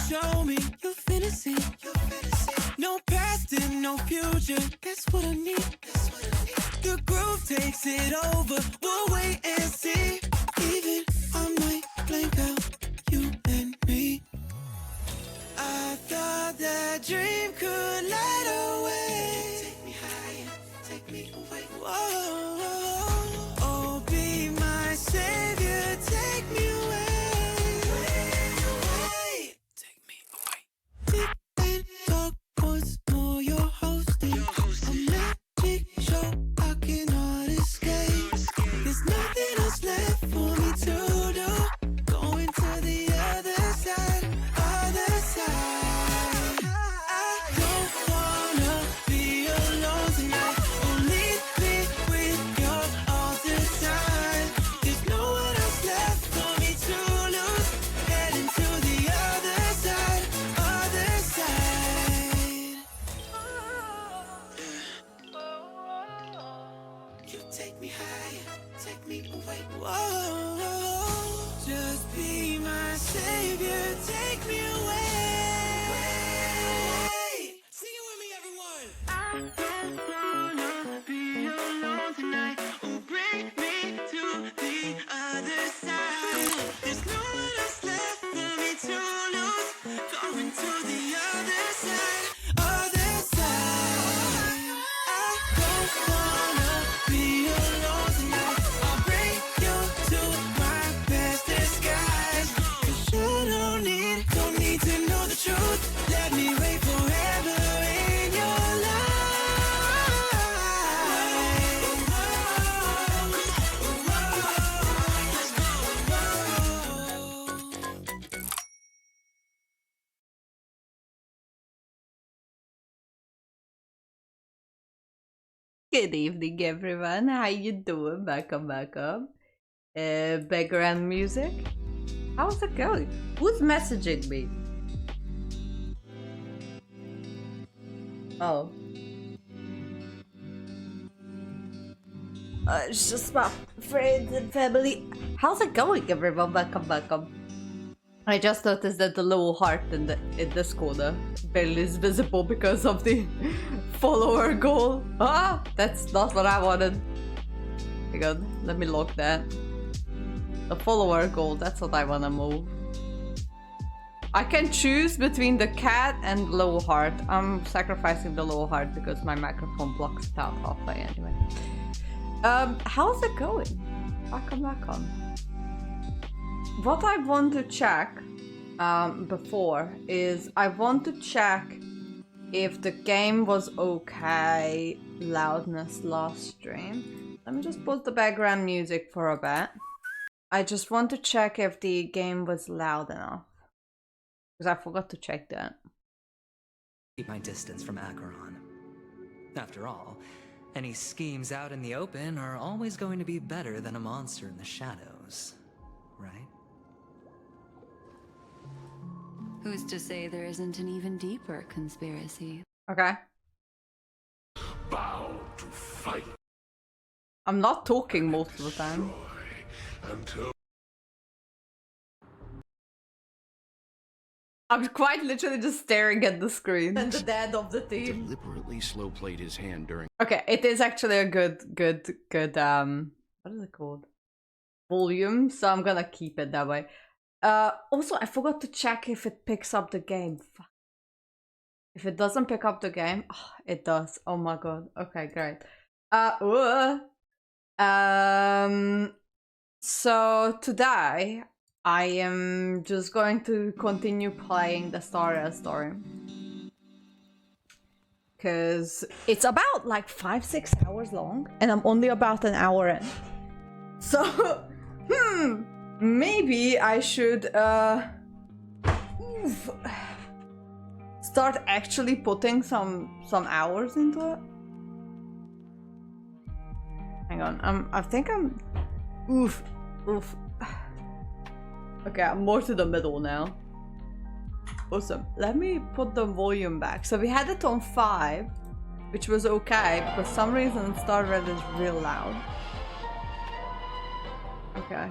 show me your fantasy. No past and no future. That's what I need. The groove takes it over. We'll wait and see. Even I might blank out you and me. I thought that dream could light away. Take me higher, take me away. Whoa, oh, be my savior, take me away. Take me away. Deep and dark once more, you're hosting a magic show I cannot escape. There's nothing else left for me to do. Going to the other side, other side. I don't wanna be alone tonight. Oh, leave me with your all the time. There's no one else left for me to lose. Heading to the other side, other side. You take me higher, take me away. Whoa, just be my savior, take me away. Sing it with me, everyone. I don't wanna be alone tonight. Oh, bring me to the other side. There's no one else left for me to lose. Going to the other side, other side. I don't wanna be alone tonight. I'll bring you to my best disguise. 'Cause you don't need to know the truth. Let me wait forever in your life. Let's go. Good evening, everyone. How you doing? Welcome. Background music. How's it going? Who's messaging me? Oh. It's just my friends and family. How's it going, everyone? Welcome. I just noticed that the little heart in this corner barely is visible because of the follower goal. Ah, that's not what I wanted. Hang on, let me lock that. The follower goal, that's what I want to move. I can choose between the cat and low heart. I'm sacrificing the low heart because my microphone blocks it out halfway anyway. How's it going? Welcome. What I want to check before is I want to check if the game was okay loudness last stream. Let me just put the background music for a bit. I just want to check if the game was loud enough. Because I forgot to check that. Keep my distance from Acheron. After all, any schemes out in the open are always going to be better than a monster in the shadows, right? Who's to say there isn't an even deeper conspiracy? Okay. Bow to fight. I'm not talking most of the time. Until I'm quite literally just staring at the screen. And the dad of the team. deliberately slow played his hand during. Okay, it is actually a good, what is it called? Volume, so I'm gonna keep it that way. Also, I forgot to check if it picks up the game. If it doesn't pick up the game, oh, it does. Oh my god. Okay, great. So today I am just going to continue playing the Staria story. Because it's about like 5-6 hours long and I'm only about an hour in. So, maybe I should start actually putting some hours into it. Hang on, I think I'm oof. Okay, I'm more to the middle now. Awesome. Let me put the volume back. So we had it on 5, which was okay, but for some reason StarRed is real loud. Okay.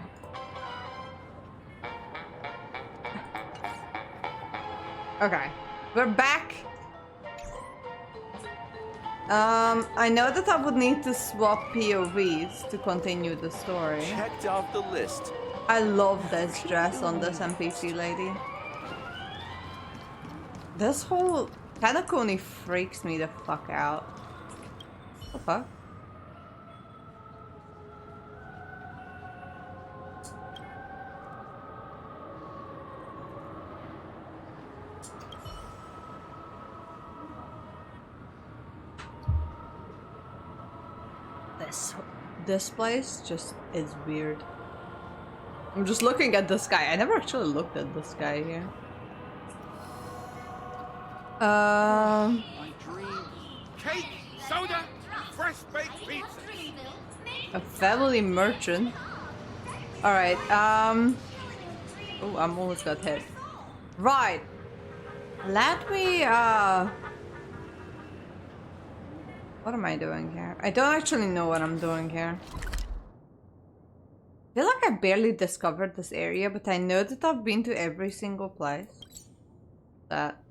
Okay, we're back. I know that I would need to swap POVs to continue the story. Checked off the list. I love this dress on this NPC lady. This whole Penacony freaks me the fuck out. What the fuck? This place just is weird. I'm just looking at the sky. I never actually looked at the sky here. My dream. Cake, soda, fresh baked pizza. A family merchant. Alright, oh, I'm almost got hit. Right. Let me, what am I doing here? I don't actually know what I'm doing here. I feel like I barely discovered this area, but I know that I've been to every single place. That.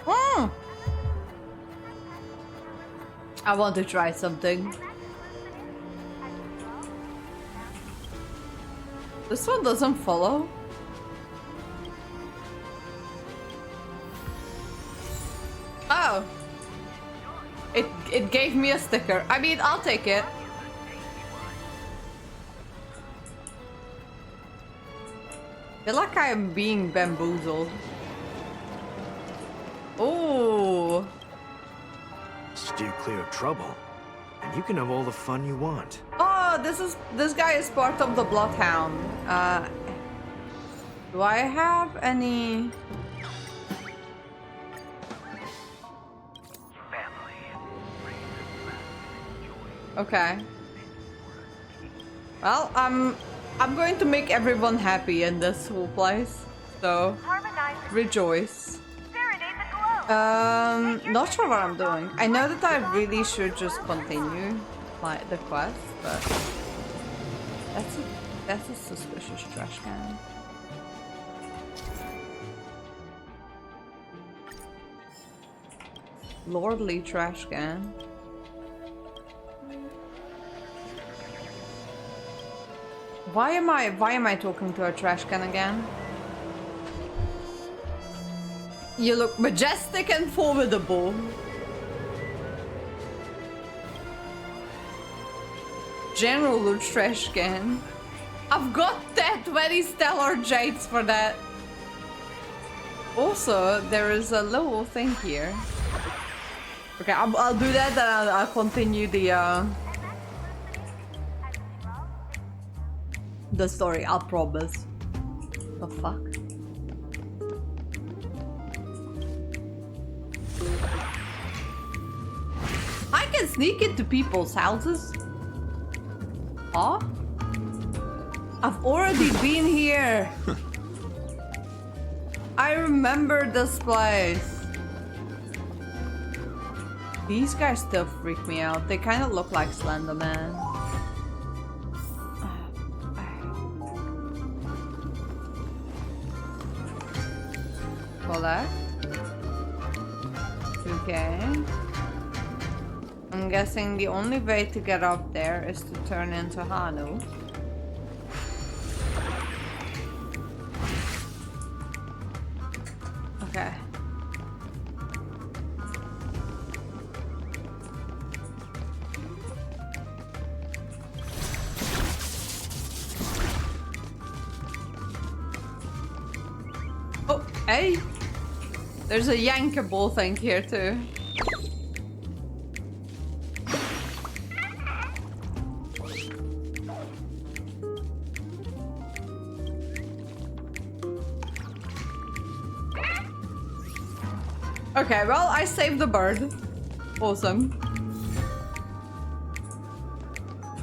Hmm. I want to try something. This one doesn't follow. Oh. It gave me a sticker. I mean, I'll take it. I feel like I am being bamboozled. Oh. Steer clear of trouble, and you can have all the fun you want. Oh, this guy is part of the Bloodhound. Do I have any? Okay. Well, I'm going to make everyone happy in this whole place. So rejoice. Not sure what I'm doing. I know that I really should just continue the quest, but that's a suspicious trash can. Lordly trash can. Why am I talking to a trash can again? You look majestic and formidable. General trash can. I've got that 20 stellar jades for that. Also, there is a little thing here. Okay, I'll do that, then I'll continue the story, I'll promise. The fuck? I can sneak into people's houses? Huh? I've already been here. I remember this place. These guys still freak me out. They kind of look like Slender Man. Collect. Okay. I'm guessing the only way to get up there is to turn into Hanu. Okay. Oh, hey! There's a yankable thing here too. Okay, well, I saved the bird. Awesome.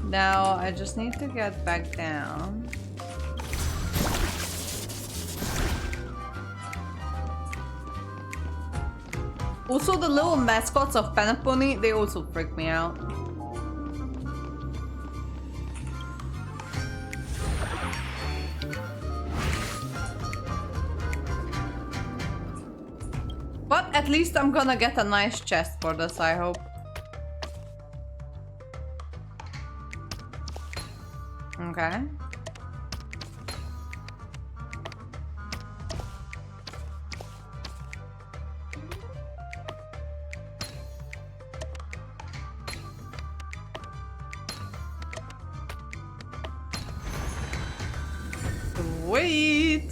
Now, I just need to get back down. Also, the little mascots of Penapony, they also freak me out. But at least I'm gonna get a nice chest for this, I hope. Okay. Sweet!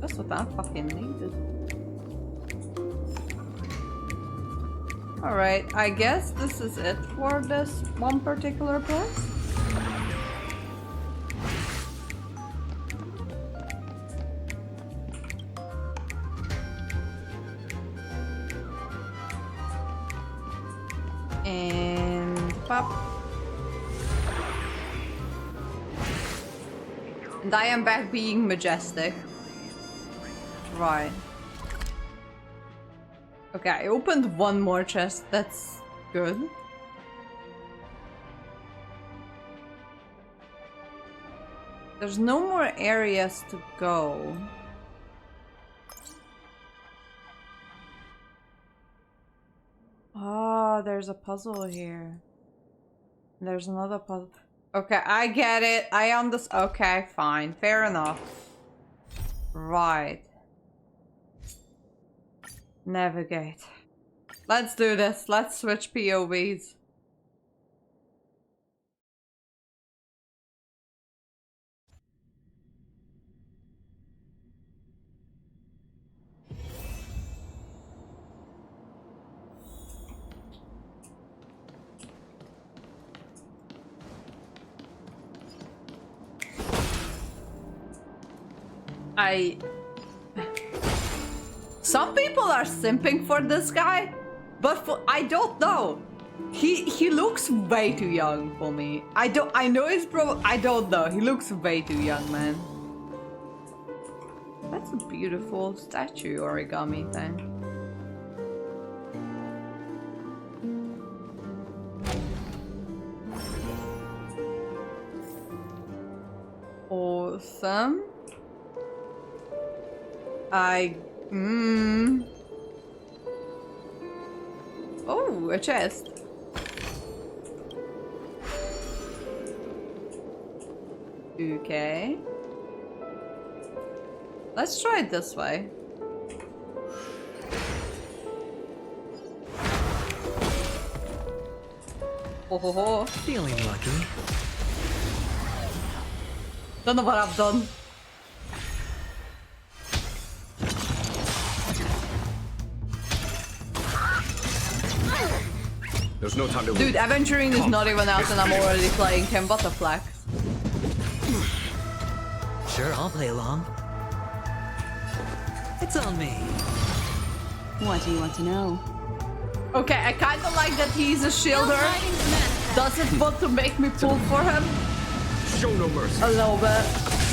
That's what I fucking needed. Alright, I guess this is it for this one particular place. And pop. And I am back being majestic. Right. Okay, I opened one more chest. That's good. There's no more areas to go. Oh, there's a puzzle here. There's another puzzle. Okay, I get it. I understand. Okay, fine. Fair enough. Right. Navigate. Let's do this. Let's switch POVs. Some people are simping for this guy, but I don't know. He looks way too young for me. I know he's I don't know. He looks way too young, man. That's a beautiful statue origami thing. Awesome. Oh, a chest. Okay. Let's try it this way. Ho ho ho. Feeling lucky. Don't know what I've done. There's no time to Dude, adventuring is not even out and I'm already playing Ken Butterflax. Sure, I'll play along. It's on me. What do you want to know? Okay, I kinda like that he's a shielder. Does it want to make me pull for him? show no mercy. A little bit.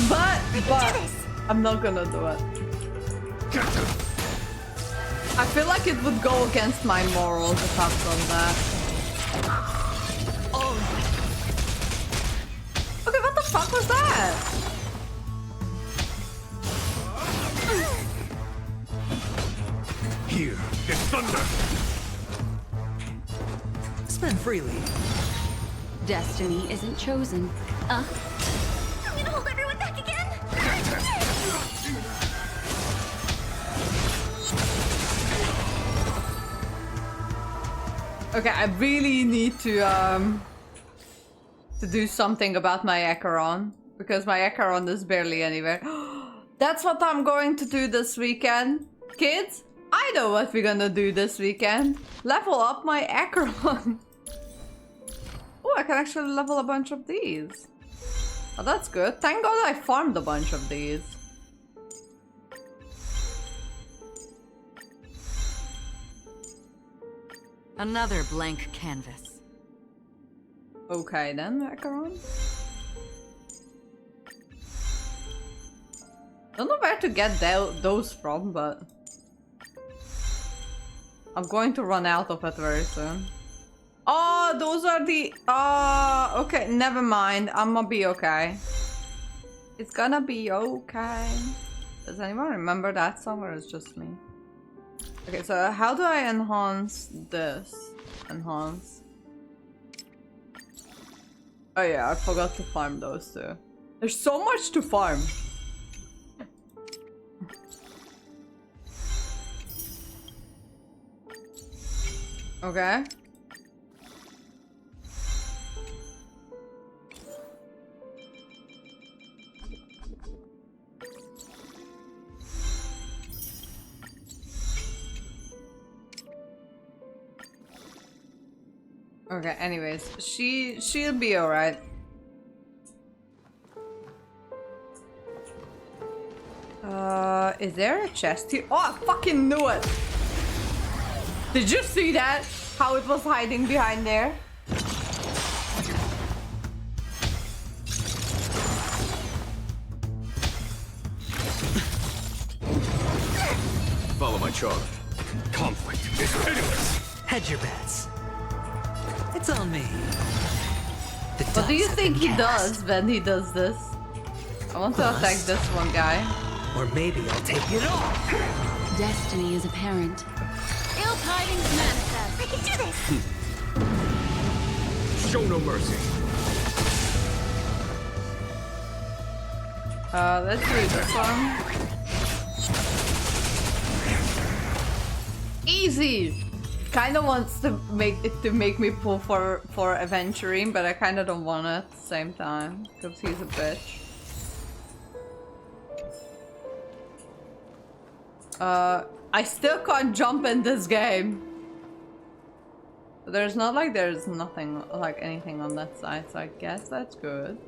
But I'm not gonna do it. I feel like it would go against my morals if I've done that. Oh. Okay, what the fuck was that? Here is thunder. Spend freely. Destiny isn't chosen. I'm gonna hold everyone back again. Okay, I really need to do something about my Acheron, because my Acheron is barely anywhere. That's what I'm going to do this weekend. Kids, I know what we're gonna do this weekend. Level up my Acheron. Oh, I can actually level a bunch of these. Oh, that's good. Thank God I farmed a bunch of these. Another blank canvas. Okay then, Acheron. Don't know where to get those from, but I'm going to run out of it very soon. Oh Oh, those are the... okay, never mind. I'm gonna be okay. It's gonna be okay. Does anyone remember that song or is it just me? Okay, so how do I enhance this? Enhance. Oh yeah, I forgot to farm those too. There's so much to farm. Okay. Okay, anyways, she'll be alright. Is there a chest here? Oh, I fucking knew it! Did you see that? How it was hiding behind there? Follow my charge. Conflict is pitiless. Hedge your bets. It's on me. What do you think he does when he does this? I want to attack this one guy. Or maybe I'll take it all. Destiny is apparent. Ill tidings manifest. I can do this! Show no mercy. Let's do this one. Easy! Kinda wants to make me pull for Aventurine, but I kinda don't want it at the same time. Because he's a bitch. I still can't jump in this game. There's not like there's nothing like anything on that side, so I guess that's good.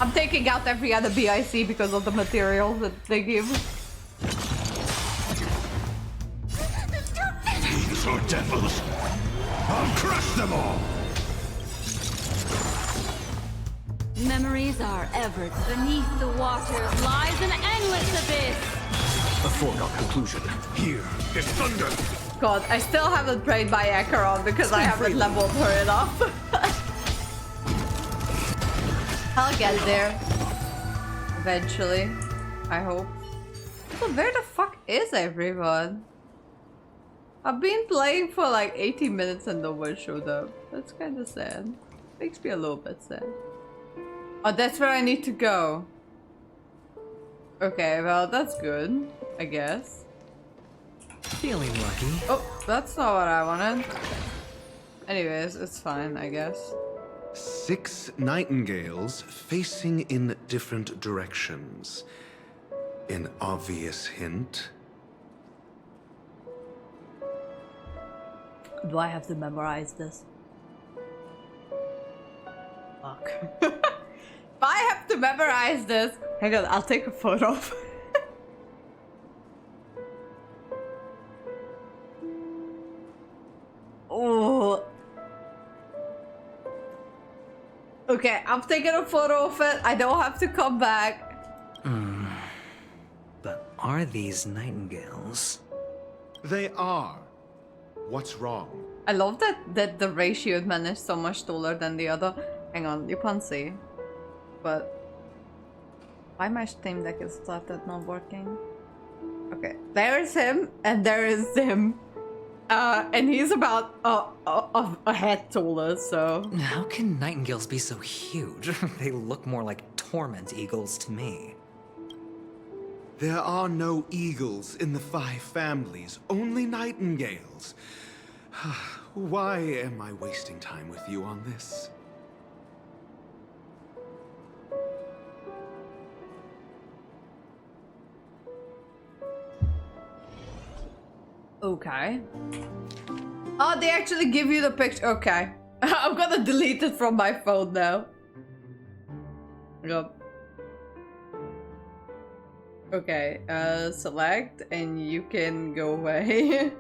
I'm taking out every other BIC because of the materials that they give. These are devils. I'll crush them all. Memories are ever beneath the waters lies an endless abyss. A foregone conclusion. Here is thunder. God, I still haven't prayed by Acheron because I haven't leveled her enough. I'll get there. Eventually. I hope. So where the fuck is everyone? I've been playing for like 80 minutes and no one showed up. That's kind of sad. Makes me a little bit sad. Oh, that's where I need to go. Okay, well, that's good, I guess. Feeling lucky. Oh, that's not what I wanted. Anyways, it's fine, I guess. 6 nightingales facing in different directions. An obvious hint. Do I have to memorize this? Fuck. If I have to memorize this... Hang on, I'll take a photo. Oh. Okay, I'm taking a photo of it. I don't have to come back. But are these nightingales? They are. What's wrong? I love that the ratio man is so much taller than the other. Hang on, you can't see. But why my Steam Deck is started not working? Okay, there is him and there is him. And he's about a head taller, so... How can nightingales be so huge? They look more like torment eagles to me. There are no eagles in the 5 families, only nightingales. Why am I wasting time with you on this? Okay. Oh, they actually give you the picture. Okay. I'm gonna delete it from my phone now. Yep. Okay, select and you can go away.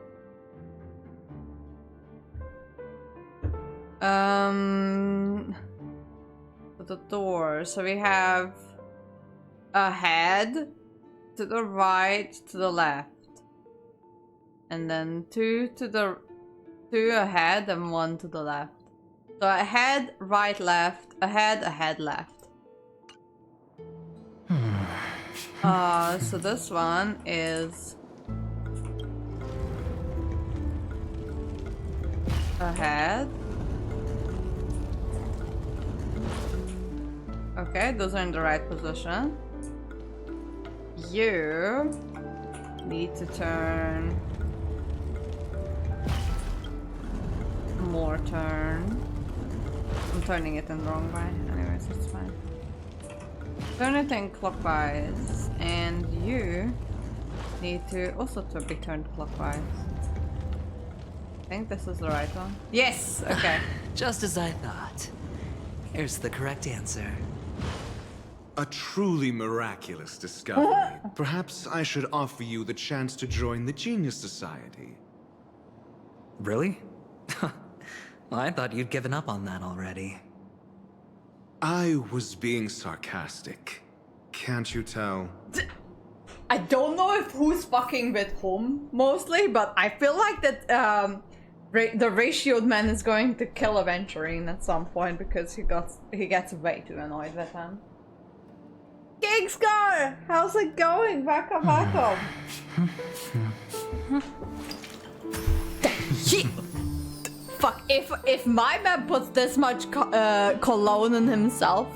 The door. So we have ahead, to the right, to the left. And then 2 ahead and 1 to the left. So ahead, right, left, ahead, left. So this one is ahead. Okay, those are in the right position. You need to turn more turn. I'm turning it in the wrong way. Anyways, it's fine. Turn it in clockwise, and you need to also be turned clockwise. I think this is the right one. Yes! Okay. Just as I thought. Here's the correct answer. A truly miraculous discovery. Perhaps I should offer you the chance to join the Genius Society. Really? Well, I thought you'd given up on that already. I was being sarcastic. Can't you tell? I don't know if who's fucking with whom, mostly, but I feel like that the ratioed man is going to kill Aventurine at some point because he gets way too annoyed with him. Kingscar! How's it going? Welcome, welcome! Fuck, if my man puts this much cologne on himself,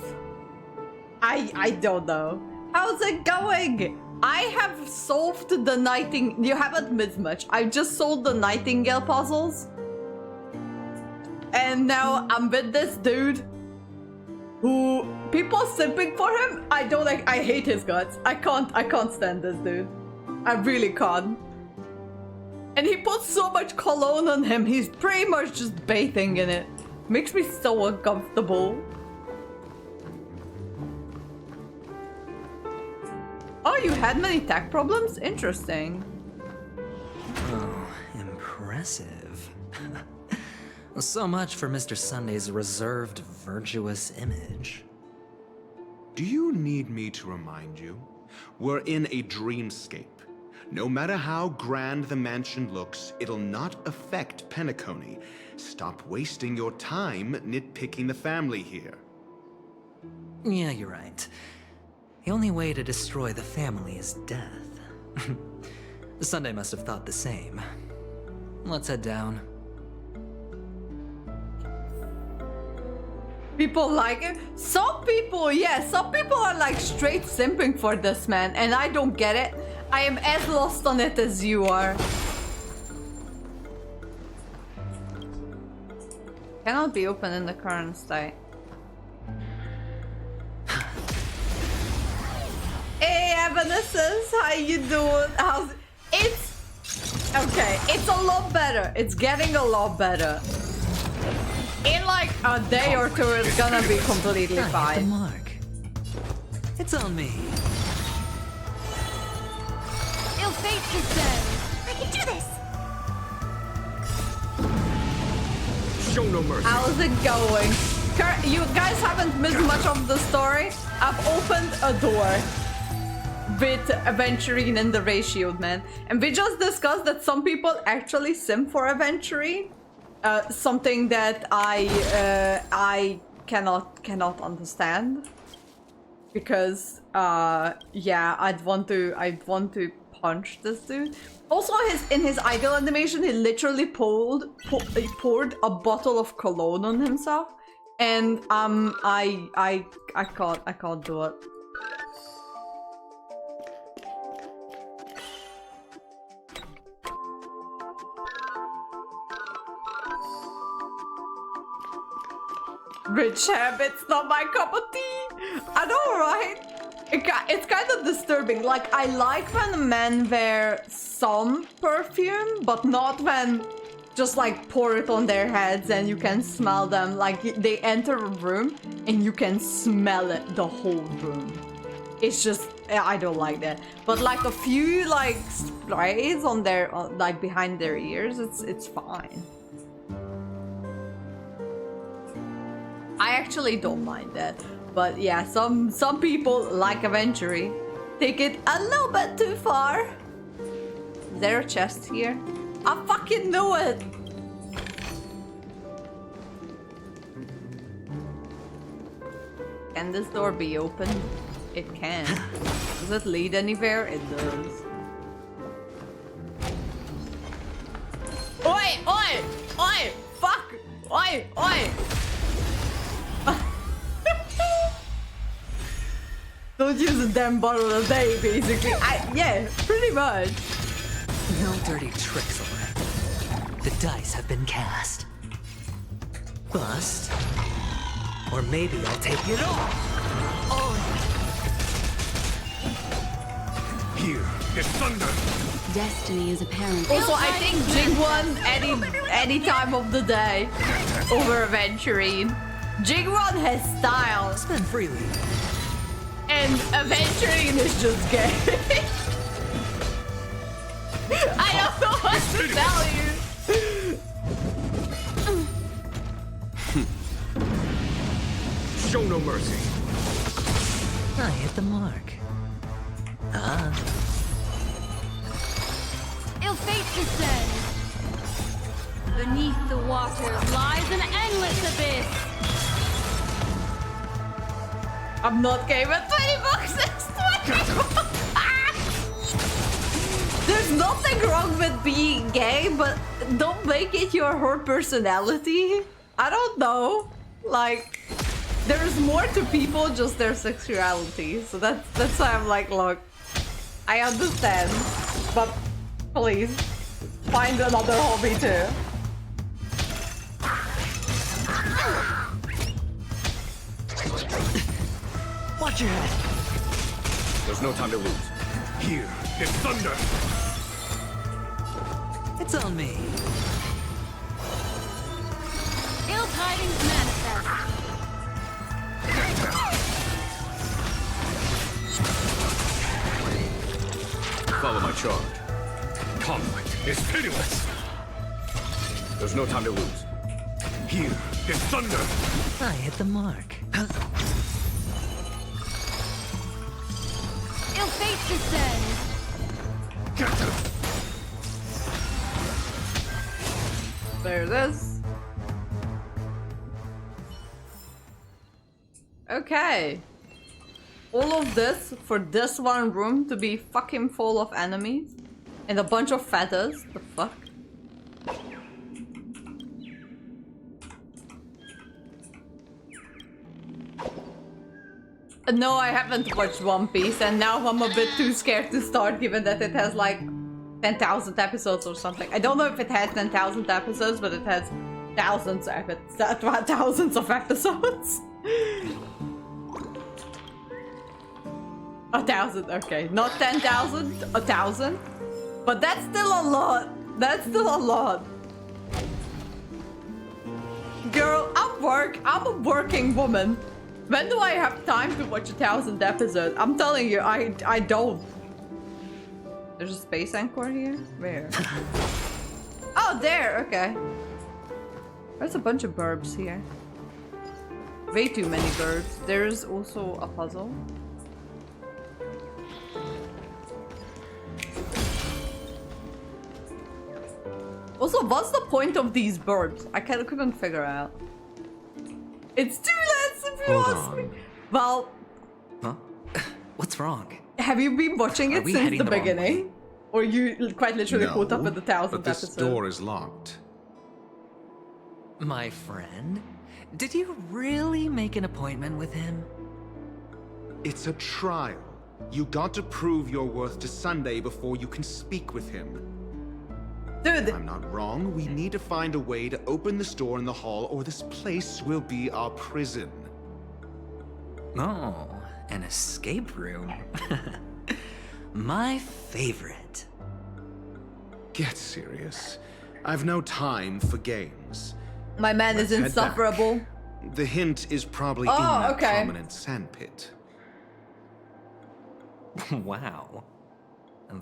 I don't know. How's it going? I have solved the Nightingale. You haven't missed much. I just solved the Nightingale puzzles. And now I'm with this dude who people simping for him. I hate his guts. I can't stand this dude. I really can't. And he puts so much cologne on him, he's pretty much just bathing in it. Makes me so uncomfortable. Oh, you had many tech problems? Interesting. Oh, impressive. So much for Mr. Sunday's reserved, virtuous image. Do you need me to remind you? We're in a dreamscape. No matter how grand the mansion looks, it'll not affect Penacony. Stop wasting your time nitpicking the family here. Yeah, you're right. The only way to destroy the family is death. Sunday must have thought the same. Let's head down. People like it. Some people, yeah, some people are like straight simping for this man, and I don't get it. I am as lost on it as you are. Cannot be open in the current state. Hey, Evanescence, how you doing? It's okay. It's a lot better. It's getting a lot better. In like a day or two, it's gonna be completely I hit the fine. mark. It's on me. Ill fate is dead. I can do this. Show no mercy. How's it going? You guys haven't missed much of the story. I've opened a door with Aventurine and the ratioed man, and we just discussed that some people actually simp for Aventurine. Something that I cannot understand, because yeah, I'd want to punch this dude. Also, in his idle animation, he literally poured a bottle of cologne on himself, and I can't do it. Rich habits, not my cup of tea. I know, right? It's kind of disturbing. Like, I like when men wear some perfume, but not when just like pour it on their heads and you can smell them. Like, they enter a room and you can smell it the whole room. It's just, I don't like that. But like a few like sprays on their like behind their ears, it's fine. I actually don't mind that. But yeah, some people, like Aventuri, take it a little bit too far. Is there a chest here? I fucking knew it! Can this door be opened? It can. Does it lead anywhere? It does. Oi! Oi! Oi! Fuck! Oi! Oi! Don't use a damn bottle a day, basically. Yeah, pretty much. No dirty tricks, alright. The dice have been cast. Bust. Or maybe I'll take it all. Here is thunder. Destiny is apparent. Also, I think Jingwon any time of the day over Aventurine. Jingwon has style, Spend freely. and Aventurine is just gay. I don't know what to tell you. Show no mercy. I hit the mark. Ill fate descends. Beneath the waters lies an endless abyss. I'm not gay, but 20 bucks is 20 bucks. There's nothing wrong with being gay, but don't make it your whole personality. I don't know. Like, there's more to people, just their sexuality. So that's why I'm like, look, I understand, but please find another hobby too. Watch your head. There's no time to lose. Here is thunder. It's on me. Ill tidings manifest. Follow my charge. Conflict is pitiless. There's no time to lose. Here is thunder. I hit the mark. Ill fate descends. There it is. Okay. All of this for this one room to be fucking full of enemies and a bunch of feathers. The fuck? No, I haven't watched One Piece, and now I'm a bit too scared to start, given that it has like 10,000 episodes or something. I don't know if it has 10,000 episodes, but it has thousands of episodes. 1,000, okay. Not 10,000, 1,000. But that's still a lot. That's still a lot. Girl, I'm a working woman. When do I have time to watch 1,000 episodes? I'm telling you, I don't. There's a space anchor here? Where? Oh, there, okay. There's a bunch of burbs here. Way too many burbs. There's also a puzzle. Also, what's the point of these burbs? I couldn't figure out. It's too late if you ask me. Well, Huh? What's wrong? have you been watching Are it we since heading the the wrong beginning? Or you quite literally No, caught up with the 1,000th but this episode? door is locked. My friend? Did you really make an appointment with him? It's a trial. You got to prove your worth to Sunday before you can speak with him. Dude, I'm not wrong. We need to find a way to open this door in the hall, or this place will be our prison. Oh, an escape room. My favorite. Get serious. I've no time for games. my man is Let's head insufferable. back. The hint is probably Oh, in that okay. prominent sandpit. Wow.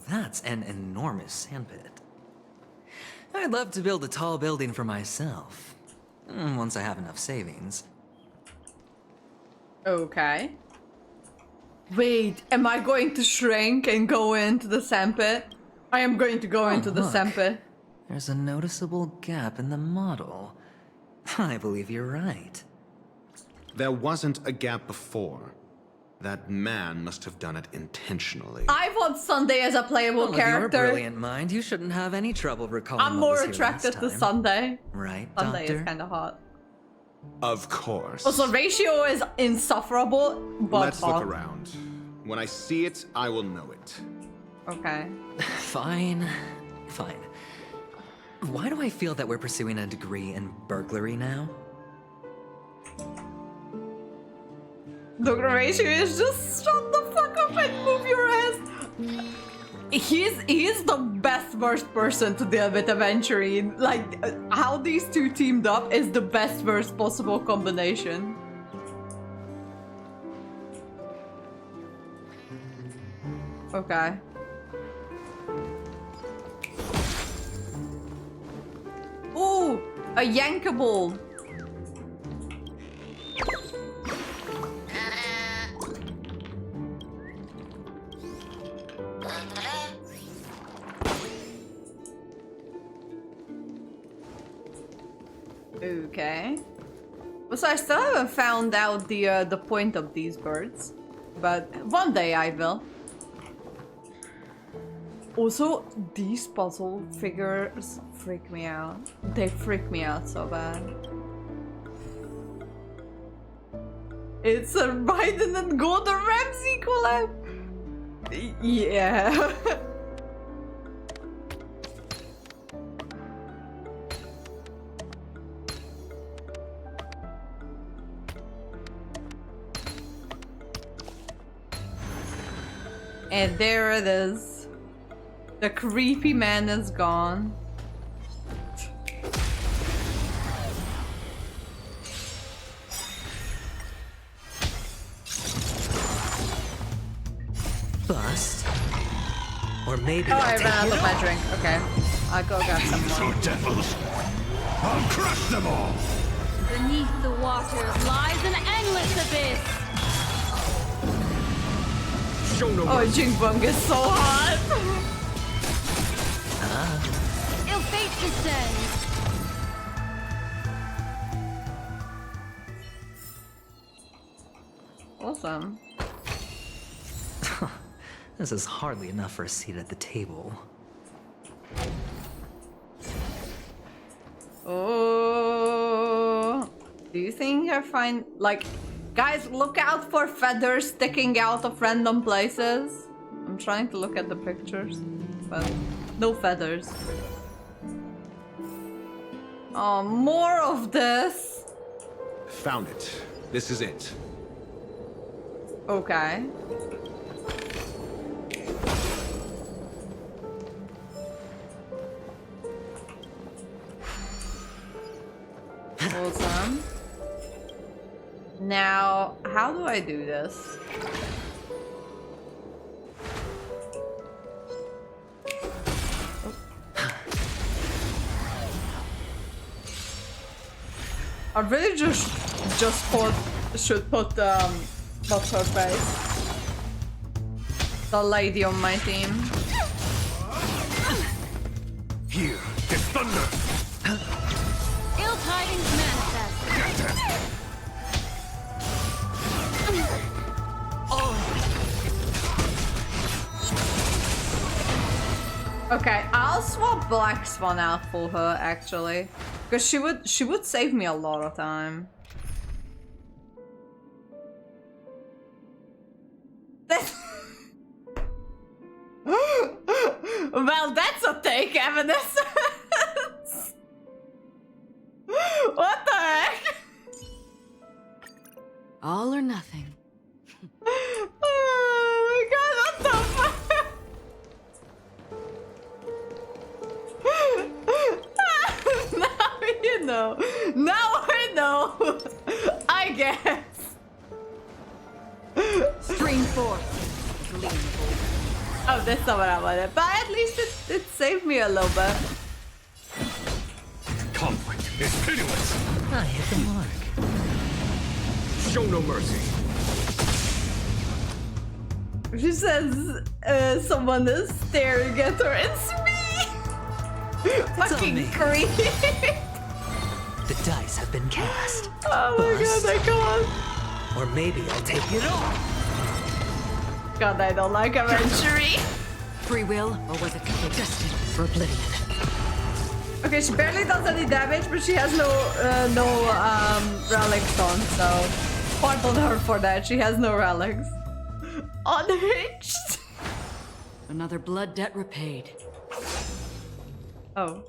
That's an enormous sandpit. I'd love to build a tall building for myself. Once I have enough savings. Okay. Wait, am I going to shrink and go into the sandpit? I am going to go into the look. sandpit. There's a noticeable gap in the model. I believe you're right. There wasn't a gap before. That man must have done it intentionally. I want Sunday as a playable Well, with your character. brilliant mind, you shouldn't have any trouble recalling I'm what was more here attracted last to time. Sunday. Right, Sunday Doctor? is kind of hot. Of course. Also, ratio is insufferable, but Let's hot. look around. When I see it, I will know it. Okay. Fine. Fine. Why do I feel that we're pursuing a degree in burglary now? Dr. Ratio is just shut the fuck up and move your ass. He's the best worst person to deal with eventually. Like, how these two teamed up is the best worst possible combination. Okay. Ooh, a yankable. Okay. So I still haven't found out the point of these birds, but one day I will. Also, these puzzle figures freak me out. They freak me out so bad. It's a Biden and Gordon Ramsay collab. Yeah. And there it is. The creepy man is gone. Bust? Or maybe Oh, I'll I take ran out it of my all. drink. Okay. I'll go grab some more. devils! I'll crush them all! Beneath the waters lies an endless abyss. Show no Oh, mercy. Jing Bung is so hot! Ill fate descends. Awesome. This is hardly enough for a seat at the table. Oh. Do you think I find like guys look out for feathers sticking out of random places? I'm trying to look at the pictures, but no feathers. Oh, more of this. Found it. This is it. Okay. Awesome. Now, how do I do this? I really just should put what's her face? The lady on my team. Here is thunder! Ill tidings manifest. Okay, I'll swap Black Swan out for her actually, because she would save me a lot of time. Well, that's a take, Evanescence. What the heck? All or nothing. Oh my god, what the fuck? Now you know. Now I know. I guess. Stream forth. Oh, that's not what I wanted. But at least it saved me a little bit. Conflict is pitiless! I hit the mark. Show no mercy! She says someone is staring at her. It's me! Fucking me. creep! The dice have been cast. Oh my god, I can't. Or maybe I'll take it all. God, I don't like adventure. Free will, or was it destined for oblivion? Okay, she barely does any damage, but she has no relics on, so pardon her for that. She has no relics. Unhinged. Another blood debt repaid. Oh.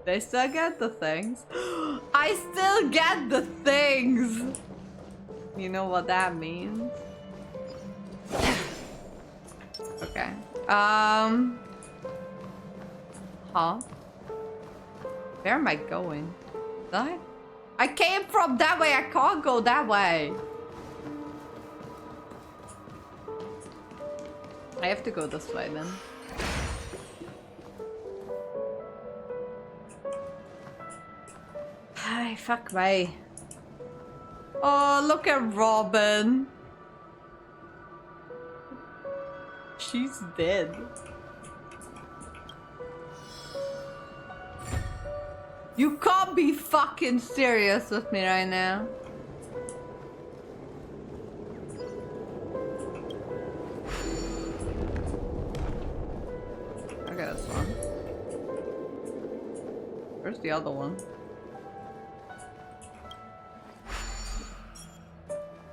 They still get the things. I still get the things. You know what that means? Okay. Huh? Where am I going? Did I came from that way. I can't go that way. I have to go this way then. Hi, fuck me. Oh, look at Robin. She's dead. You can't be fucking serious with me right now. Okay, this one. Where's the other one?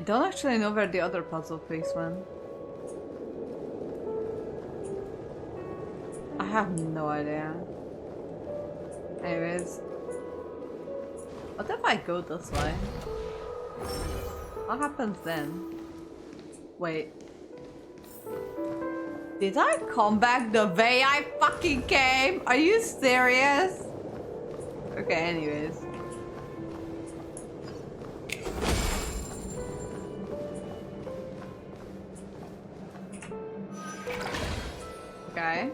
I don't actually know where the other puzzle piece went. I have no idea. Anyways. What if I go this way? What happens then? Wait. Did I come back the way I fucking came? Are you serious? Okay, anyways. Okay.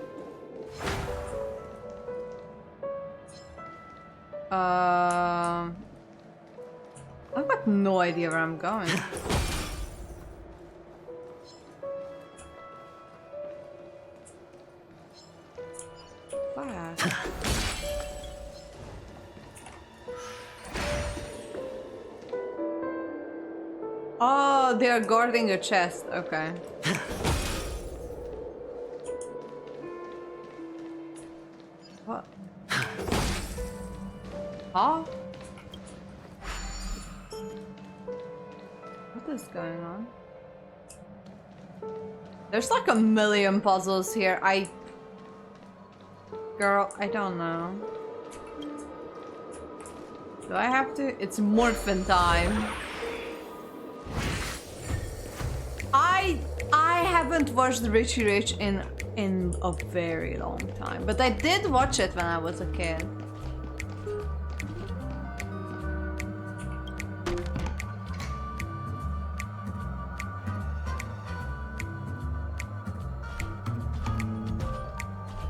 I've got no idea where I'm going. What? Oh, they are guarding a chest. Okay. What? Huh? What is going on? There's like a million puzzles here. Girl, I don't know. Do I have to? It's morphin time. I haven't watched Richie Rich in a very long time, but I did watch it when I was a kid.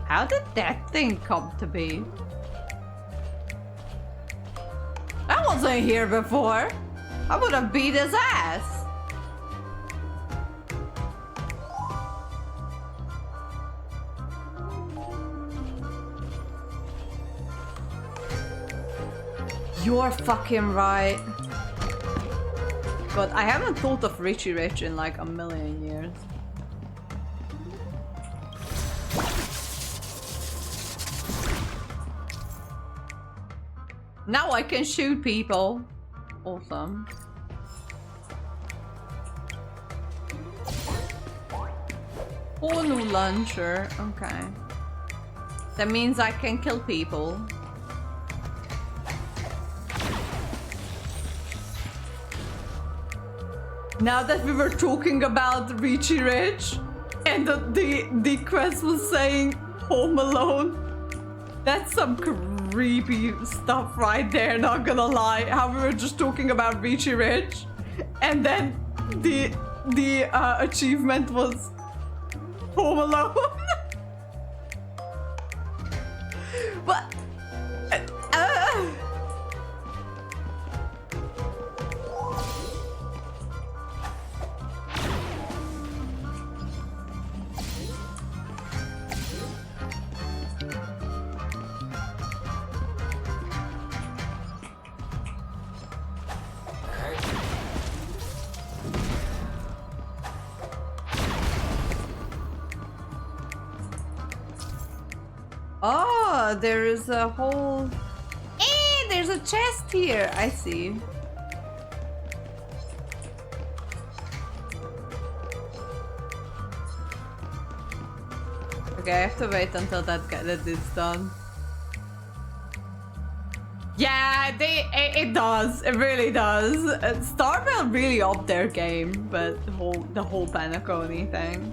How did that thing come to be? That wasn't here before. I would have beat his ass. You're fucking right. But I haven't thought of Richie Rich in like a million years. Now I can shoot people. Awesome. Oh, new launcher. Okay. That means I can kill people. Now that we were talking about Richie Rich and the quest was saying Home Alone, that's some creepy stuff right there, not gonna lie. How we were just talking about Richie Rich and then the achievement was Home Alone. But Oh, there is a whole... there's a chest here. I see. Okay, I have to wait until that is done. Yeah, it does. It really does. Starfield really upped their game, but the whole Penacony thing.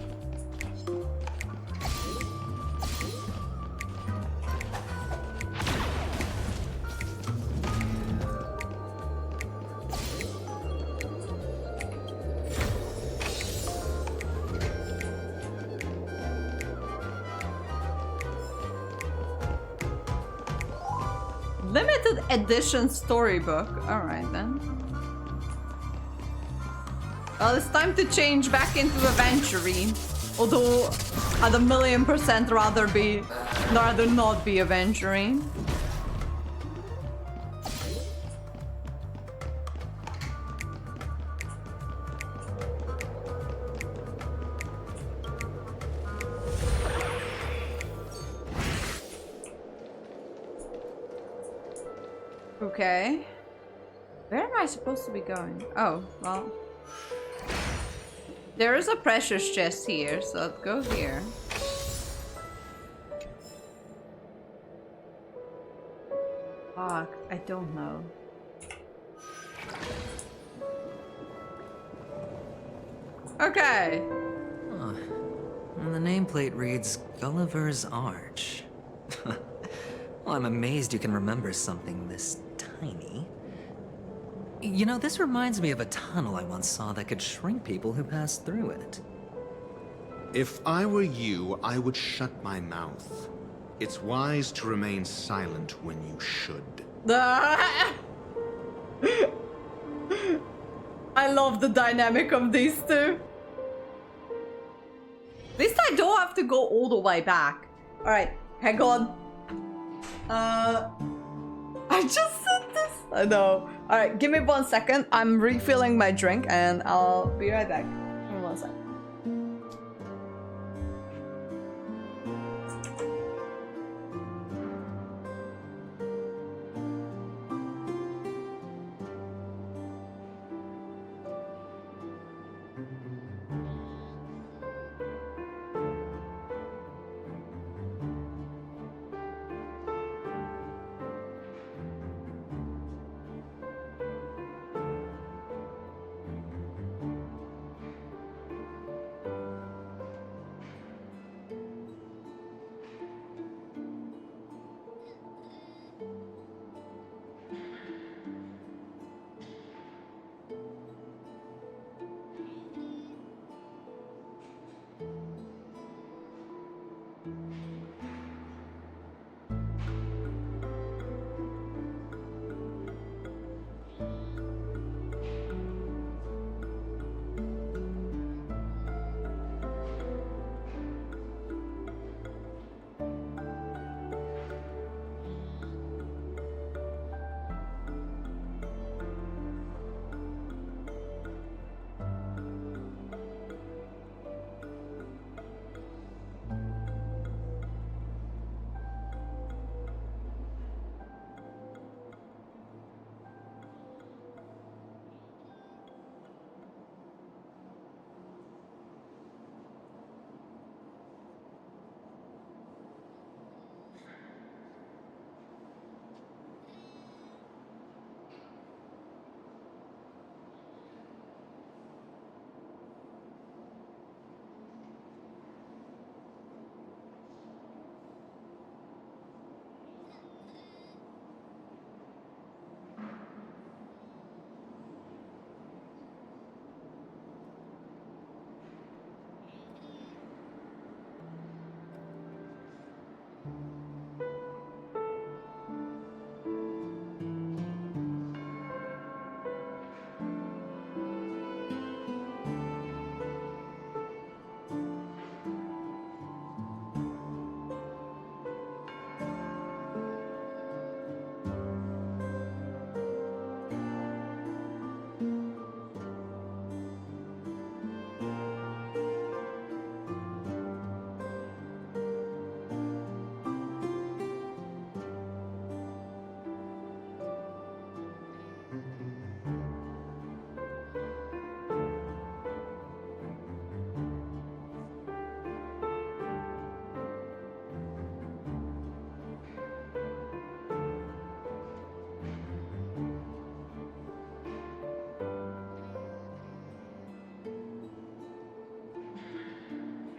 Limited edition storybook. Alright then. Well, it's time to change back into Aventurine. Although I'd 1,000,000% rather not be Aventurine. Okay. Where am I supposed to be going? Oh, well. There is a precious chest here, so let's go here. Fuck, I don't know. Okay. Huh. And the nameplate reads Gulliver's Arch. Well, I'm amazed you can remember something this tiny. You know, this reminds me of a tunnel I once saw that could shrink people who passed through it. If I were you, I would shut my mouth. It's wise to remain silent when you should. I love the dynamic of these two. At least I don't have to go all the way back. Alright, hang on. I just said this. I know. Alright, give me 1 second. I'm refilling my drink and I'll be right back. Give me 1 second.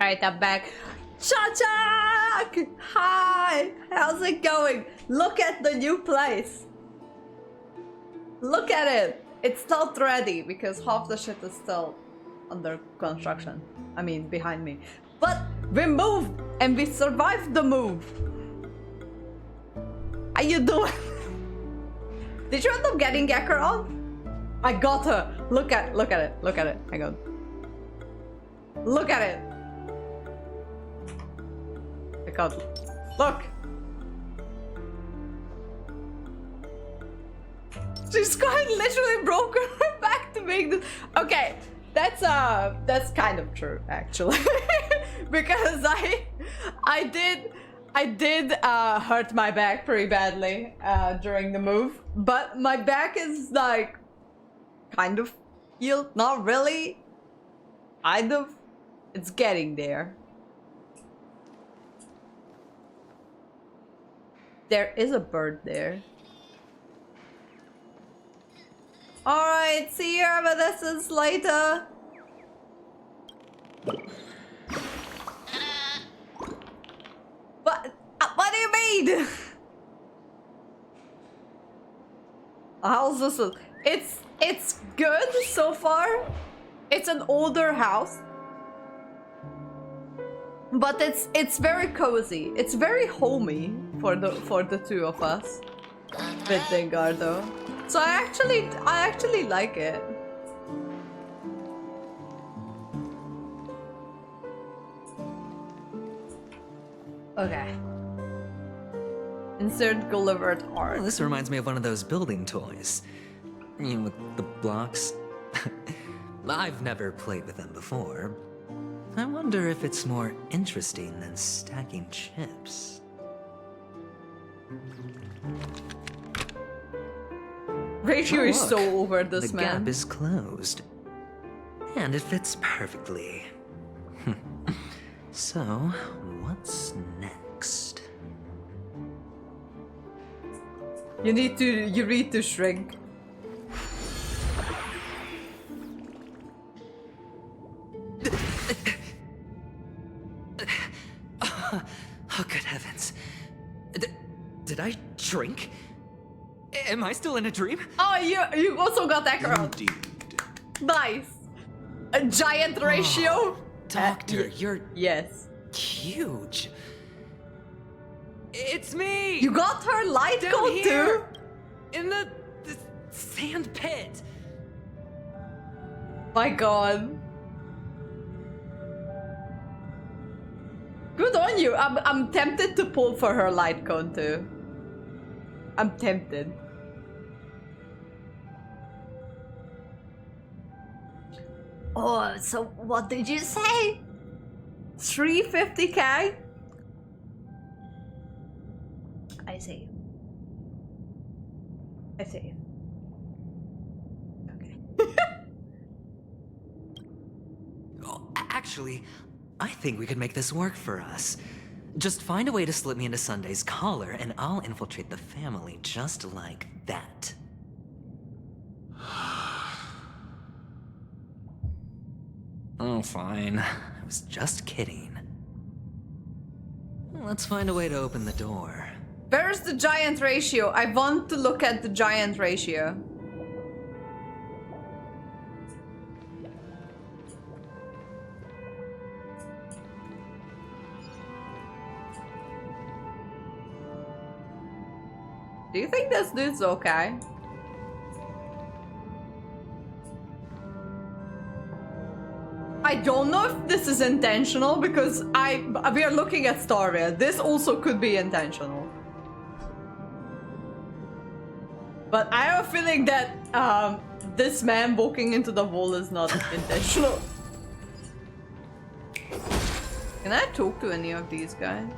Alright, I'm back. Cha-cha! Hi! How's it going? Look at the new place. Look at it. It's not ready because half the shit is still under construction. I mean, behind me. But we moved and we survived the move. How you doing? Did you end up getting Gekaron? I got her. Look at it. Look at it. Hang on. Look at it. I can't. Look. She's quite literally broken her back to make this. Okay, that's kind of true actually, because I did hurt my back pretty badly during the move, but my back is like kind of healed, not really, kind of. It's getting there. There is a bird there. Alright, see you reminiscence later. What do you mean? How's this? It's good so far. It's an older house. But it's very cozy. It's very homey for the two of us with Dengardo. So I actually like it. Okay. Insert Gulliver's art. Oh, this reminds me of one of those building toys. You know, with the blocks. I've never played with them before. I wonder if it's more interesting than stacking chips. Ratio is so Look, over this the man. gap is closed. And it fits perfectly. So, what's next? You need to shrink. Oh, good heavens. Did I shrink? Am I still in a dream? Oh, you also got that girl. Indeed. Nice. A giant ratio. Doctor, you're Yes. huge. It's me! You got her light Down coat here! too. In the sand pit! My God. Good on you. I'm tempted to pull for her light cone too. I'm tempted. Oh, so what did you say? 350k? I see. I see. Okay. Oh, actually, I think we could make this work for us. Just find a way to slip me into Sunday's collar, and I'll infiltrate the family just like that. Oh, fine. I was just kidding. Let's find a way to open the door. Where's the giant ratio? I want to look at the giant ratio. Do you think this dude's okay? I don't know if this is intentional because we are looking at Staria. This also could be intentional. But I have a feeling that this man walking into the wall is not intentional. Can I talk to any of these guys?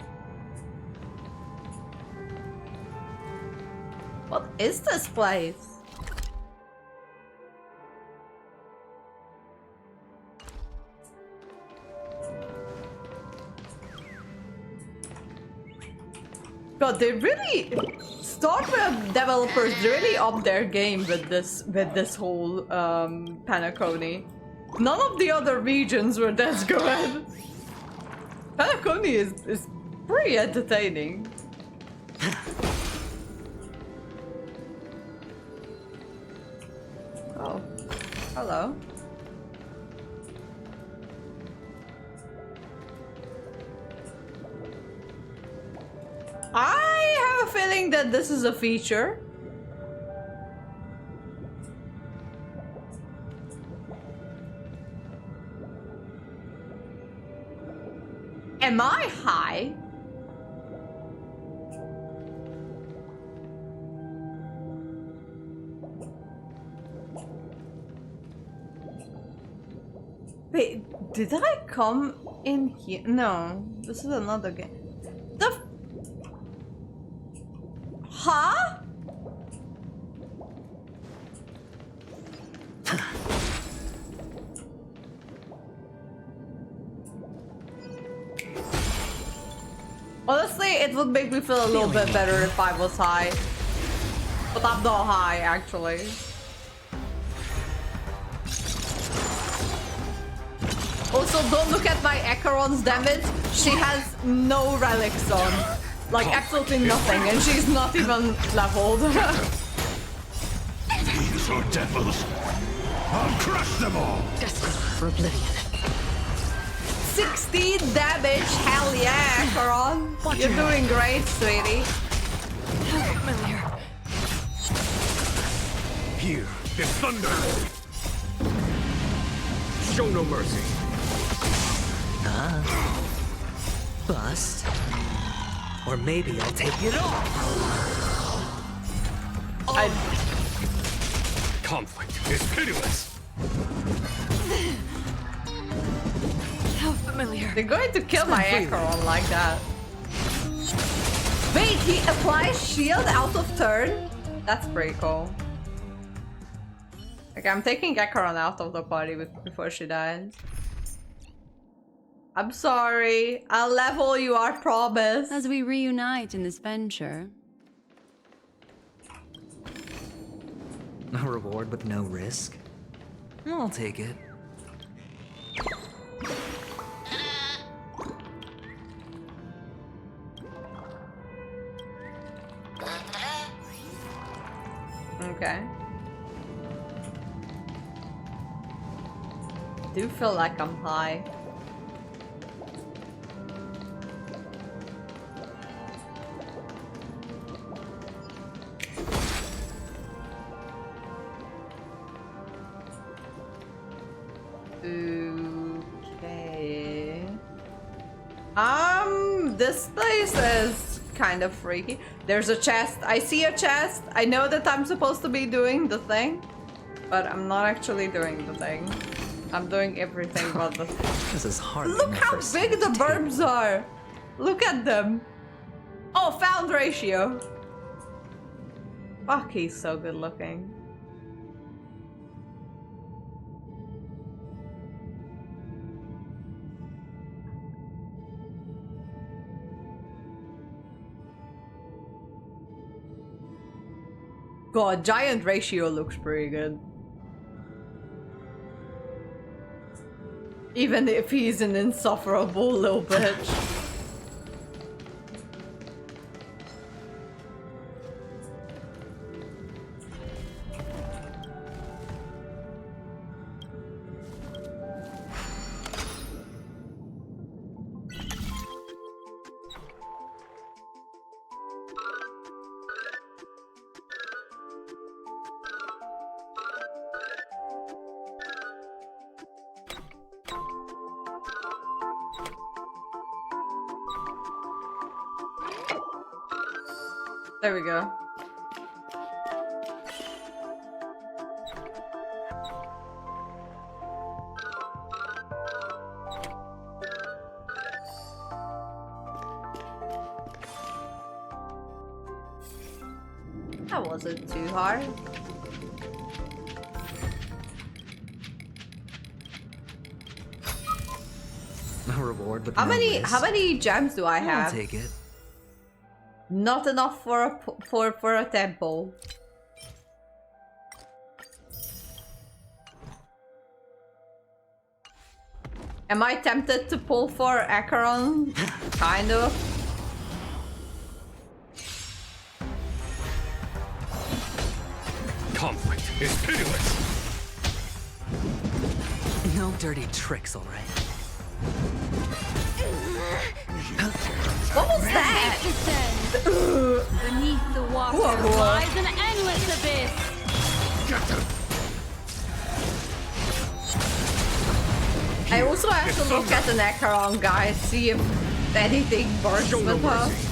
What is this place? God, they really Starcraft developers really up their game with this whole Penacony. None of the other regions were this good. Penacony is pretty entertaining. Oh, hello. I have a feeling that this is a feature. Am I high? Wait, did I come in here? No, this is another game. The Huh? Honestly, it would make me feel a little bit better if I was high. But I'm not high, actually. Also, don't look at my Acheron's damage. She has no relics on. Like, absolutely nothing, and she's not even leveled. These are devils. I'll crush them all. Destined for oblivion. 16 damage, hell yeah, Acheron. You're doing great, sweetie. Familiar. Here is thunder. Show no mercy. Bust. Or maybe I'll take it off. Conflict is pitiless. How familiar. They're going to kill my Acheron like that. Wait, he applies shield out of turn? That's pretty cool. Okay, I'm taking Acheron out of the party before she dies. I'm sorry. I'll level you, I promise. As we reunite in this venture. A reward with no risk? I'll take it. Okay. I do feel like I'm high. Okay. This place is kind of freaky. There's a chest. I see a chest. I know that I'm supposed to be doing the thing, but I'm not actually doing the thing. I'm doing everything but the thing. This is hard. Look how big the burbs are. Look at them. Oh, found ratio. Fuck, he's so good looking. God, giant ratio looks pretty good. Even if he's an insufferable little bitch. There we go. That wasn't too hard. A reward with How no risk? many gems do I have? I'll take it. Not enough for a temple. Am I tempted to pull for Acheron? Kind of. Conflict is pitiless. No dirty tricks, all right? What was that? Descend. Beneath the water Whoa. lies an endless abyss. I also have to look at an Acheron, guys, see if anything burns Show no with her. mercy.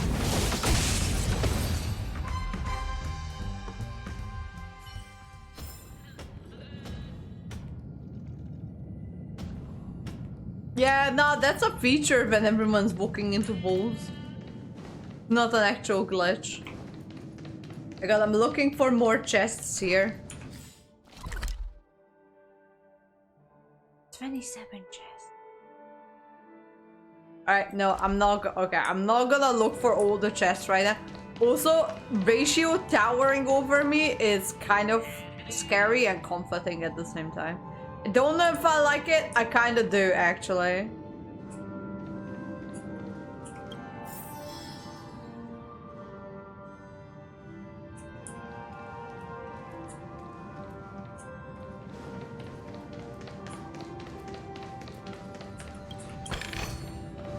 Yeah, no, that's a feature when everyone's walking into walls. Not an actual glitch. Oh god, I'm looking for more chests here. 27 chests. Alright, no, I'm not okay, I'm not gonna look for all the chests right now. Also, Ratio towering over me is kind of scary and comforting at the same time. I don't know if I like it, I kind of do actually.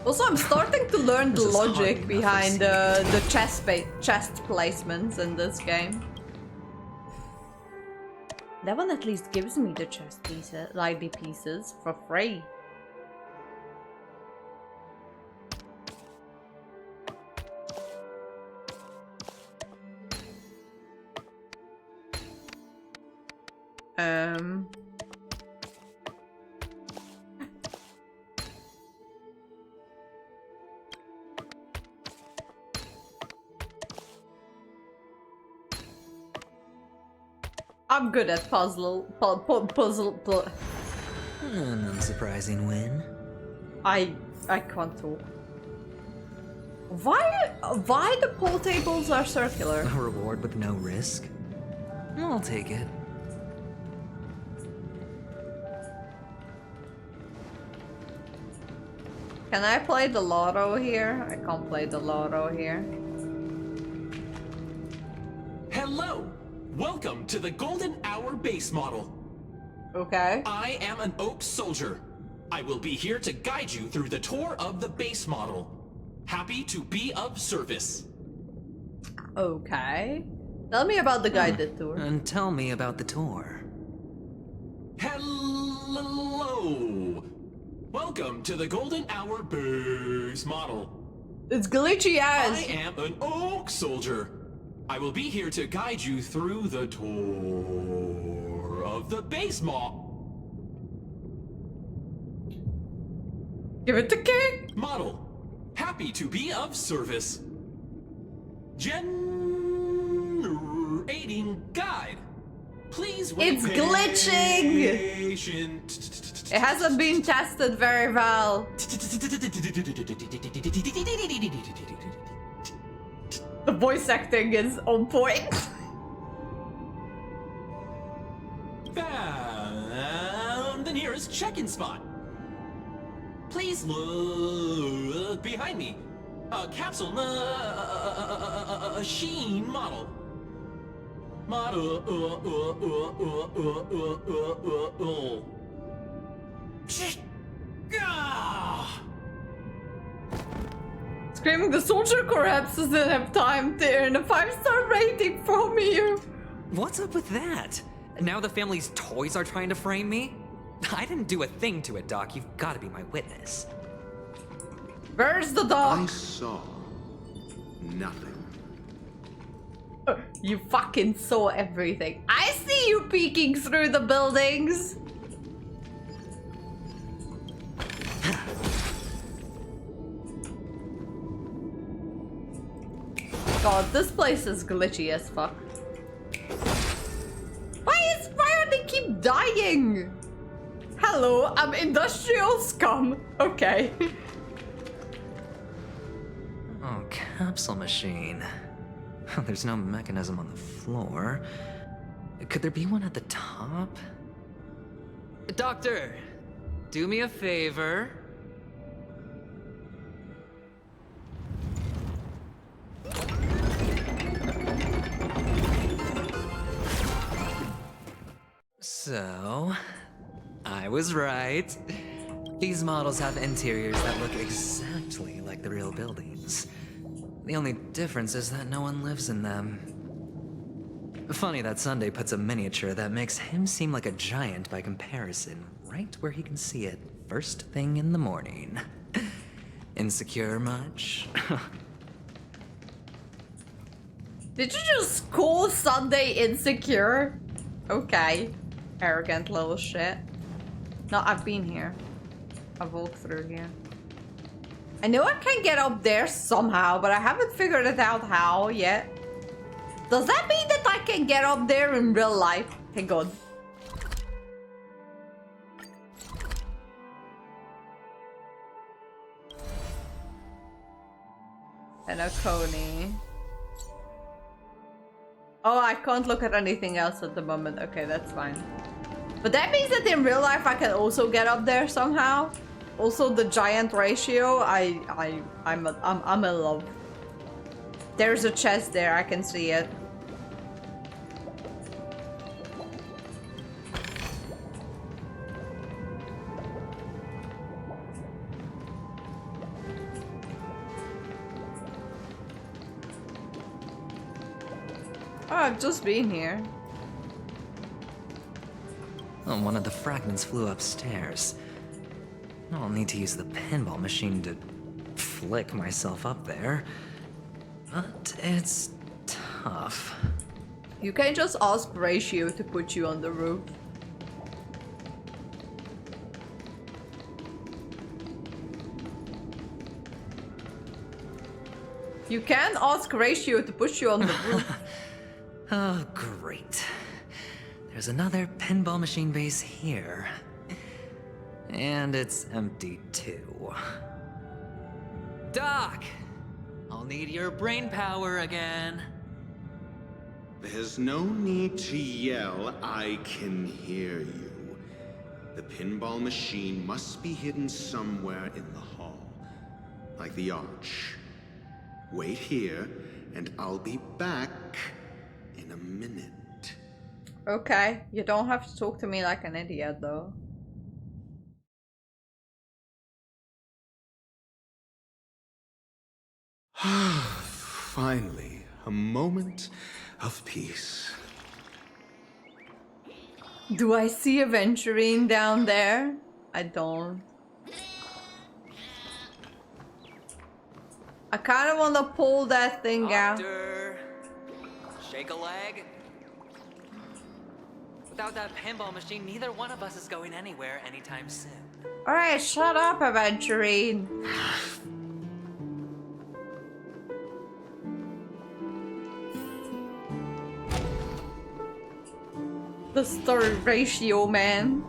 Also, I'm starting to learn the This is hardly logic enough behind for the chest placements in this game. That one at least gives me the chest pieces, like the pieces, for free. I'm good at puzzle. An unsurprising win. I can't talk. Why the pool tables are circular? A reward with no risk. I'll take it. Can I play the lotto here? I can't play the lotto here. Hello! Welcome to the Golden Hour base model. Okay. I am an Oak Soldier. I will be here to guide you through the tour of the base model. Happy to be of service. Okay. Tell me about the guided tour. And tell me about the tour. Hello! Welcome to the Golden Hour base model. It's glitchy I as. am an Oak Soldier. I will be here to guide you through the tour of the base model. Give it to King. Model. Happy to be of service. Generating guide. Please wait. It's glitching. Patient. It hasn't been tested very well. The voice acting is on point. Found the nearest check-in spot. Please look behind me. A capsule machine model. Screaming the soldier corrupts doesn't have time to earn a 5-star rating from you. What's up with that? Now the family's toys are trying to frame me? I didn't do a thing to it, Doc. You've got to be my witness. Where's the I dog? saw nothing. You fucking saw everything. I see you peeking through the buildings. God, this place is glitchy as fuck. Why are they keep dying? Hello, I'm industrial scum. Okay. Oh, capsule machine. There's no mechanism on the floor. Could there be one at the top? Doctor! do me a favor. So, I was right. These models have interiors that look exactly like the real buildings. The only difference is that no one lives in them. Funny that Sunday puts a miniature that makes him seem like a giant by comparison, right where he can see it first thing in the morning. Insecure much? Did you just call Sunday insecure? Okay. Arrogant little shit. No, I've been here. I've walked through here. I know I can get up there somehow, but I haven't figured it out how yet. Does that mean that I can get up there in real life? Hang on. And a Coney. Oh, I can't look at anything else at the moment. Okay, that's fine. But that means that in real life I can also get up there somehow. Also, the giant ratio, I'm in love. There's a chest there, I can see it. Oh, I've just been here. Oh, one of the fragments flew upstairs. I'll need to use the pinball machine to flick myself up there. But it's tough. You can just ask Ratio to put you on the roof. You can ask Ratio to push you on the roof. Oh, great. There's another pinball machine base here. And it's empty too. Doc! I'll need your brain power again. There's no need to yell, I can hear you. The pinball machine must be hidden somewhere in the hall. Like the arch. Wait here, and I'll be back in a minute. Okay, you don't have to talk to me like an idiot though. Finally, a moment of peace. Do I see Aventurine down there? I don't. I kind of want to pull that thing out. Doctor, shake a leg. Without that pinball machine, neither one of us is going anywhere anytime soon. Alright, shut up, Aventurine. The story ratio, man.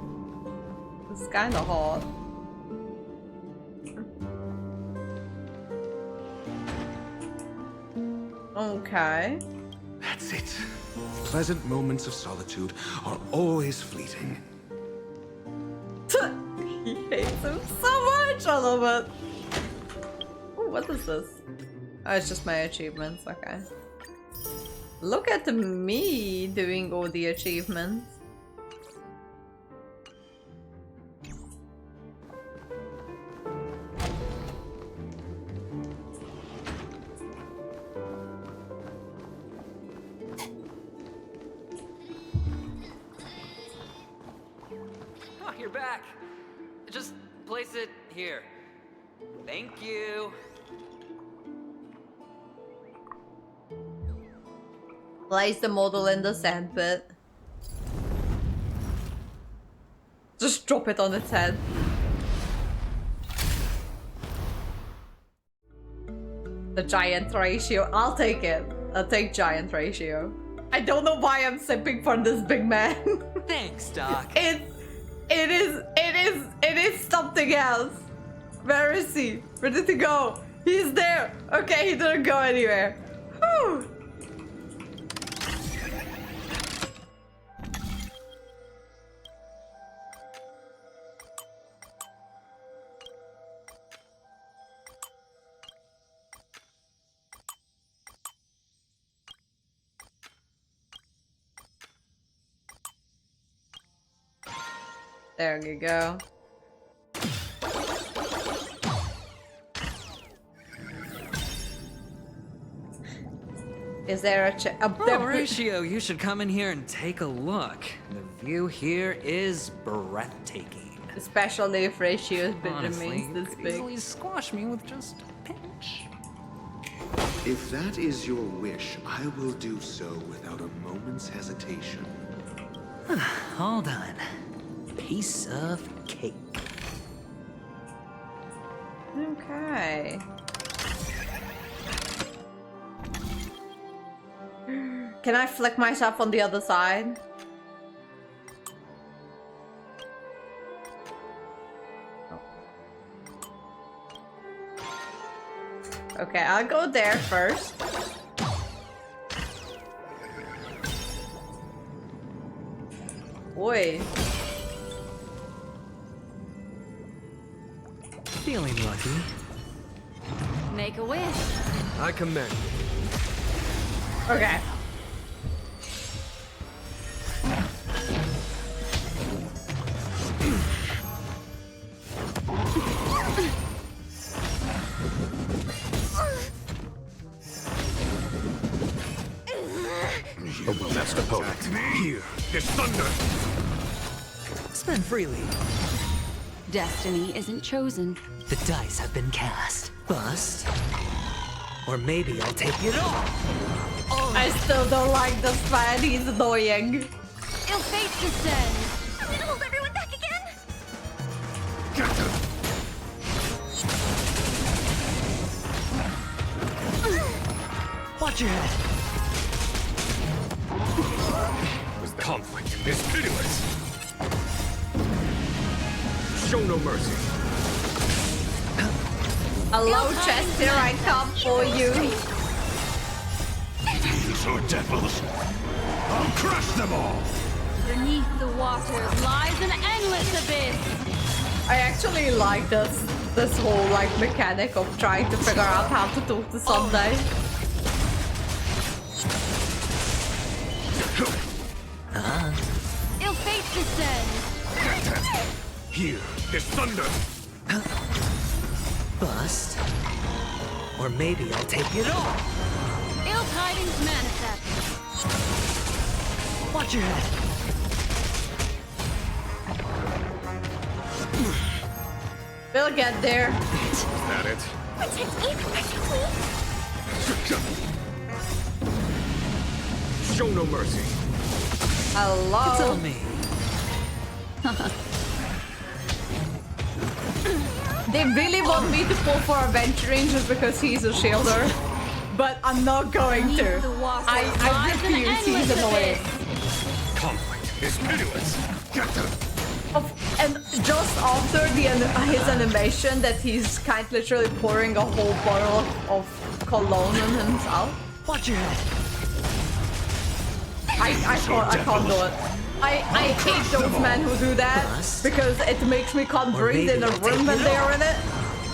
It's kind of hard. Okay. That's it. Pleasant moments of solitude are always fleeting. He hates him so much. I love it. Ooh, what is this? Oh, it's just my achievements. Okay. Look at me doing all the achievements. Oh, you're back. Just place it here. Thank you. Place the model in the sandpit. Just drop it on its head. The giant ratio. I'll take it. I'll take giant ratio. I don't know why I'm sipping for this big man. Thanks, Doc. It is something else. Where is he? Where did he go? He's there. Okay, he didn't go anywhere. Whew. There you go. Is there a Oh, Horatio, you should come in here and take a look. The view here is breathtaking. Especially if Ratio's been Honestly, remains you this could big. easily squash me with just a pinch. If that is your wish, I will do so without a moment's hesitation. All done. Piece of cake. Okay. Can I flick myself on the other side? Okay, I'll go there first. Oi. Feeling lucky. Make a wish. I commend you. Okay. The best opponent. Here is thunder. Spend freely. Destiny isn't chosen. The dice have been cast. Bust. Or maybe I'll take it all. I still don't like this fan, he's annoying. Ill fate descends. I'm gonna hold everyone back again. Watch your head. The conflict is pitiless. Show no mercy. Hello, chest, here I come for you. These are devils. I'll crush them all. Beneath the water lies an endless abyss. I actually like this whole like mechanic of trying to figure out how to talk to Sunday. Ill fate descends. Here is thunder. Bust. Or maybe I'll take it all. Ill tidings manifest. Watch your head. We'll get there. Is that it? Show no mercy. Hello. It's on me. They really want me to pull for Aventuring just because he's a shielder. But I'm not going to. I refuse, he's annoying. Conflict is pitiless. And just after his animation that he's kind of literally pouring a whole bottle of cologne on himself. Watch your head. I can't do it. I hate those men who do that because it makes me can't breathe in a room when they're in it.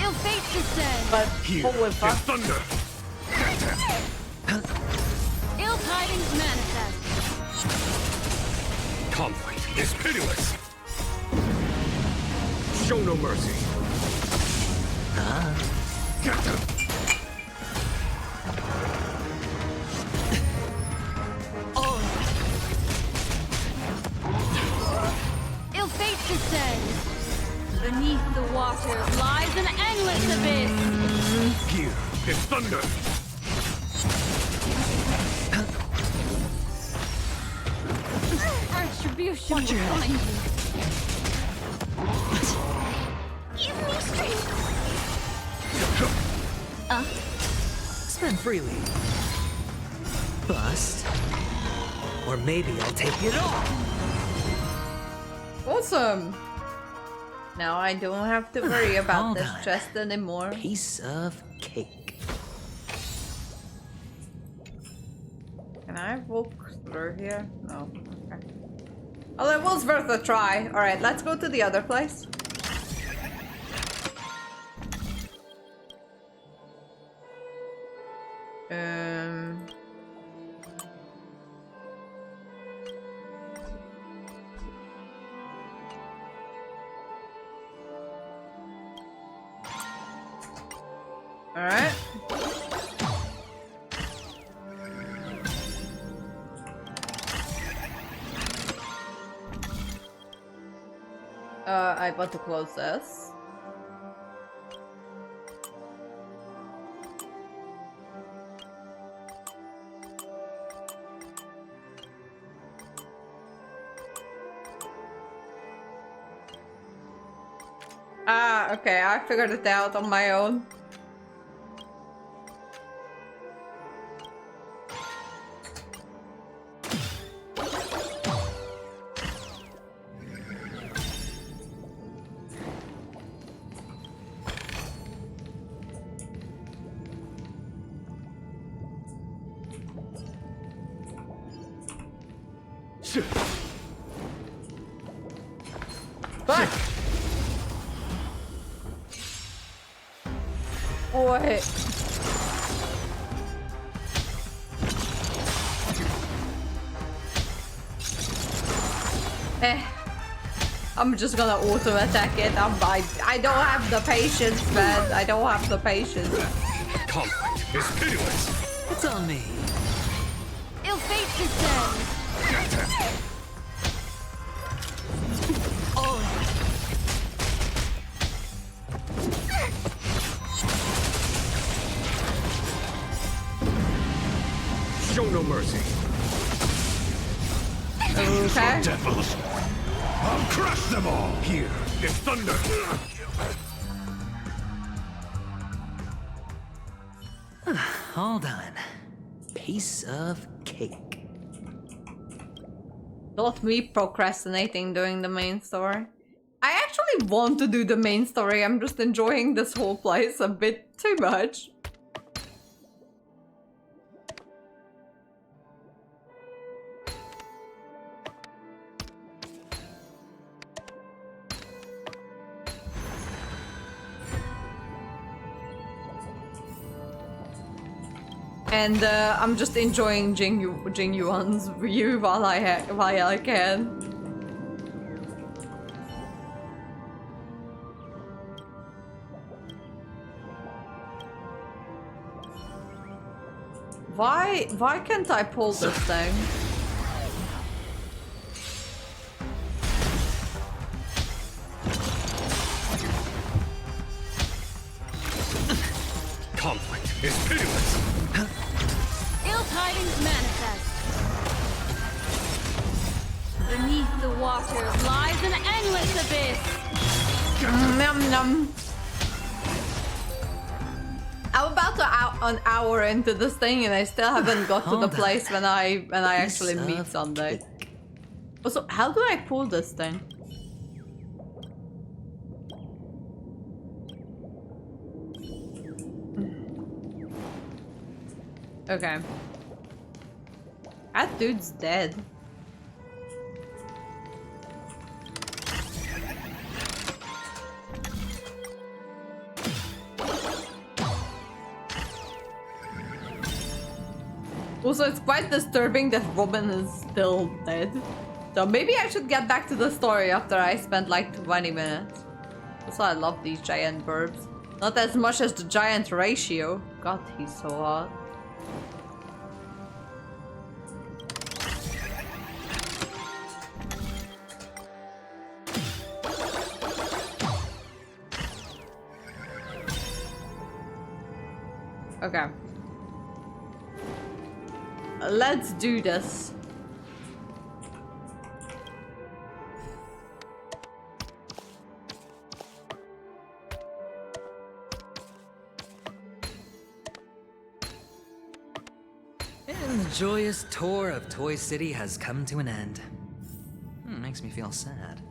Ill fate descends. But Here holy is fuck. thunder. Ill tidings manifest. Conflict is pitiless. Show no mercy. Ill fate descends. Beneath the water lies an endless abyss. Here is thunder. Retribution will find you. Give me strength. Spend freely. Bust. Or maybe I'll take it all. Awesome. Now I don't have to worry about Hold this on. chest anymore. Piece of cake. Can I walk through here? No. Okay. Well, it was worth a try. Alright, let's go to the other place. Alright. I want to close this. Ah, okay, I figured it out on my own. Fuck! Wait. I'm just gonna auto attack it. I don't have the patience, man. I don't have the patience. Conflict is pitiless. It's on me. Ill fate descends. Show no mercy. Okay. Devils. I'll crush them all. Here is thunder. All done. Piece of cake. Not me procrastinating doing the main story. I actually want to do the main story. I'm just enjoying this whole place a bit too much. And I'm just enjoying Jing Yuan's view while I can. Why can't I pull this thing? Conflict is pitiless. Ill tidings manifest. Beneath the waters lies an endless abyss. Num num. I'm about an hour into this thing and I still haven't got to the place when I actually meet Sunday. Also, how do I pull this thing? Okay. That dude's dead. Also, it's quite disturbing that Robin is still dead. So maybe I should get back to the story after I spent like 20 minutes. Also, I love these giant burbs. Not as much as the giant ratio. God, he's so hot. Okay. Let's do this. And the joyous tour of Toy City has come to an end. Makes me feel sad.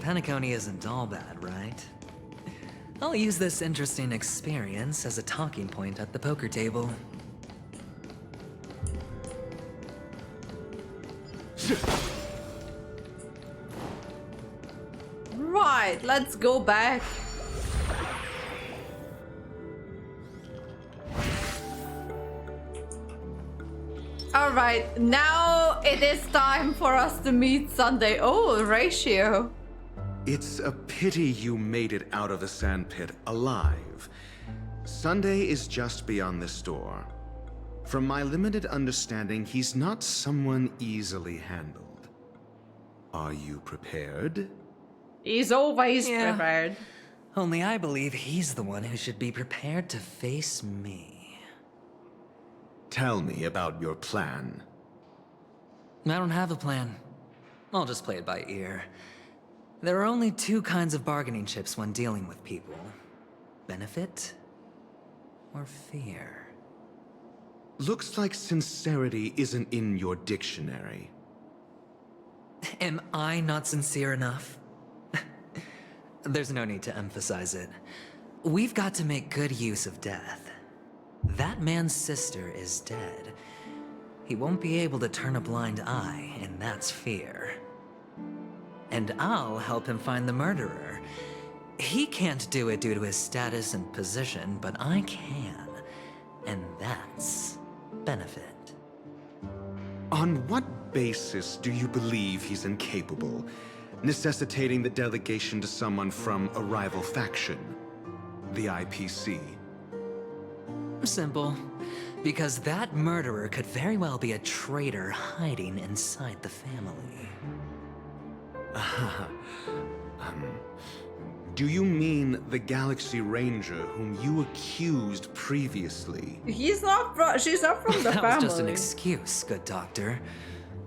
Penacony isn't all bad, right? I'll use this interesting experience as a talking point at the poker table. Right, let's go back. Alright, now it is time for us to meet Sunday. Oh, ratio. It's a pity you made it out of the sandpit alive. Sunday is just beyond this door. From my limited understanding, he's not someone easily handled. Are you prepared? He's always Yeah. prepared. Only I believe he's the one who should be prepared to face me. Tell me about your plan. I don't have a plan. I'll just play it by ear. There are only two kinds of bargaining chips when dealing with people. Benefit or fear. Looks like sincerity isn't in your dictionary. Am I not sincere enough? There's no need to emphasize it. We've got to make good use of death. That man's sister is dead. He won't be able to turn a blind eye, and that's fear. And I'll help him find the murderer. He can't do it due to his status and position, but I can. And that's benefit. On what basis do you believe he's incapable, necessitating the delegation to someone from a rival faction? The IPC? Simple. Because that murderer could very well be a traitor hiding inside the family. Do you mean the Galaxy Ranger whom you accused previously? She's not from the That family. was just an excuse, good doctor.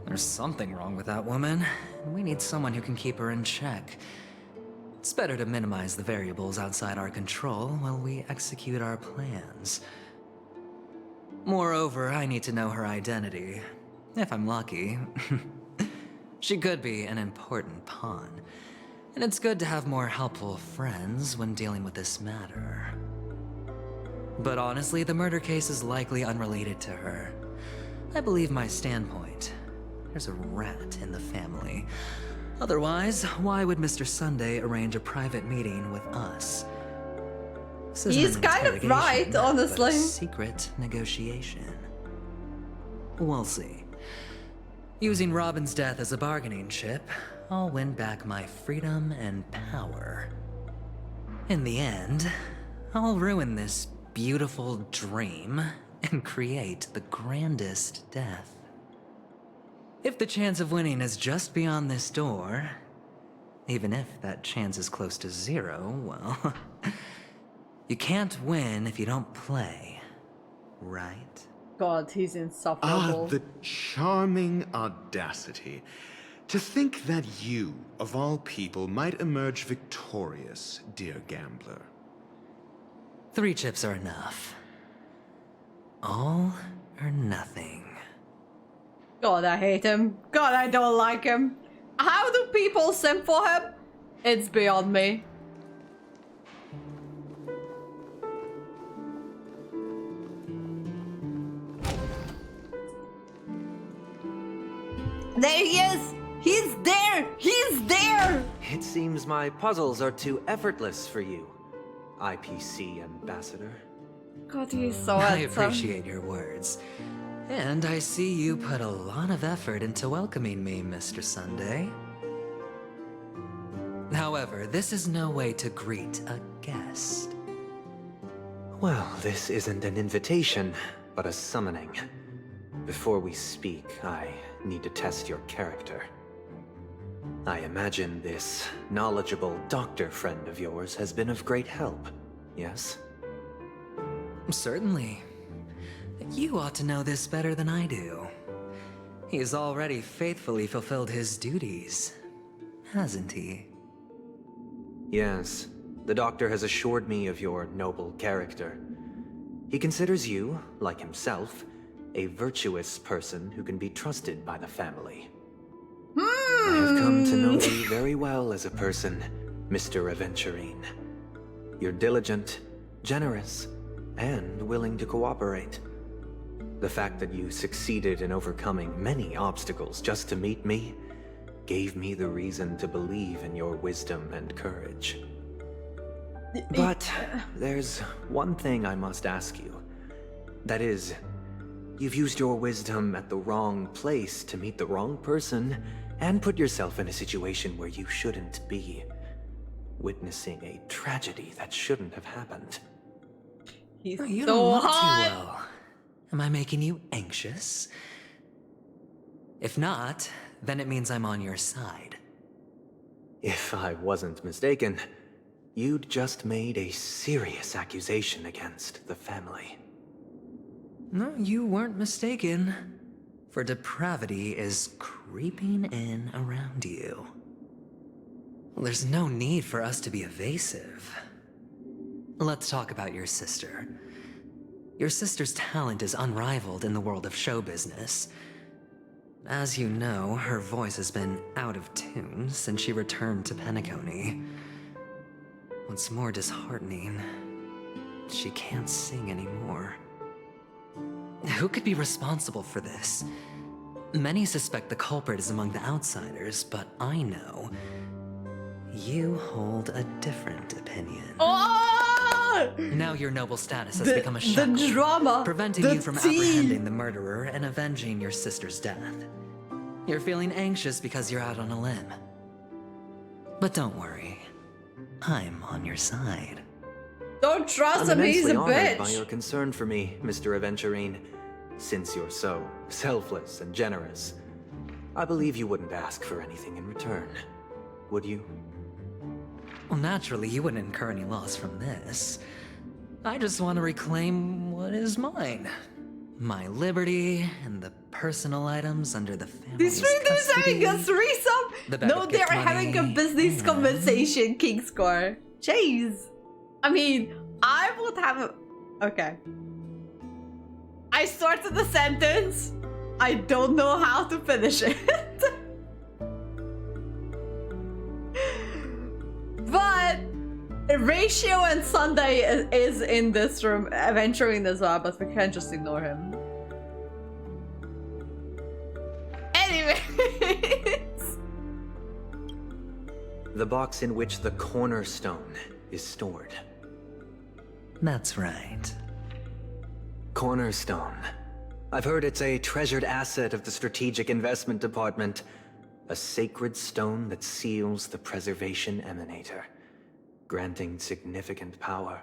There's something wrong with that woman, and we need someone who can keep her in check. It's better to minimize the variables outside our control while we execute our plans. Moreover, I need to know her identity. If I'm lucky. She could be an important pawn. And it's good to have more helpful friends when dealing with this matter. But honestly, the murder case is likely unrelated to her. I believe my standpoint. There's a rat in the family. Otherwise, why would Mr. Sunday arrange a private meeting with us? This isn't He's an kind of interrogation, right, but honestly. a secret negotiation. We'll see. Using Robin's death as a bargaining chip, I'll win back my freedom and power. In the end, I'll ruin this beautiful dream and create the grandest death. If the chance of winning is just beyond this door, even if that chance is close to zero, well, you can't win if you don't play, right? God, he's insufferable. The charming audacity. To think that you, of all people, might emerge victorious, dear gambler. 3 chips are enough. All or nothing. God, I hate him. God, I don't like him. How do people simp for him? It's beyond me. There he is! He's there! He's there! It seems my puzzles are too effortless for you, IPC Ambassador. God, he's so I handsome. appreciate your words. And I see you put a lot of effort into welcoming me, Mr. Sunday. However, this is no way to greet a guest. Well, this isn't an invitation, but a summoning. Before we speak, I need to test your character. I imagine this knowledgeable doctor friend of yours has been of great help, yes? Certainly. You ought to know this better than I do. He's already faithfully fulfilled his duties, hasn't he? Yes, the doctor has assured me of your noble character. He considers you, like himself, a virtuous person who can be trusted by the family. I have come to know you very well as a person, Mr. Aventurine. You're diligent, generous, and willing to cooperate. The fact that you succeeded in overcoming many obstacles just to meet me gave me the reason to believe in your wisdom and courage. But there's one thing I must ask you. That is, you've used your wisdom at the wrong place to meet the wrong person and put yourself in a situation where you shouldn't be, witnessing a tragedy that shouldn't have happened. He's You so don't look hot. too well. Am I making you anxious? If not, then it means I'm on your side. If I wasn't mistaken, you'd just made a serious accusation against the family. No, you weren't mistaken. For depravity is creeping in around you. There's no need for us to be evasive. Let's talk about your sister. Your sister's talent is unrivaled in the world of show business. As you know, her voice has been out of tune since she returned to Penacony. What's more disheartening, she can't sing anymore. Who could be responsible for this? Many suspect the culprit is among the outsiders, but I know you hold a different opinion. Oh! Now your noble status has become a shackle, the drama, preventing the you from tea. apprehending the murderer and avenging your sister's death. You're feeling anxious because you're out on a limb. But don't worry, I'm on your side. Don't trust I'm him, he's a immensely honored by bitch. your concern for me, Mr. Aventurine. Since you're so selfless and generous, I believe you wouldn't ask for anything in return, would you? Well, naturally, you wouldn't incur any loss from this. I just want to reclaim what is mine. My liberty and the personal items under the family's These three dudes having a custody. threesome? The bag No, of they're gift having a money, business and- conversation, King Score. Jeez. I mean, I would have a... Okay. I started the sentence. I don't know how to finish it. But Ratio and Sunday is in this room, venturing as well, but we can't just ignore him. Anyways. The box in which the cornerstone is stored. That's right. Cornerstone. I've heard it's a treasured asset of the Strategic Investment Department. A sacred stone that seals the Preservation Emanator, granting significant power,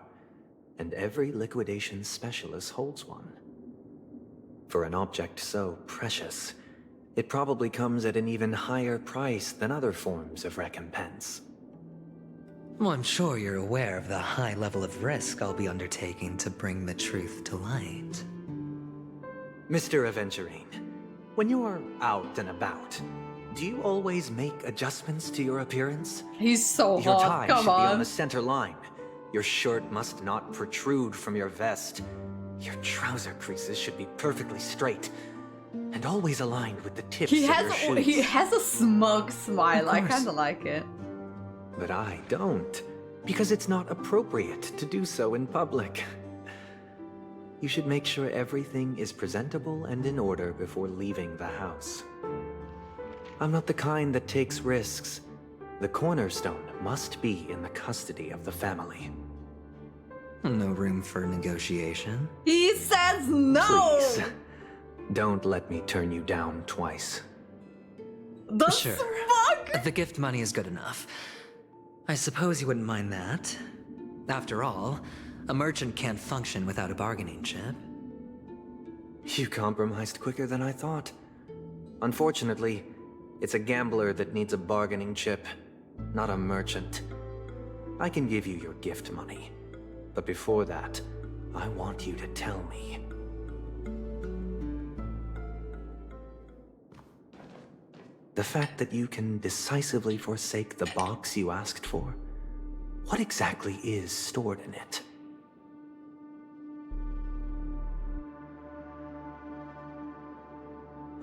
and every liquidation specialist holds one. For an object so precious, it probably comes at an even higher price than other forms of recompense. Well, I'm sure you're aware of the high level of risk I'll be undertaking to bring the truth to light. Mr. Aventurine, when you are out and about, do you always make adjustments to your appearance? He's so Your hot, tie come should be on on. the center line. Your shirt must not protrude from your vest. Your trouser creases should be perfectly straight and always aligned with the tips of your shoes. He has a smug smile. Of I course. kind of like it. But I don't, because it's not appropriate to do so in public. You should make sure everything is presentable and in order before leaving the house. I'm not the kind that takes risks. The cornerstone must be in the custody of the family. No room for negotiation. He says no. Please, don't let me turn you down twice. The Sure. smug. The gift money is good enough. I suppose you wouldn't mind that. After all, a merchant can't function without a bargaining chip. You compromised quicker than I thought. Unfortunately, it's a gambler that needs a bargaining chip, not a merchant. I can give you your gift money, but before that, I want you to tell me. The fact that you can decisively forsake the box you asked for, what exactly is stored in it?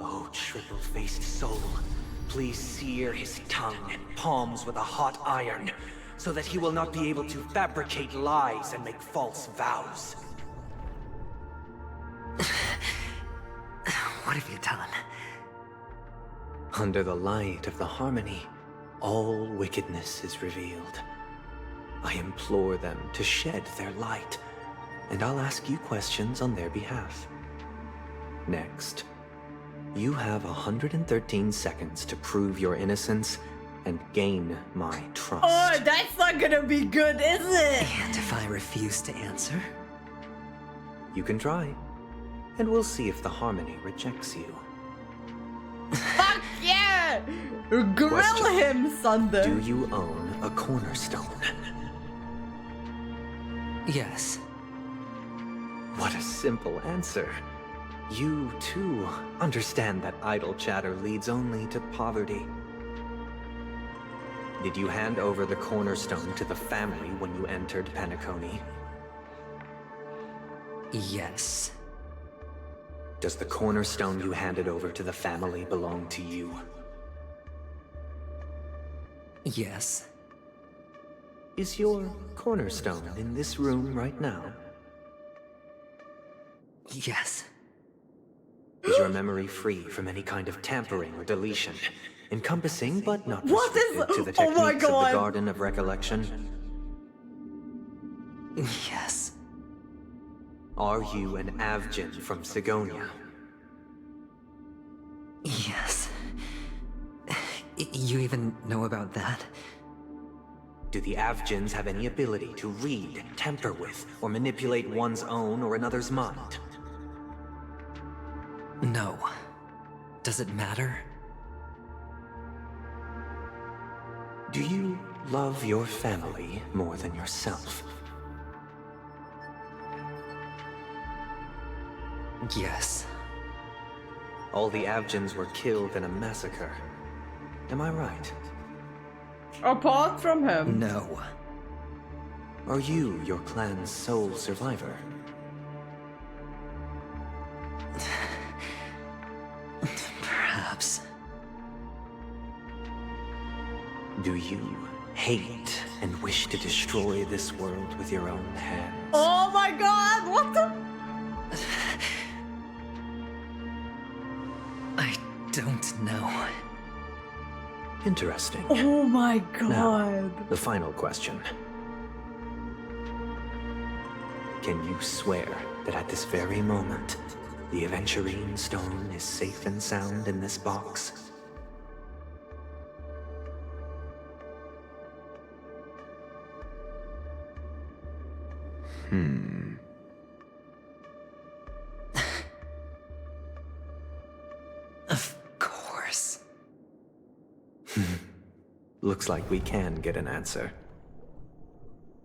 Oh, triple-faced soul, please sear his tongue and palms with a hot iron, so that he will not be able to fabricate lies and make false vows. What have you done? Under the light of the harmony, all wickedness is revealed. I implore them to shed their light, and I'll ask you questions on their behalf. Next, you have 113 seconds to prove your innocence and gain my trust. Oh, that's not gonna be good, is it? And if I refuse to answer? You can try, and we'll see if the harmony rejects you. Fuck yeah! Grill Question. him, Sunder. Do you own a cornerstone? Yes. What a simple answer. You, too, understand that idle chatter leads only to poverty. Did you hand over the cornerstone to the family when you entered Penacony? Yes. Does the cornerstone you handed over to the family belong to you? Yes. Is your cornerstone in this room right now? Yes. Is your memory free from any kind of tampering or deletion, encompassing but not What is- restricted to the Oh my techniques of God. the Garden of Recollection? Yes. Are you an Avgin from Sigonia? Yes. You even know about that? Do the Avgins have any ability to read, tamper with, or manipulate one's own or another's mind? No. Does it matter? Do you love your family more than yourself? Yes. All the Avgins were killed in a massacre. Am I right? Apart from him. No. Are you your clan's sole survivor? Perhaps. Do you hate and wish to destroy this world with your own hands? Oh my god, what the? I don't know. Interesting. Oh my god. Now, the final question. Can you swear that at this very moment, the Aventurine Stone is safe and sound in this box? Of course. Looks like we can get an answer.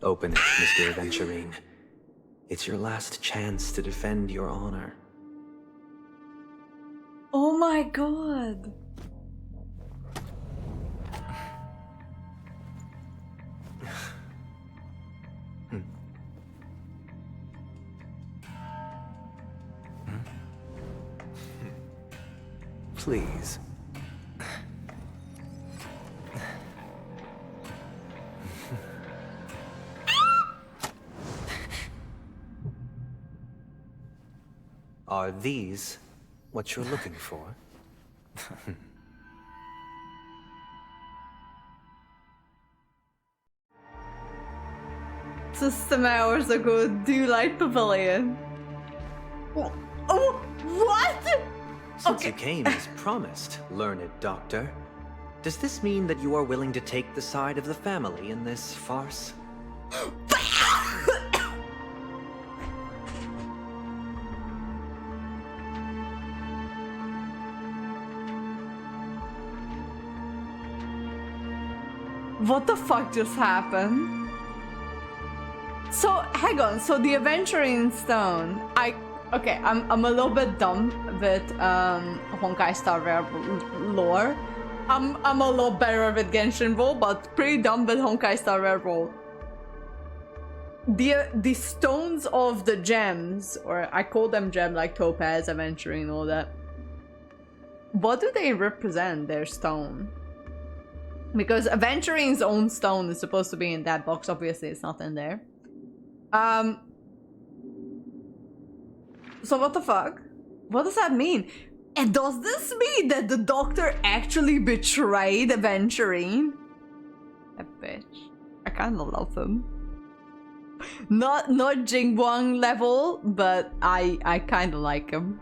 Open it, Mr. Aventurine. It's your last chance to defend your honor. Oh my god. Please. Are these what you're looking for? System hours ago, Do Light Pavilion. Oh, what? Since you came as promised, learned doctor, does this mean that you are willing to take the side of the family in this farce? What the fuck just happened? So, hang on, so the Aventurine Stone, I'm a little bit dumb with Honkai Star Rail lore. I'm a lot better with Genshin role, but pretty dumb with Honkai Star Rail role. The stones of the gems, or I call them gem like topaz, aventurine, all that. What do they represent, their stone? Because Aventurine's own stone is supposed to be in that box. Obviously, it's not in there. So what the fuck? What does that mean? And does this mean that the doctor actually betrayed Aventurine? That bitch. I kinda love him. Not Jingguang level, but I kinda like him.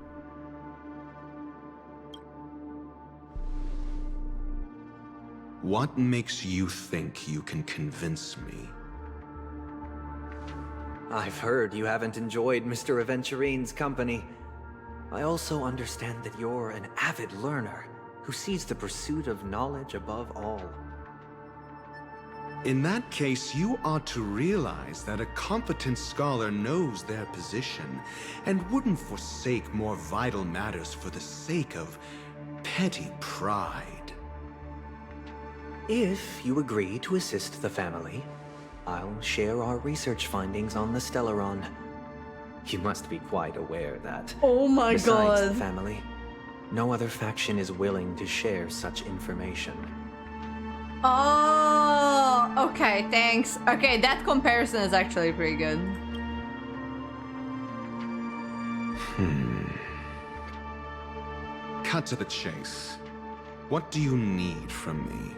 What makes you think you can convince me? I've heard you haven't enjoyed Mr. Aventurine's company. I also understand that you're an avid learner who sees the pursuit of knowledge above all. In that case, you ought to realize that a competent scholar knows their position and wouldn't forsake more vital matters for the sake of petty pride. If you agree to assist the family, I'll share our research findings on the Stellaron. You must be quite aware that, Oh my besides god. the family, no other faction is willing to share such information. Oh, okay, thanks. Okay, that comparison is actually pretty good. Cut to the chase. What do you need from me?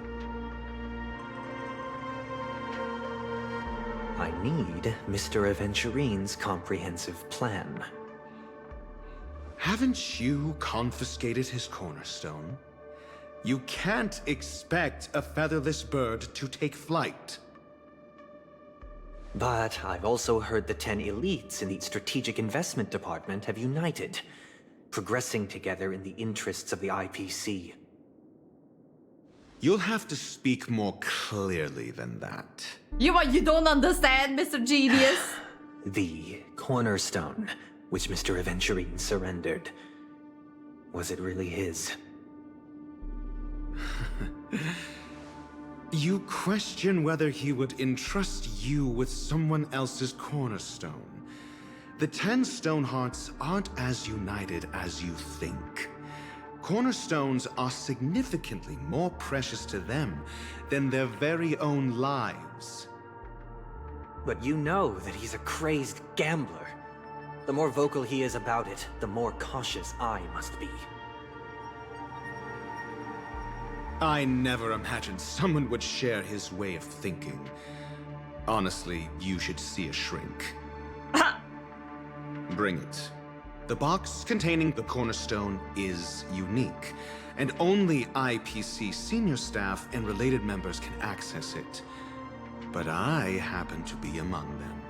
I need Mr. Aventurine's comprehensive plan. Haven't you confiscated his cornerstone? You can't expect a featherless bird to take flight. But I've also heard the 10 elites in the Strategic Investment Department have united, progressing together in the interests of the IPC. You'll have to speak more clearly than that. You what, you don't understand, Mr. Genius? The cornerstone, which Mr. Aventurine surrendered. Was it really his? You question whether he would entrust you with someone else's cornerstone. The 10 Stonehearts aren't as united as you think. Cornerstones are significantly more precious to them than their very own lives. But you know that he's a crazed gambler. The more vocal he is about it, the more cautious I must be. I never imagined someone would share his way of thinking. Honestly, you should see a shrink. Bring it. The box containing the cornerstone is unique, and only IPC senior staff and related members can access it. But I happen to be among them.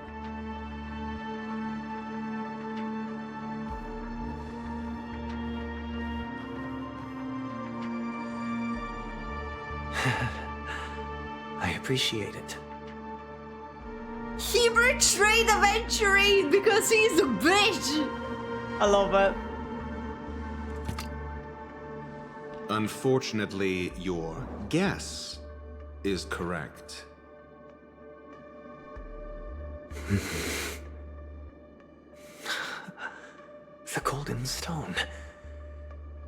I appreciate it. He betrayed Aventurine because he's a bitch! I love it. Unfortunately, your guess is correct. The golden stone.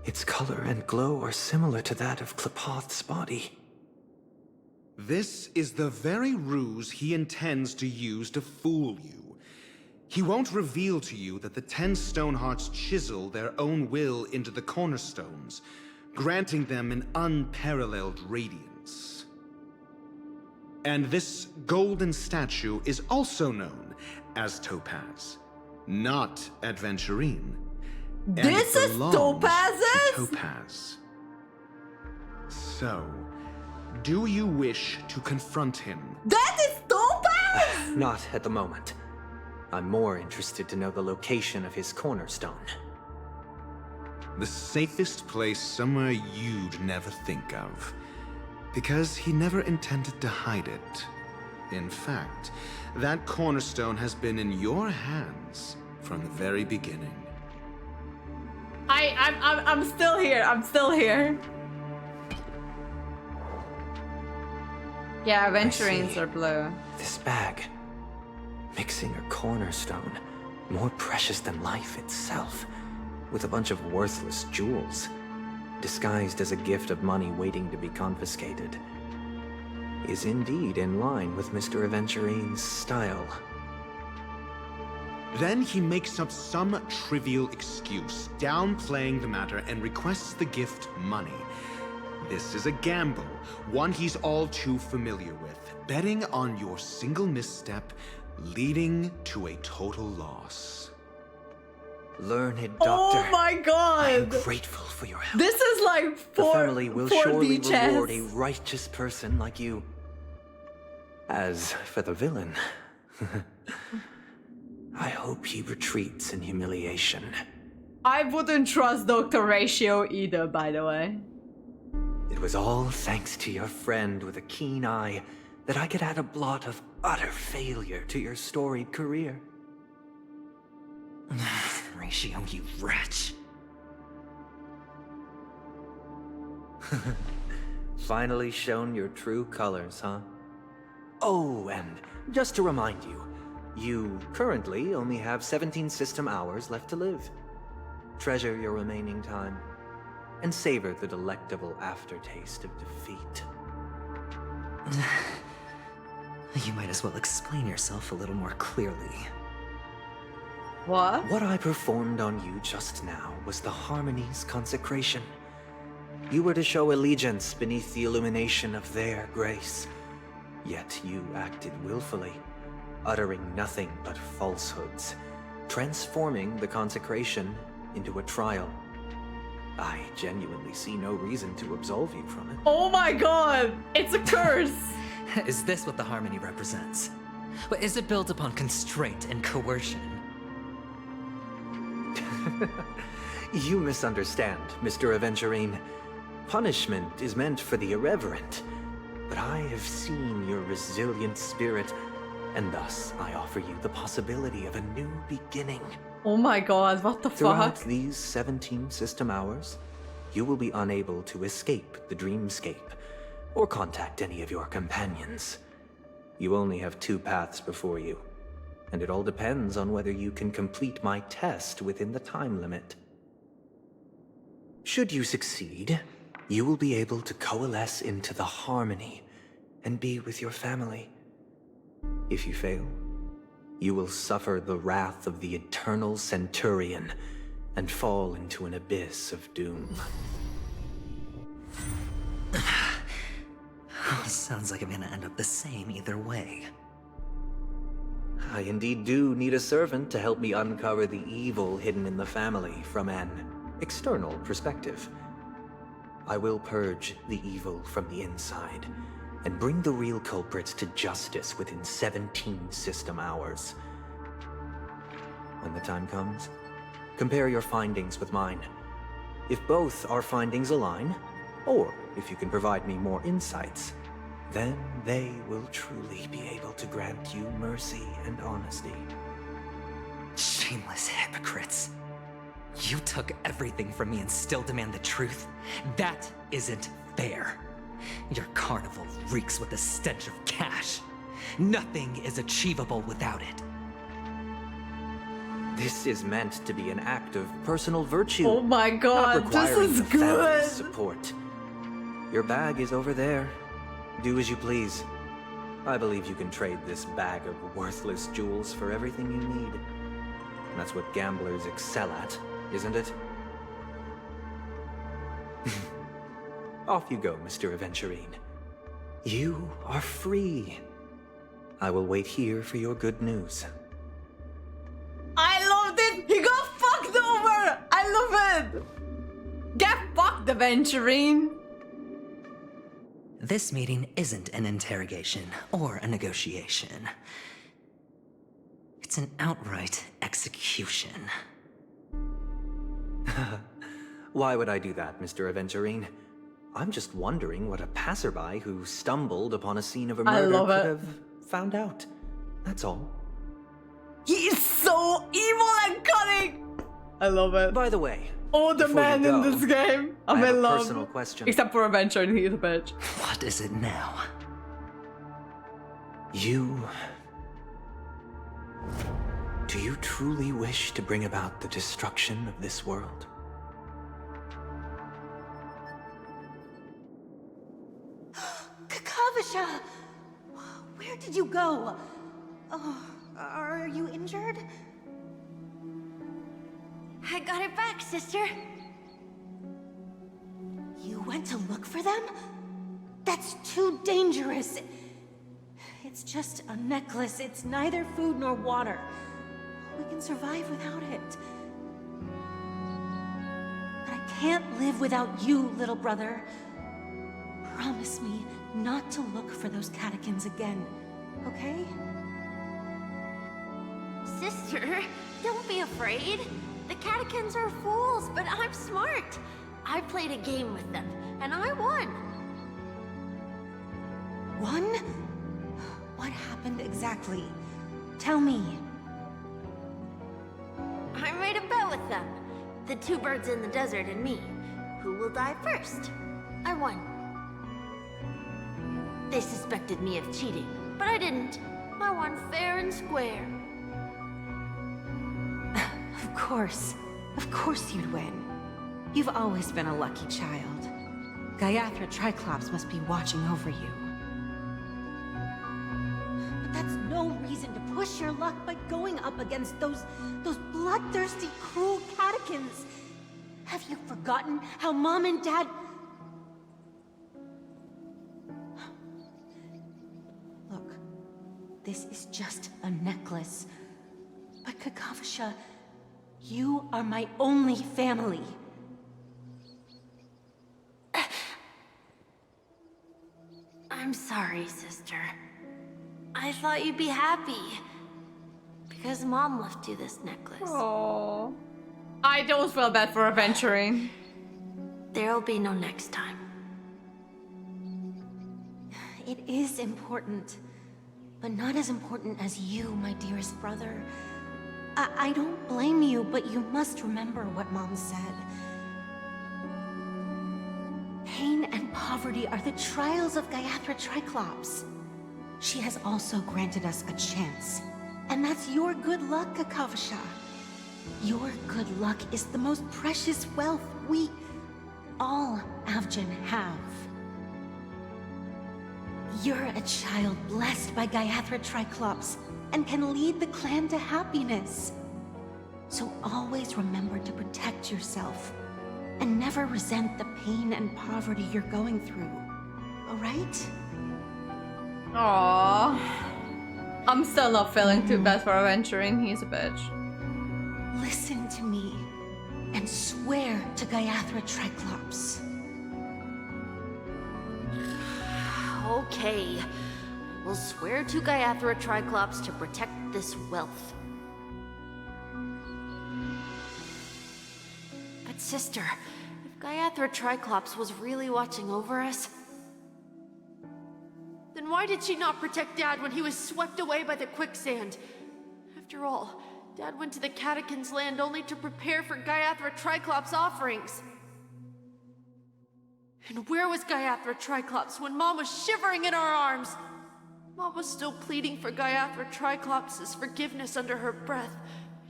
Its color and glow are similar to that of Klepoth's body. This is the very ruse he intends to use to fool you. He won't reveal to you that the 10 Stonehearts chisel their own will into the cornerstones, granting them an unparalleled radiance. And this golden statue is also known as Topaz, not Aventurine. And This it is belongs Topaz's? to Topaz. So, do you wish to confront him? That is Topaz! Not at the moment. I'm more interested to know the location of his cornerstone. The safest place somewhere you'd never think of. Because he never intended to hide it. In fact, that cornerstone has been in your hands from the very beginning. I'm still here. I'm still here. Yeah, Aventurines are blue. This bag. Mixing a cornerstone, more precious than life itself, with a bunch of worthless jewels, disguised as a gift of money waiting to be confiscated, is indeed in line with Mr. Aventurine's style. Then he makes up some trivial excuse, downplaying the matter, and requests the gift money. This is a gamble, one he's all too familiar with, betting on your single misstep, leading to a total loss. Learned doctor. Oh my god! I am grateful for your help. This is like The 4 family will 4D surely chess. reward a righteous person like you. As for the villain, I hope he retreats in humiliation. I wouldn't trust Dr. Ratio either, by the way. It was all thanks to your friend with a keen eye that I could add a blot of utter failure to your storied career. Ratio, you wretch. Finally shown your true colors, huh? Oh, and just to remind you, you currently only have 17 system hours left to live. Treasure your remaining time, and savor the delectable aftertaste of defeat. You might as well explain yourself a little more clearly. What? What I performed on you just now was the Harmony's consecration. You were to show allegiance beneath the illumination of their grace. Yet you acted willfully, uttering nothing but falsehoods, transforming the consecration into a trial. I genuinely see no reason to absolve you from it. Oh my god! It's a curse! Is this what the Harmony represents? But is it built upon constraint and coercion? You misunderstand, Mr. Aventurine. Punishment is meant for the irreverent. But I have seen your resilient spirit, and thus I offer you the possibility of a new beginning. Oh my god, what the Throughout fuck? these 17 system hours, you will be unable to escape the dreamscape or contact any of your companions. You only have 2 paths before you, and it all depends on whether you can complete my test within the time limit. Should you succeed, you will be able to coalesce into the Harmony and be with your family. If you fail, you will suffer the wrath of the eternal Centurion and fall into an abyss of doom. Sounds like I'm gonna end up the same either way. I indeed do need a servant to help me uncover the evil hidden in the family from an external perspective. I will purge the evil from the inside and bring the real culprits to justice within 17 system hours. When the time comes, compare your findings with mine. If both our findings align, or if you can provide me more insights, then they will truly be able to grant you mercy and honesty. Shameless hypocrites. You took everything from me and still demand the truth? That isn't fair. Your carnival reeks with the stench of cash. Nothing is achievable without it. This is meant to be an act of personal virtue. Oh my god, not this requiring is the family's good! support. Your bag is over there. Do as you please. I believe you can trade this bag of worthless jewels for everything you need. And that's what gamblers excel at, isn't it? Off you go, Mr. Aventurine. You are free. I will wait here for your good news. I loved it! He got fucked over! I love it! Get fucked, Aventurine! This meeting isn't an interrogation or a negotiation. It's an outright execution. Why would I do that, Mr. Aventurine? I'm just wondering what a passerby who stumbled upon a scene of a murder love could it. have found out. That's all. He is so evil and cunning! I love it. By the way, Oh, the before you man in go, this game. I I'm have in a love. personal question. Except for Aventurine, he's a bitch. What is it now? Do you truly wish to bring about the destruction of this world? Kakavasha! Where did you go? Oh, are you injured? I got it back, sister. You went to look for them? That's too dangerous. It's just a necklace. It's neither food nor water. We can survive without it. But I can't live without you, little brother. Promise me not to look for those catechins again, okay? Sister, don't be afraid. The catechins are fools, but I'm smart. I played a game with them, and I won. Won? What happened exactly? Tell me. I made a bet with them. The two birds in the desert and me. Who will die first? I won. They suspected me of cheating, but I didn't. I won fair and square. Of course you'd win. You've always been a lucky child. Gaiathra Triclops must be watching over you. But that's no reason to push your luck by going up against those bloodthirsty, cruel catechins. Have you forgotten how Mom and Dad... Look, this is just a necklace. But Kakavasha, you are my only family. I'm sorry, sister. I thought you'd be happy. Because Mom left you this necklace. Oh, I don't feel bad for adventuring. There'll be no next time. It is important, but not as important as you, my dearest brother. I don't blame you, but you must remember what Mom said. Pain and poverty are the trials of Gaiathra Triclops. She has also granted us a chance. And that's your good luck, Kakavasha. Your good luck is the most precious wealth we, all Avgin, have. You're a child blessed by Gaiathra Triclops and can lead the clan to happiness. So always remember to protect yourself and never resent the pain and poverty you're going through. All right? Aww. I'm still not feeling too bad for adventuring. He's a bitch. Listen to me and swear to Gaiathra Triclops. Okay. We'll swear to Gaiathra Triclops to protect this wealth. But sister, if Gaiathra Triclops was really watching over us, then why did she not protect Dad when he was swept away by the quicksand? After all, Dad went to the Catechins' land only to prepare for Gaiathra Triclops' offerings. And where was Gaiathra Triclops when Mom was shivering in our arms? Mom was still pleading for Gaiathra Triclops' forgiveness under her breath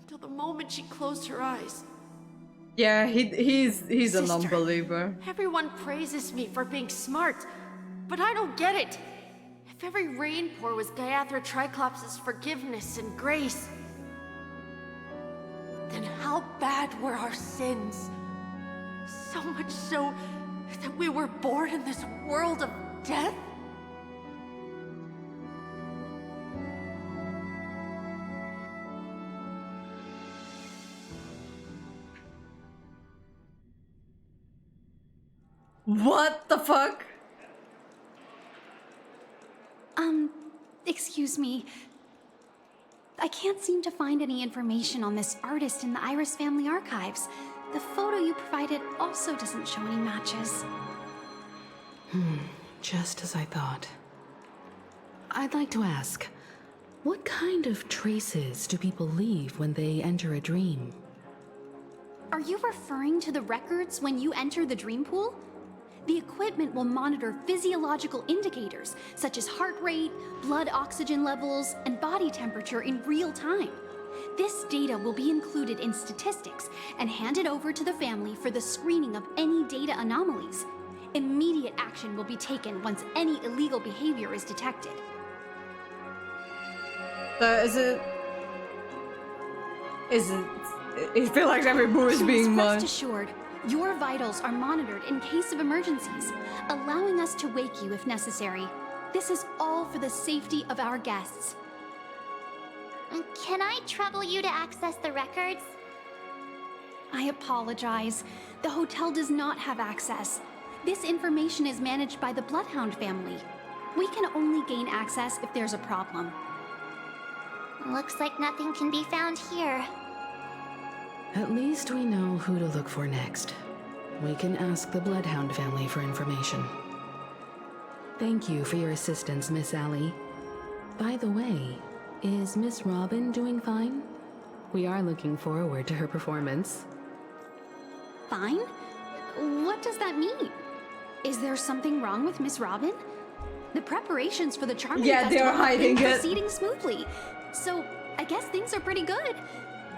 until the moment she closed her eyes. Yeah, he's Sister, a non-believer. Everyone praises me for being smart, but I don't get it. If every rainpour was Gaiathra Triclops' forgiveness and grace, then how bad were our sins? So much so that we were born in this world of death? What the fuck? Excuse me. I can't seem to find any information on this artist in the Iris family archives. The photo you provided also doesn't show any matches. Just as I thought. I'd like to ask, what kind of traces do people leave when they enter a dream? Are you referring to the records when you enter the dream pool? The equipment will monitor physiological indicators such as heart rate, blood oxygen levels, and body temperature in real time. This data will be included in statistics and handed over to the family for the screening of any data anomalies. Immediate action will be taken once any illegal behavior is detected. It feels like every move is being Rest munched. assured, your vitals are monitored in case of emergencies, allowing us to wake you if necessary. This is all for the safety of our guests. Can I trouble you to access the records? I apologize. The hotel does not have access. This information is managed by the Bloodhound family. We can only gain access if there's a problem. Looks like nothing can be found here. At least we know who to look for next. We can ask the Bloodhound family for information. Thank you for your assistance, Miss Allie. By the way, is Miss Robin doing fine? We are looking forward to her performance. Fine? What does that mean? Is there something wrong with Miss Robin? The preparations for the Charming Yeah, they are Festival have been hiding it. proceeding smoothly. So, I guess things are pretty good.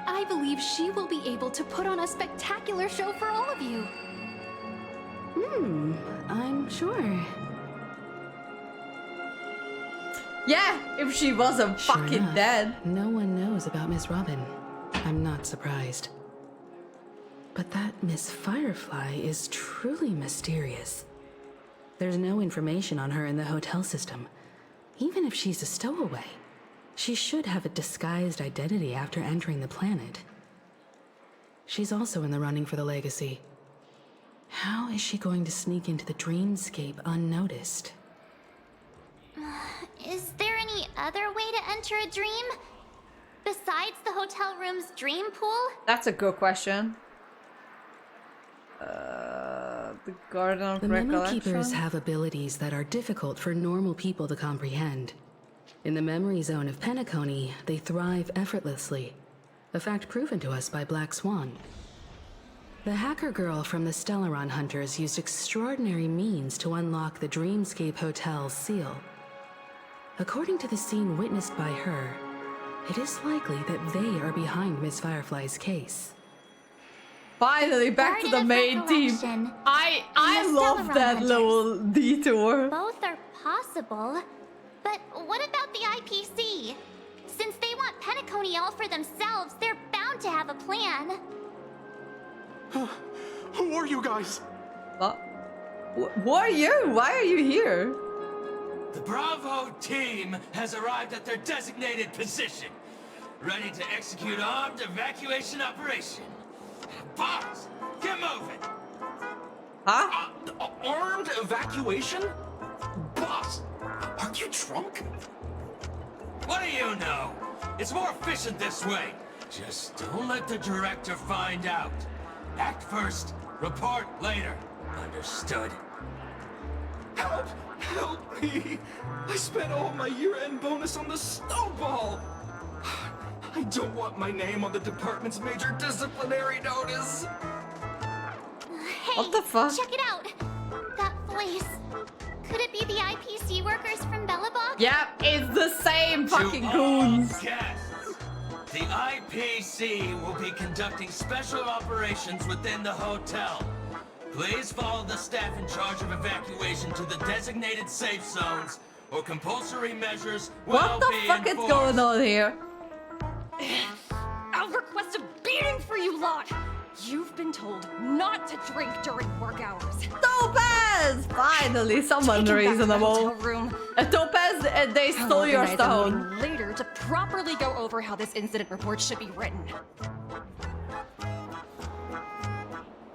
I believe she will be able to put on a spectacular show for all of you. I'm sure. Yeah, if she wasn't Sure fucking enough, dead. No one knows about Miss Robin. I'm not surprised. But that Miss Firefly is truly mysterious. There's no information on her in the hotel system. Even if she's a stowaway, she should have a disguised identity after entering the planet. She's also in the running for the legacy. How is she going to sneak into the dreamscape unnoticed? Is there any other way to enter a dream? Besides the hotel room's dream pool? That's a good question. The Garden of The Memo Recollection? Keepers have abilities that are difficult for normal people to comprehend. In the memory zone of Penacony, they thrive effortlessly, a fact proven to us by Black Swan. The hacker girl from the Stellaron Hunters used extraordinary means to unlock the Dreamscape Hotel's seal. According to the scene witnessed by her, it is likely that they are behind Miss Firefly's case. Finally, back to the Garden of main team. Recollection. I And the love Stellaron that Hunters. little detour. Both are possible. But what about the IPC? Since they want Penacony all for themselves, they're bound to have a plan. Who are you guys? Who are you? Why are you here? The Bravo team has arrived at their designated position, ready to execute armed evacuation operation. Boss, get moving! Huh? Armed evacuation? Boss, are you drunk? What do you know? It's more efficient this way. Just don't let the director find out. Act first, report later. Understood? Help! Help me! I spent all my year-end bonus on the snowball! I don't want my name on the department's major disciplinary notice! Hey, What the fuck? check it out. That voice. Could it be the IPC workers from Bellabog? Yep, it's the same fucking To all goons. guests, the IPC will be conducting special operations within the hotel. Please follow the staff in charge of evacuation to the designated safe zones, or compulsory measures will What the be fuck is enforced. going on here? I'll request a beating for you lot! You've been told not to drink during work hours. Topaz! Finally, someone Take him back to the reasonable. hotel room. Topaz, they I'll stole your organize a stone. meeting later to properly go over how this incident report should be written.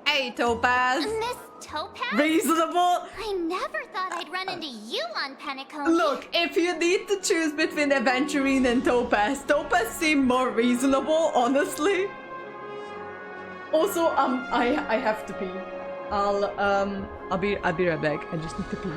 Hey, Topaz. Miss Topaz? Reasonable. I never thought I'd run into you on Penacony. Look, if you need to choose between Aventurine and Topaz, Topaz seemed more reasonable, honestly. Also, I have to pee. I'll be right back. I just need to pee.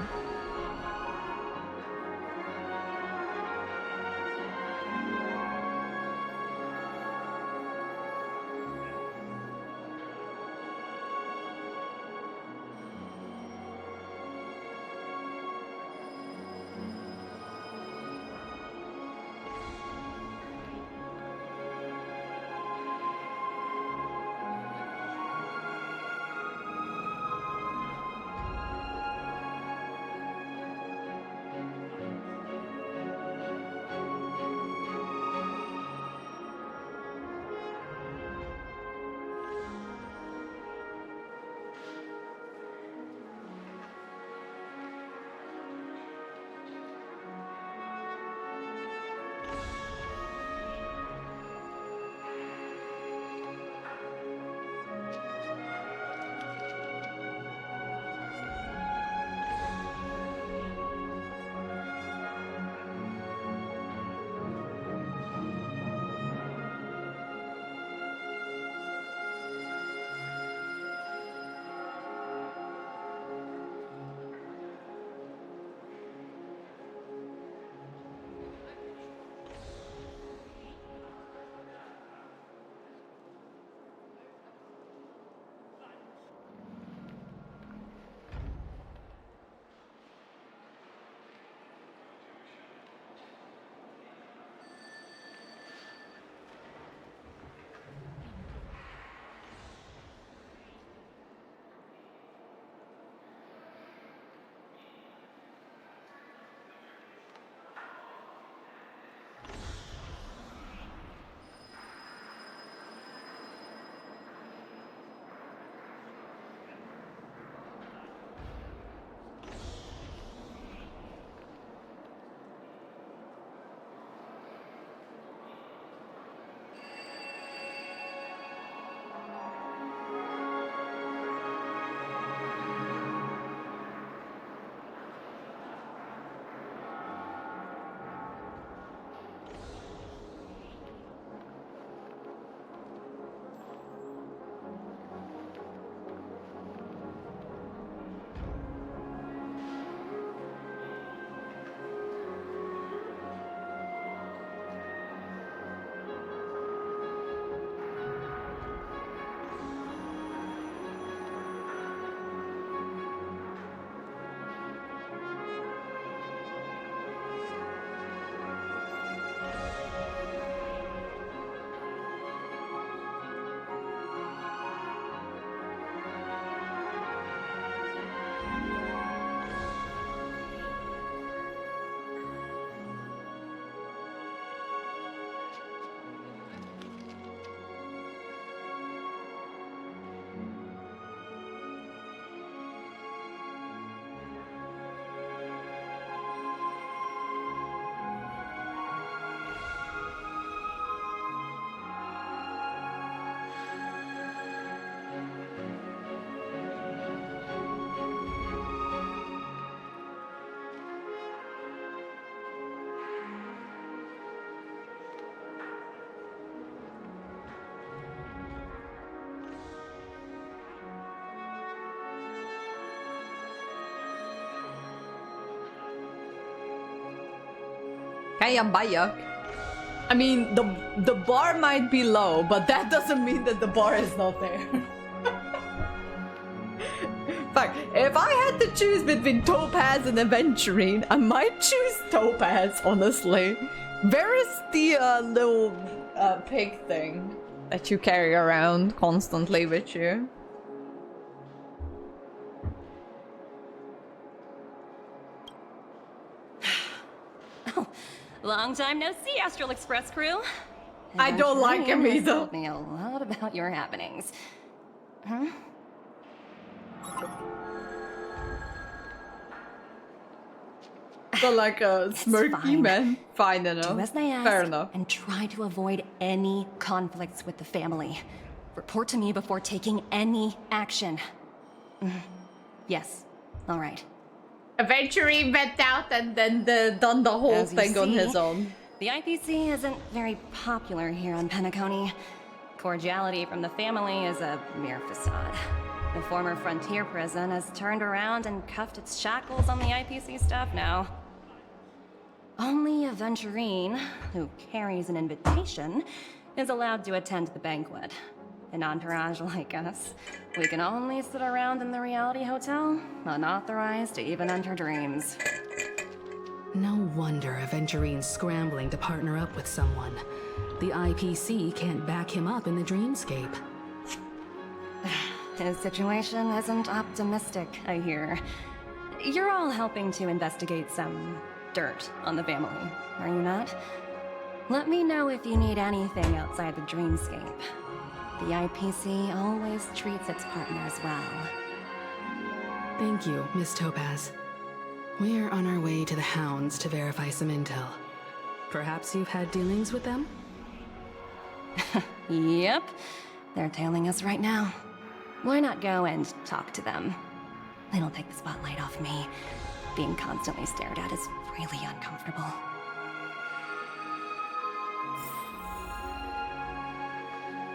Kayang bayak. I mean, the bar might be low, but that doesn't mean that the bar is not there. Fuck, if I had to choose between Topaz and Aventurine, I might choose Topaz, honestly. Where is the little pig thing that you carry around constantly with you? Long time no see, Astral Express crew. I don't like him Has either. told me a lot about your happenings. Huh? So like a smirky man. Fine enough. Do as they ask, Fair enough. and try to avoid any conflicts with the family. Report to me before taking any action. Yes. All right. Aventurine went out and then done the whole As you thing on see, his own. The IPC isn't very popular here on Penacony. Cordiality from the family is a mere facade. The former frontier prison has turned around and cuffed its shackles on the IPC staff now. Only Aventurine, who carries an invitation, is allowed to attend the banquet. An entourage like us, we can only sit around in the reality hotel, unauthorized to even enter dreams. No wonder Aventurine's scrambling to partner up with someone. The IPC can't back him up in the dreamscape. His situation isn't optimistic, I hear. You're all helping to investigate some dirt on the family, are you not? Let me know if you need anything outside the dreamscape. The IPC always treats its partners well. Thank you, Miss Topaz. We're on our way to the Hounds to verify some intel. Perhaps you've had dealings with them? Yep. They're tailing us right now. Why not go and talk to them? It'll take the spotlight off me. Being constantly stared at is really uncomfortable.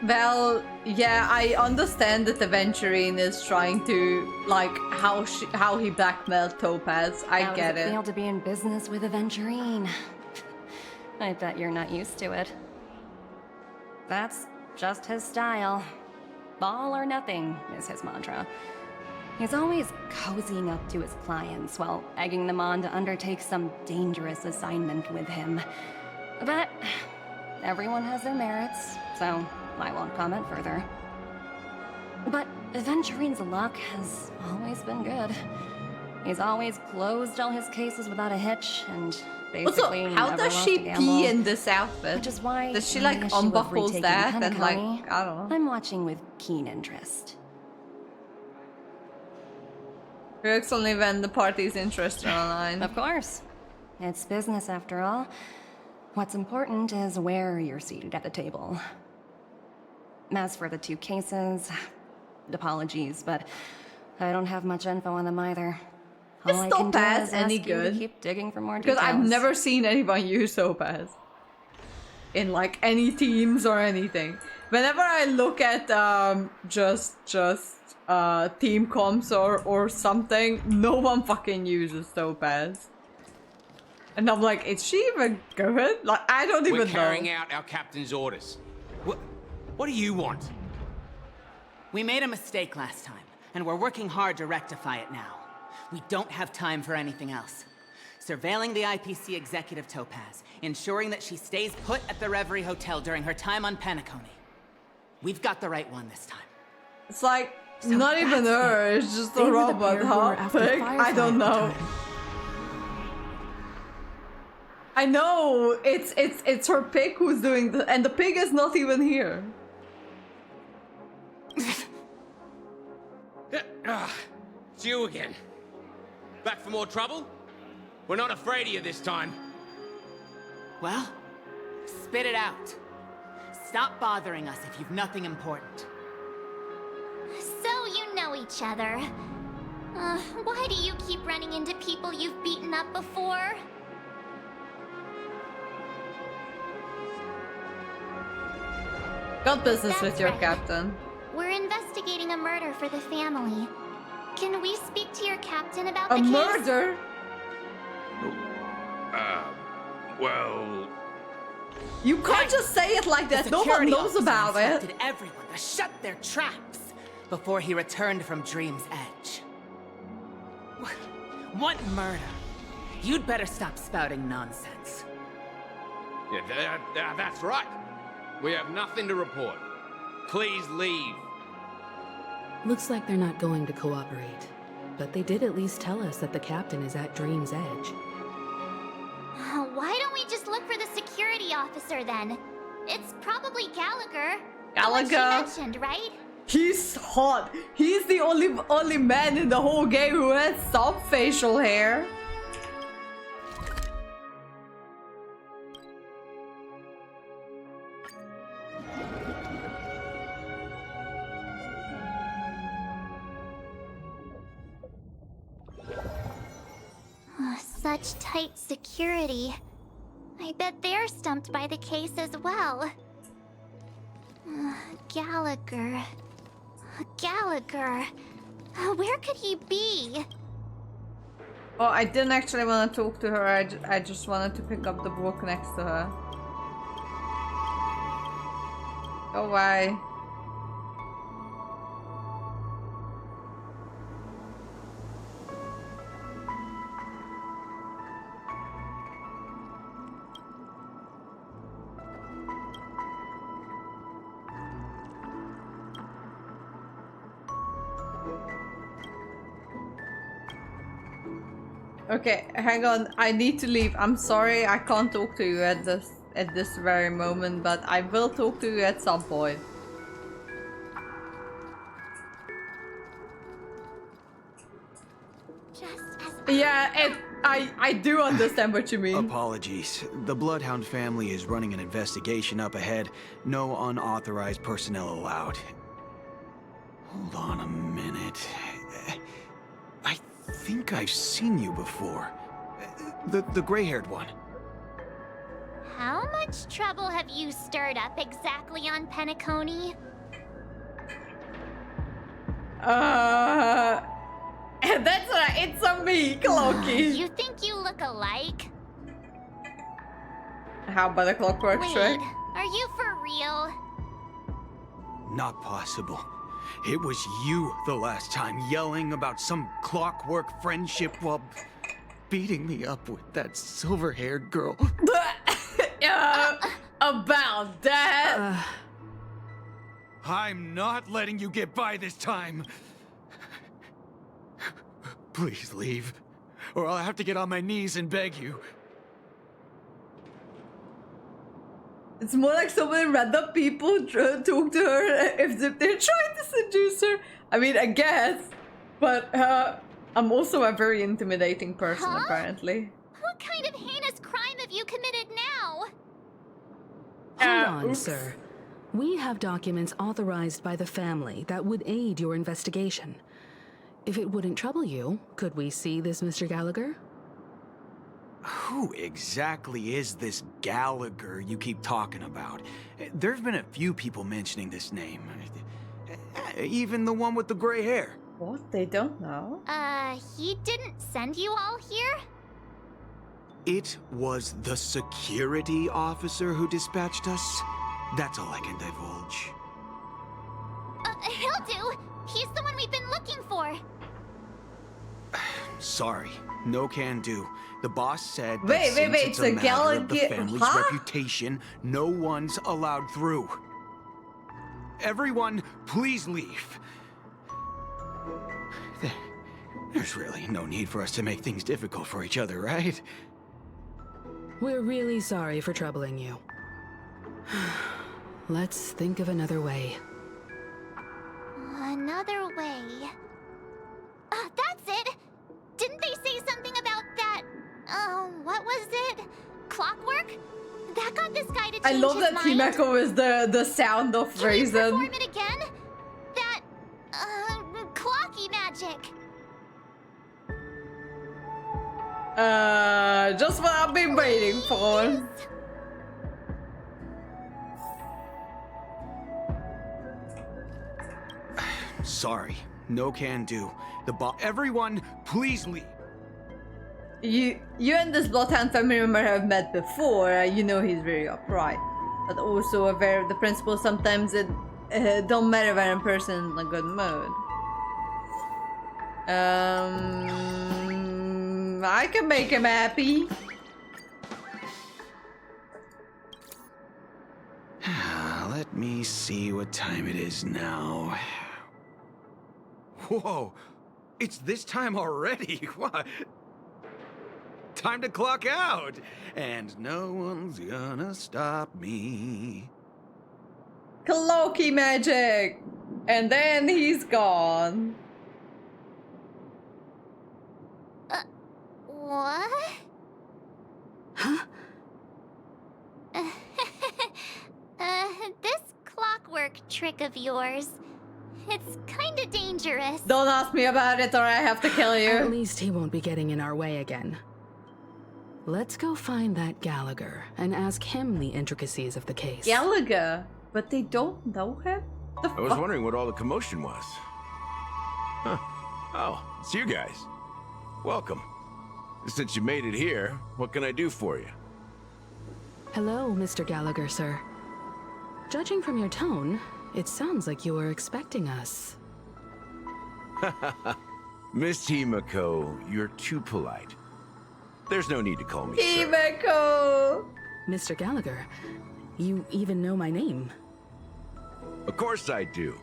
Well, yeah, I understand that Aventurine is trying to, like, how he blackmailed Topaz. I How get does it it. feel to be in business with Aventurine? I bet you're not used to it. That's just his style. All or nothing is his mantra. He's always cozying up to his clients while egging them on to undertake some dangerous assignment with him. But everyone has their merits, so I won't comment further. But Aventurine's luck has always been good. He's always closed all his cases without a hitch, and Also, basically how never does lost she a gamble. pee in this outfit? Which is why, Does she on like the issue of unbuckles retaking that and like, Penacony, I don't know. I'm watching with keen interest. Works only when the party's interested online. Of course. It's business after all. What's important is where you're seated at the table. As for the two cases, apologies, but I don't have much info on them either. All I can do Topaz is any ask you to good? keep digging for more Because details. I've never seen anyone use Topaz in like any teams or anything. Whenever I look at just team comps or something, no one fucking uses Topaz. And I'm like, is she even good? Like, I don't even We're know. carrying out our captain's orders. What do you want? We made a mistake last time, and we're working hard to rectify it now. We don't have time for anything else. Surveilling the IPC executive Topaz, ensuring that she stays put at the Reverie Hotel during her time on Penacony. We've got the right one this time. It's like, not even her, it's just a robot, huh? Pig? I don't know. I know, it's her pig who's doing the, and the pig is not even here. It's you again. Back for more trouble? We're not afraid of you this time. Well, spit it out. Stop bothering us if you've nothing important. So you know each other. Why do you keep running into people you've beaten up before? Got business That's with your right. captain. We're investigating a murder for the family. Can we speak to your captain about A the case? murder? Well... You can't just say it like that. No one knows about it. Instructed everyone to shut their traps before he returned from Dream's Edge. What murder? You'd better stop spouting nonsense. Yeah, that's right. We have nothing to report. Please leave. Looks like they're not going to cooperate. But they did at least tell us that the captain is at Dream's Edge. Why don't we just look for the security officer then? It's probably Gallagher. Gallagher. The one she mentioned, right? He's hot. He's the only man in the whole game who has some facial hair. Such tight security. I bet they're stumped by the case as well. Gallagher. Gallagher. Where could he be? Oh, I didn't actually want to talk to her. I just wanted to pick up the book next to her. Go away. Okay, hang on. I need to leave. I'm sorry I can't talk to you at this very moment, but I will talk to you at some point. Yeah, I do understand what you mean. Apologies. The Bloodhound family is running an investigation up ahead. No unauthorized personnel allowed. Hold on a minute. I think I've seen you before. The gray-haired one. How much trouble have you stirred up exactly on Penacony? That's right, it's a me, Cloaky. You think you look alike? How about a clockwork trick? Wait, are you for real? Not possible. It was you the last time, yelling about some clockwork friendship while beating me up with that silver-haired girl. About that? I'm not letting you get by this time. Please leave, or I'll have to get on my knees and beg you. It's more like so many random people talk to her if they're trying to seduce her. I mean, I guess, but I'm also a very intimidating person, apparently. What kind of heinous crime have you committed now? Hold on, sir. We have documents authorized by the family that would aid your investigation. If it wouldn't trouble you, could we see this Mr. Gallagher? Who exactly is this Gallagher you keep talking about? There've been a few people mentioning this name. Even the one with the gray hair. What? They don't know? He didn't send you all here? It was the security officer who dispatched us. That's all I can divulge. He'll do. He's the one we've been looking for. Sorry, no can do. The boss said that Wait, since it's so a matter of the Gallagher- family's huh? reputation, no one's allowed through. Everyone, please leave. There's really no need for us to make things difficult for each other, right? We're really sorry for troubling you. Let's think of another way. Another way. That's it! Didn't they say something about that? What was it? Clockwork? That got this guy to change I love his that mind. Himeko is the sound of Can we reason. perform it again? That, clocky magic. Just what I've been waiting for. Sorry, no can do. Everyone, please leave. You and this Bloodhound family member have met before. You know he's very upright, but also aware of the principle. Sometimes it don't matter when a person in a good mood. I can make him happy. Let me see what time it is now. Whoa, it's this time already. What? Time to clock out. And no one's gonna stop me. Cloaky magic! And then he's gone. What? Huh? This clockwork trick of yours, it's kinda dangerous. Don't ask me about it or I have to kill you. At least he won't be getting in our way again. Let's go find that Gallagher and ask him the intricacies of the case. Gallagher? But they don't know him? I was wondering what all the commotion was. Huh. Oh, it's you guys. Welcome. Since you made it here, what can I do for you? Hello, Mr. Gallagher, sir. Judging from your tone, it sounds like you were expecting us. Miss Himiko, you're too polite. There's no need to call me sir. Himiko! Mr. Gallagher, you even know my name. Of course I do.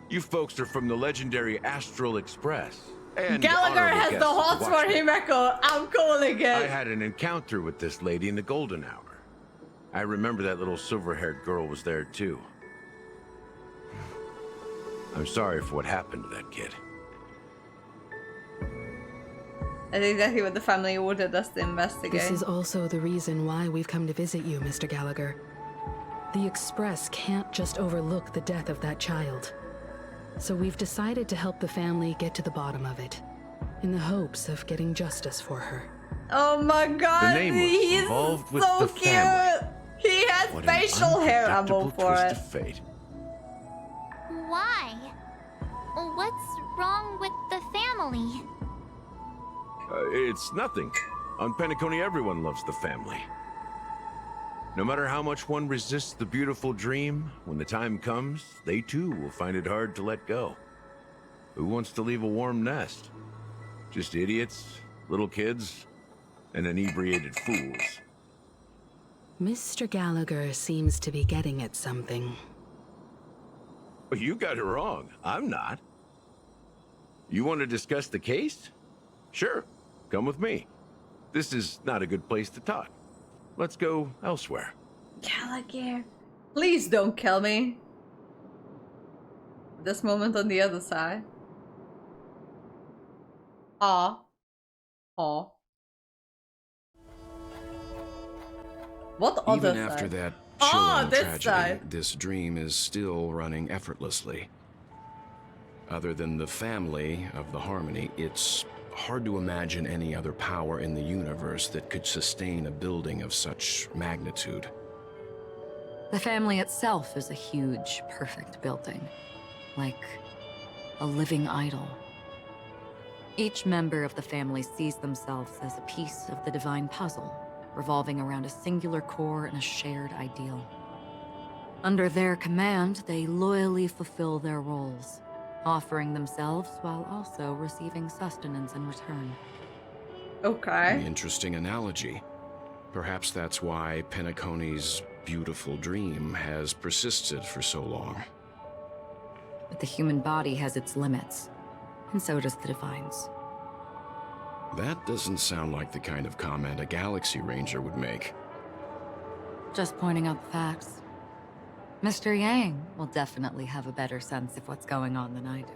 You folks are from the legendary Astral Express. And Gallagher honorable has the guests to hots watch for me. Himiko. I'm calling it. I had an encounter with this lady in the golden hour. I remember that little silver-haired girl was there too. I'm sorry for what happened to that kid. That's exactly what the family ordered us to investigate. This is also the reason why we've come to visit you, Mr. Gallagher. The Express can't just overlook the death of that child. So we've decided to help the family get to the bottom of it, in the hopes of getting justice for her. Oh my god, The nameless he's involved with so the cute! family. He has What facial an hair, I'm unpredictable all for twist it. of fate. Why? What's wrong with the family? It's nothing. On Penacony, everyone loves the family. No matter how much one resists the beautiful dream, when the time comes, they too will find it hard to let go. Who wants to leave a warm nest? Just idiots, little kids, and inebriated fools. Mr. Gallagher seems to be getting at something. You got it wrong. I'm not. You want to discuss the case? Sure. Come with me. This is not a good place to talk. Let's go elsewhere. Gallagher, please don't kill me. This moment on the other side. Aw. Aw. What other Even side? after that Ah, chilling this tragedy, side. this dream is still running effortlessly. Other than the family of the Harmony, it's hard to imagine any other power in the universe that could sustain a building of such magnitude. The family itself is a huge, perfect building. Like a living idol. Each member of the family sees themselves as a piece of the divine puzzle, revolving around a singular core and a shared ideal. Under their command, they loyally fulfill their roles, offering themselves while also receiving sustenance in return. Okay. Interesting analogy. Perhaps that's why Penacony's beautiful dream has persisted for so long. But the human body has its limits, and so does the divine's. That doesn't sound like the kind of comment a Galaxy Ranger would make. Just pointing out the facts. Mr. Yang will definitely have a better sense of what's going on than I do.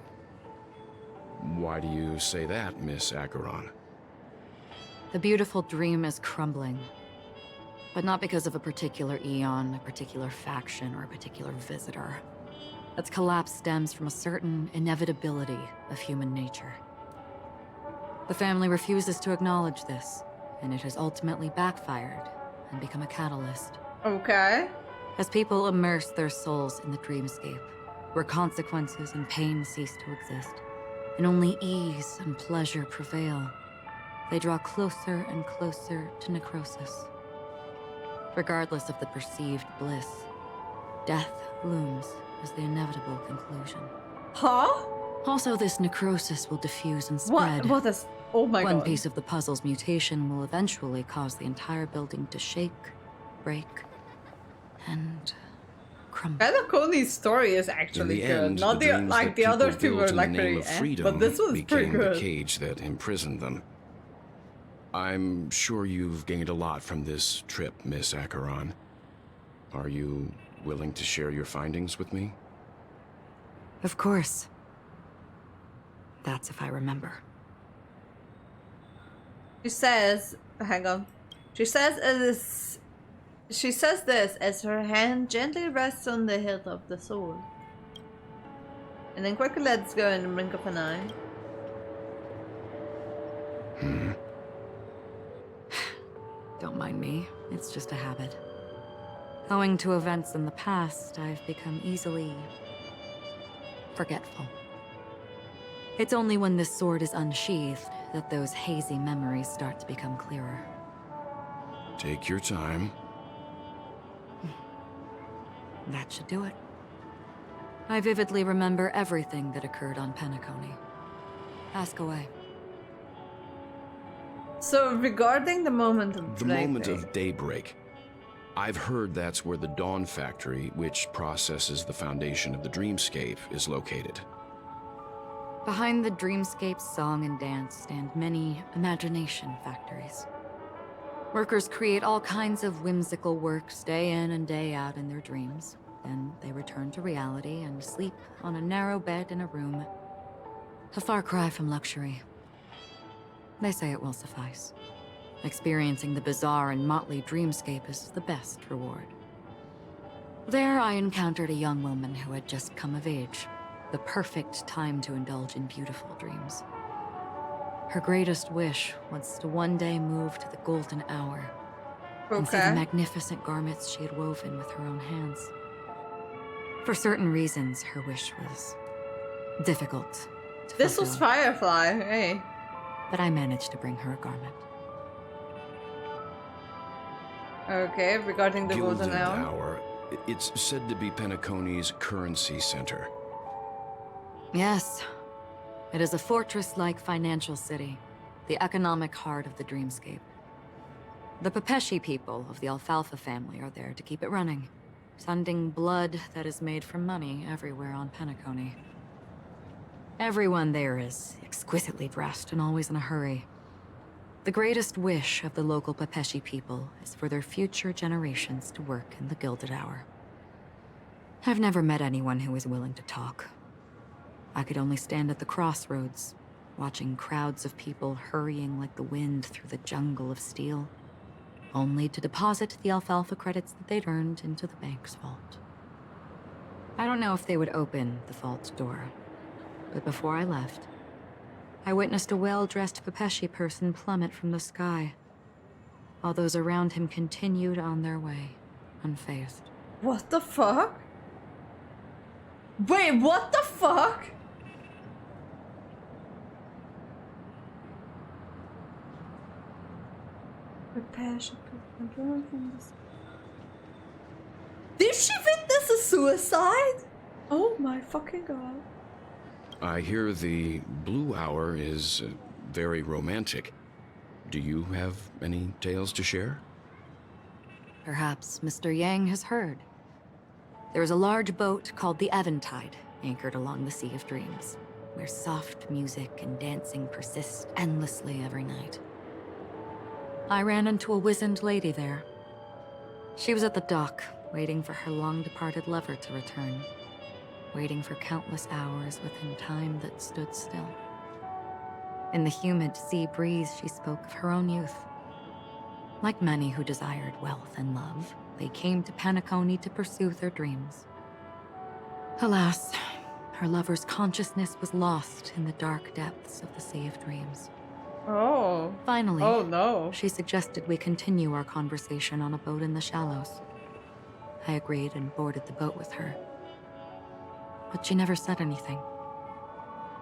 Why do you say that, Miss Acheron? The beautiful dream is crumbling. But not because of a particular eon, a particular faction, or a particular visitor. Its collapse stems from a certain inevitability of human nature. The family refuses to acknowledge this, and it has ultimately backfired and become a catalyst. Okay. As people immerse their souls in the dreamscape, where consequences and pain cease to exist, and only ease and pleasure prevail, they draw closer and closer to necrosis. Regardless of the perceived bliss, death looms as the inevitable conclusion. Huh? Also, this necrosis will diffuse and spread. What is... Oh my god. One piece of the puzzle's mutation will eventually cause the entire building to shake, break, and crumble. Penacony's story is actually In the good. end, Not the the dreams like that the other people two built were in like the name very of eh, freedom but this was pretty became good. the cage that imprisoned them. I'm sure you've gained a lot from this trip, Miss Acheron. Are you willing to share your findings with me? Of course. That's if I remember. She says, hang on. She says this as her hand gently rests on the hilt of the sword. And then quickly lets go in the blink of an eye. Don't mind me, it's just a habit. Owing to events in the past, I've become easily forgetful. It's only when this sword is unsheathed that those hazy memories start to become clearer. Take your time. That should do it. I vividly remember everything that occurred on Penacony. Ask away. So regarding the moment of The moment of daybreak. I've heard that's where the Dawn Factory, which processes the foundation of the dreamscape, is located. Behind the dreamscape song and dance stand many imagination factories. Workers create all kinds of whimsical works day in and day out in their dreams. Then they return to reality and sleep on a narrow bed in a room. A far cry from luxury. They say it will suffice. Experiencing the bizarre and motley dreamscape is the best reward. There I encountered a young woman who had just come of age. The perfect time to indulge in beautiful dreams. Her greatest wish was to one day move to the golden hour and see the magnificent garments she had woven with her own hands. For certain reasons, her wish was difficult to This was fulfill. Firefly, hey. But I managed to bring her a garment. Okay, regarding the golden Gilded hour. Hour. It's said to be Penacony's currency center. Yes. It is a fortress-like financial city, the economic heart of the dreamscape. The Pepeshi people of the Alfalfa family are there to keep it running, sending blood that is made from money everywhere on Penacony. Everyone there is exquisitely dressed and always in a hurry. The greatest wish of the local Pepeshi people is for their future generations to work in the Gilded Hour. I've never met anyone who is willing to talk. I could only stand at the crossroads, watching crowds of people hurrying like the wind through the jungle of steel, only to deposit the alfalfa credits that they'd earned into the bank's vault. I don't know if they would open the vault door, but before I left, I witnessed a well-dressed Pepeshi person plummet from the sky, while those around him continued on their way, unfazed. What the fuck? Wait, what the fuck? Did she witness a suicide? Oh my fucking god. I hear the Blue Hour is very romantic. Do you have any tales to share? Perhaps Mr. Yang has heard. There is a large boat called the Eventide, anchored along the Sea of Dreams, where soft music and dancing persist endlessly every night. I ran into a wizened lady there. She was at the dock, waiting for her long-departed lover to return, waiting for countless hours within time that stood still. In the humid sea breeze, she spoke of her own youth. Like many who desired wealth and love, they came to Penacony to pursue their dreams. Alas, her lover's consciousness was lost in the dark depths of the Sea of Dreams. Oh. Finally, oh no. She suggested we continue our conversation on a boat in the shallows. I agreed and boarded the boat with her. But she never said anything.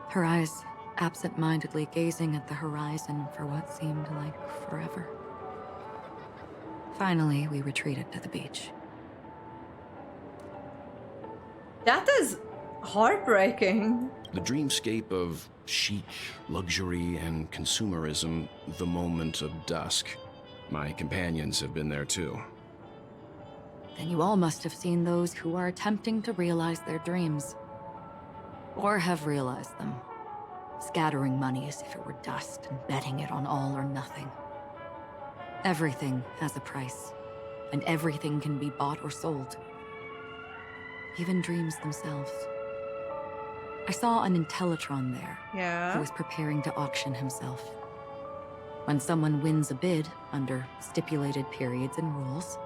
Her eyes absent-mindedly gazing at the horizon for what seemed like forever. Finally, we retreated to the beach. That is heartbreaking. The dreamscape of chic, luxury, and consumerism, the moment of dusk. My companions have been there too. Then you all must have seen those who are attempting to realize their dreams. Or have realized them. Scattering money as if it were dust and betting it on all or nothing. Everything has a price, and everything can be bought or sold. Even dreams themselves. I saw an Intellitron there, Yeah. who was preparing to auction himself. When someone wins a bid under stipulated periods and rules,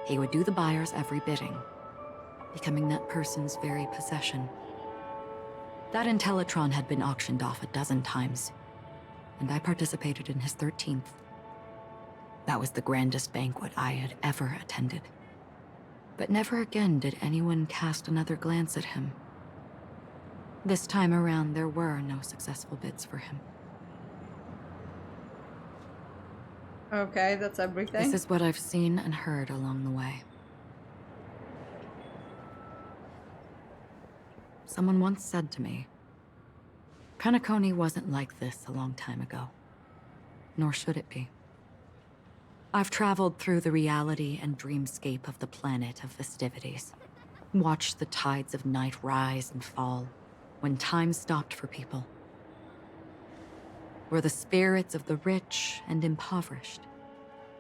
he would do the buyer's every bidding, becoming that person's very possession. That Intellitron had been auctioned off a dozen times, and I participated in his 13th. That was the grandest banquet I had ever attended. But never again did anyone cast another glance at him. This time around, there were no successful bids for him. Okay, that's everything. This is what I've seen and heard along the way. Someone once said to me, Penacony wasn't like this a long time ago. Nor should it be. I've traveled through the reality and dreamscape of the planet of festivities. Watched the tides of night rise and fall when time stopped for people. Where the spirits of the rich and impoverished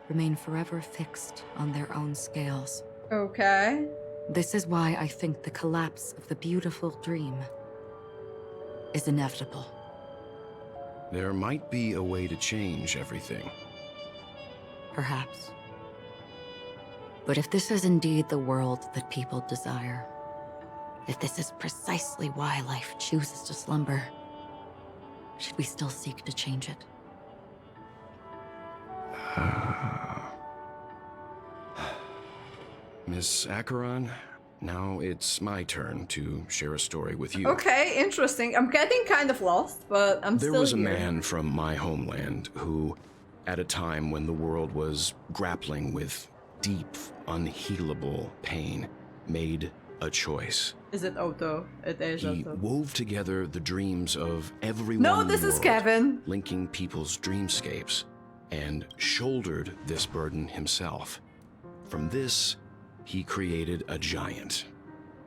remain forever fixed on their own scales. Okay. This is why I think the collapse of the beautiful dream is inevitable. There might be a way to change everything. Perhaps. But if this is indeed the world that people desire, if this is precisely why life chooses to slumber, should we still seek to change it? Miss Acheron, now it's my turn to share a story with you. Okay, interesting. I'm getting kind of lost, but I'm still There was a here. man from my homeland who, at a time when the world was grappling with deep, unhealable pain, made a choice. Is it Otto? It is He Otto. wove together the dreams of everyone No, in the this is world, Kevin. linking people's dreamscapes, and shouldered this burden himself. From this, he created a giant,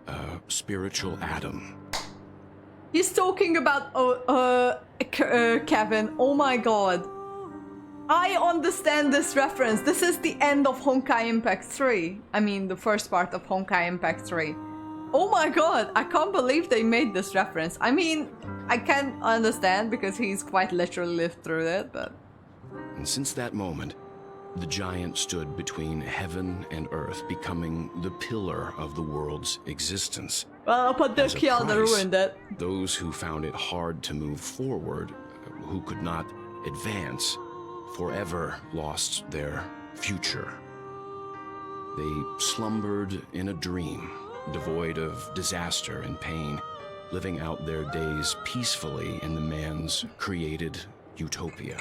a spiritual atom. He's talking about Kevin. Oh my god. I understand this reference. This is the end of Honkai Impact 3. I mean, the first part of Honkai Impact 3. Oh my god, I can't believe they made this reference. I mean, I can understand because he's quite literally lived through it, but... And since that moment, the giant stood between heaven and earth, becoming the pillar of the world's existence. Well, but the As a Kiana price, ruined it. Those who found it hard to move forward, who could not advance, forever lost their future. They slumbered in a dream, devoid of disaster and pain, living out their days peacefully in the man's created utopia.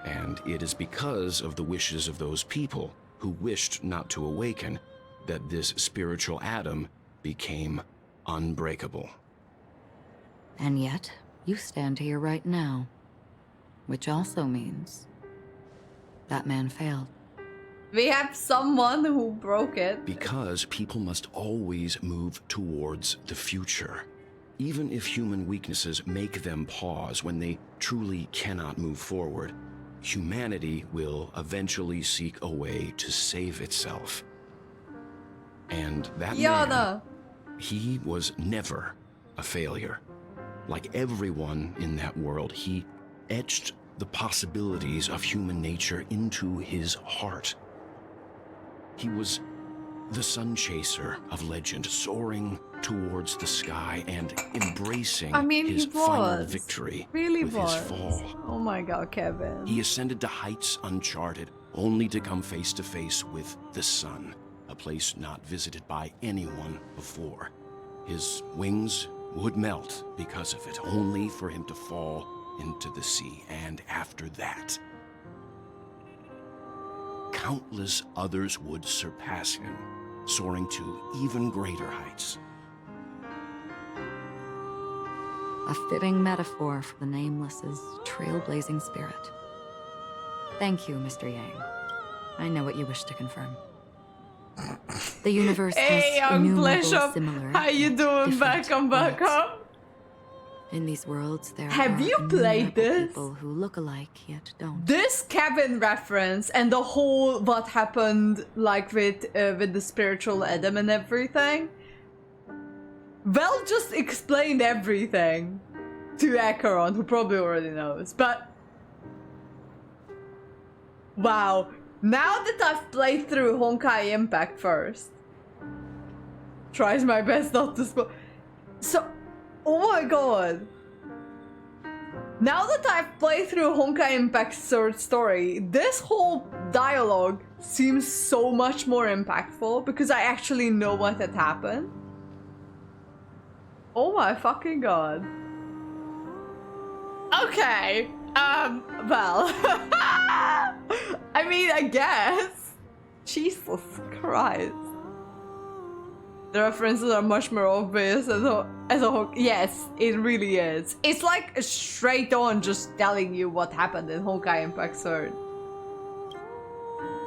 And it is because of the wishes of those people who wished not to awaken that this spiritual atom became unbreakable. And yet, you stand here right now. Which also means that man failed. We have someone who broke it. Because people must always move towards the future. Even if human weaknesses make them pause when they truly cannot move forward, humanity will eventually seek a way to save itself. And that man, he was never a failure. Like everyone in that world, he etched the possibilities of human nature into his heart. He was the sun chaser of legend, soaring towards the sky and embracing his final victory Really with was. his fall. Oh my god, Kevin. He ascended to heights uncharted, only to come face to face with the sun, a place not visited by anyone before. His wings would melt because of it, only for him to fall into the sea, and after that, countless others would surpass him, soaring to even greater heights. A fitting metaphor for the Nameless's trailblazing spirit. Thank you, Mr. Yang. I know what you wish to confirm. The universe Hey, has I'm innumerable similar. How you doing? Welcome, welcome. In these worlds, there Have are you played innumerable this? people who look alike yet don't. This Kevin reference and the whole what happened like with the spiritual Adam and everything. Well, just explained everything to Acheron, who probably already knows. But wow, now that I've played through Honkai Impact first, tries my best not to spoil. So, oh my god. Now that I've played through Honkai Impact's third story, this whole dialogue seems so much more impactful because I actually know what had happened. Oh my fucking god. Okay, well, I mean, I guess. Jesus Christ. The references are much more obvious as a yes, it really is. It's like straight on just telling you what happened in Honkai Impact 3rd.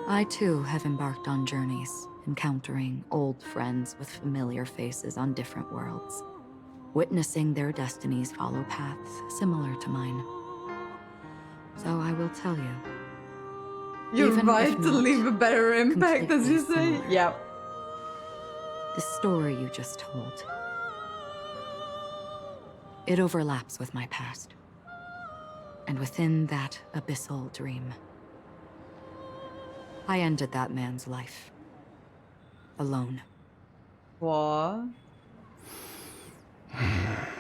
I too have embarked on journeys, encountering old friends with familiar faces on different worlds, witnessing their destinies follow paths similar to mine. So I will tell you. You're even right if to not leave a better impact, as you say. similar. Yep. The story you just told. It overlaps with my past. And within that abyssal dream, I ended that man's life. Alone. What?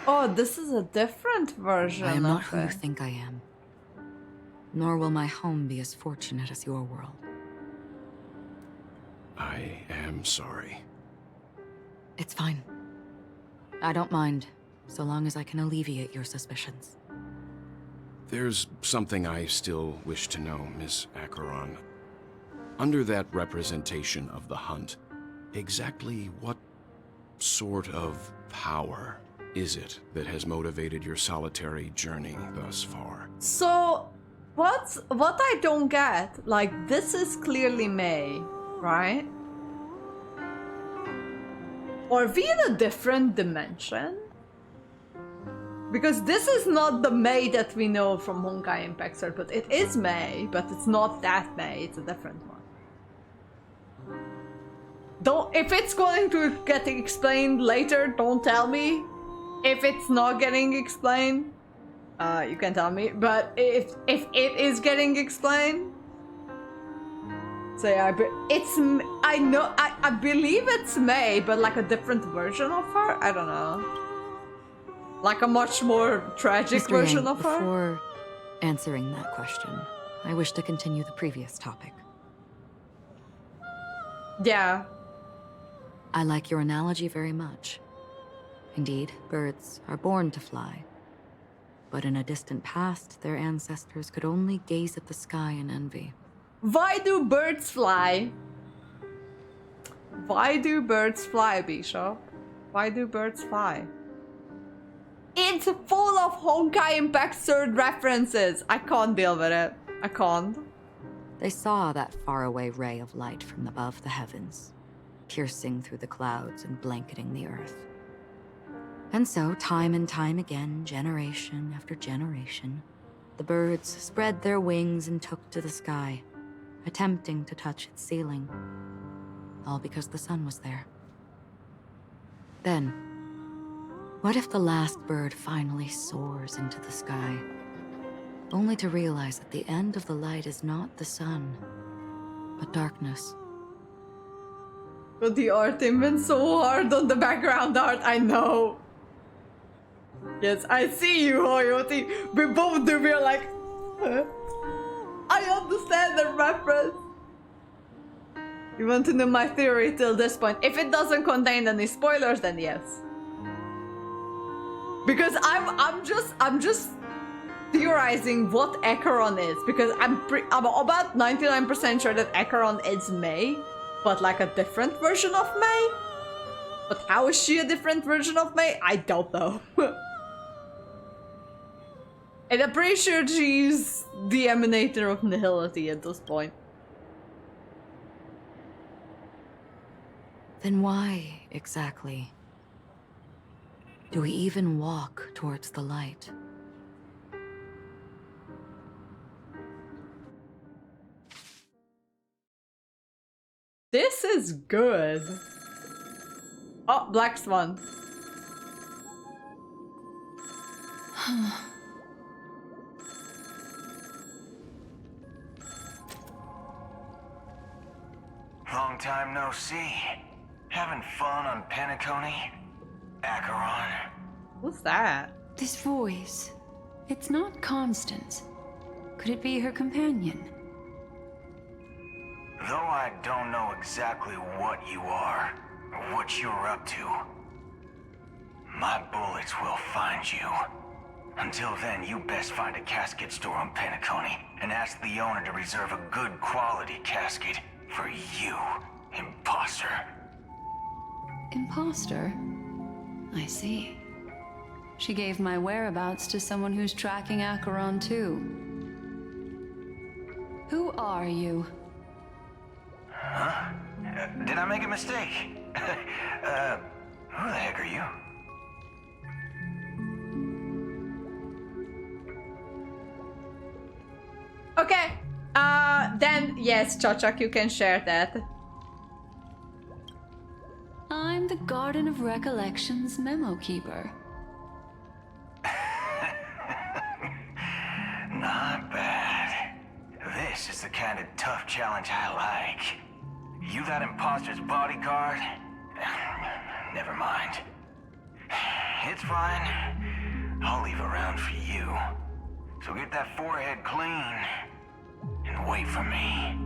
Oh, this is a different version I am not of who you it. think I am. Nor will my home be as fortunate as your world. I am sorry. It's fine. I don't mind, so long as I can alleviate your suspicions. There's something I still wish to know, Miss Acheron. Under that representation of the hunt, exactly what sort of power is it that has motivated your solitary journey thus far? So, what I don't get, like, this is clearly May, right? Are we in a different dimension? Because this is not the May that we know from Honkai Impact 3rd, but it is May, but it's not that May, it's a different one. If it's going to get explained later, don't tell me. If it's not getting explained, you can tell me. But if it is getting explained, say I believe it's May, but like a different version of her. I don't know, like a much more tragic Mr. version Yang, of her. before answering that question, I wish to continue the previous topic. Yeah. I like your analogy very much. Indeed, birds are born to fly. But in a distant past, their ancestors could only gaze at the sky in envy. Why do birds fly? Why do birds fly, Bishop? Why do birds fly? It's full of Honkai Impact 3rd references. I can't deal with it. I can't. They saw that faraway ray of light from above the heavens, piercing through the clouds and blanketing the earth. And so, time and time again, generation after generation, the birds spread their wings and took to the sky, attempting to touch its ceiling, all because the sun was there. Then, what if the last bird finally soars into the sky, only to realize that the end of the light is not the sun, but darkness? But the art team went so hard on the background art, I know. Yes, I see you, Hoyoti. We both do, we're like, huh? I understand the reference. You want to know my theory till this point? If it doesn't contain any spoilers, then yes. Because I'm just theorizing what Acheron is, because I'm about 99% sure that Acheron is May, but like a different version of May. But how is she a different version of May? I don't know. And I'm pretty sure she's the emanator of nihility at this point. Then why, exactly, do we even walk towards the light? This is good. Oh, Black Swan. Long time no see. Having fun on Penacony? Acheron. What's that? This voice. It's not Constance. Could it be her companion? Though I don't know exactly what you are, or what you're up to, my bullets will find you. Until then, you best find a casket store on Penacony and ask the owner to reserve a good quality casket for you, imposter. Imposter? I see. She gave my whereabouts to someone who's tracking Acheron too. Who are you? Huh? Did I make a mistake? Who the heck are you? Okay. Then yes, Chochak, you can share that. I'm the Garden of Recollection's memo keeper. Not bad. This is the kind of tough challenge I like. You that imposter's bodyguard? Never mind. It's fine. I'll leave a round for you. So get that forehead clean and wait for me.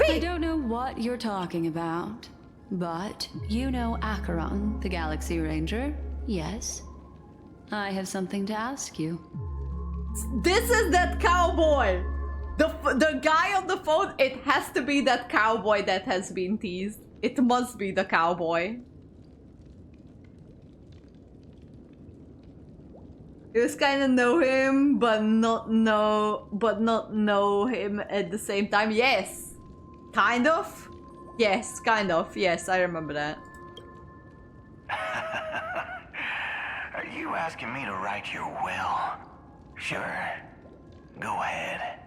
I don't know what you're talking about, but you know Acheron, the Galaxy Ranger, yes? I have something to ask you. This is that cowboy! The guy on the phone, it has to be that cowboy that has been teased. It must be the cowboy. You just kind of know him, but not know him at the same time. Yes, kind of. Yes, kind of. Yes, I remember that. Are you asking me to write your will? Sure. Go ahead.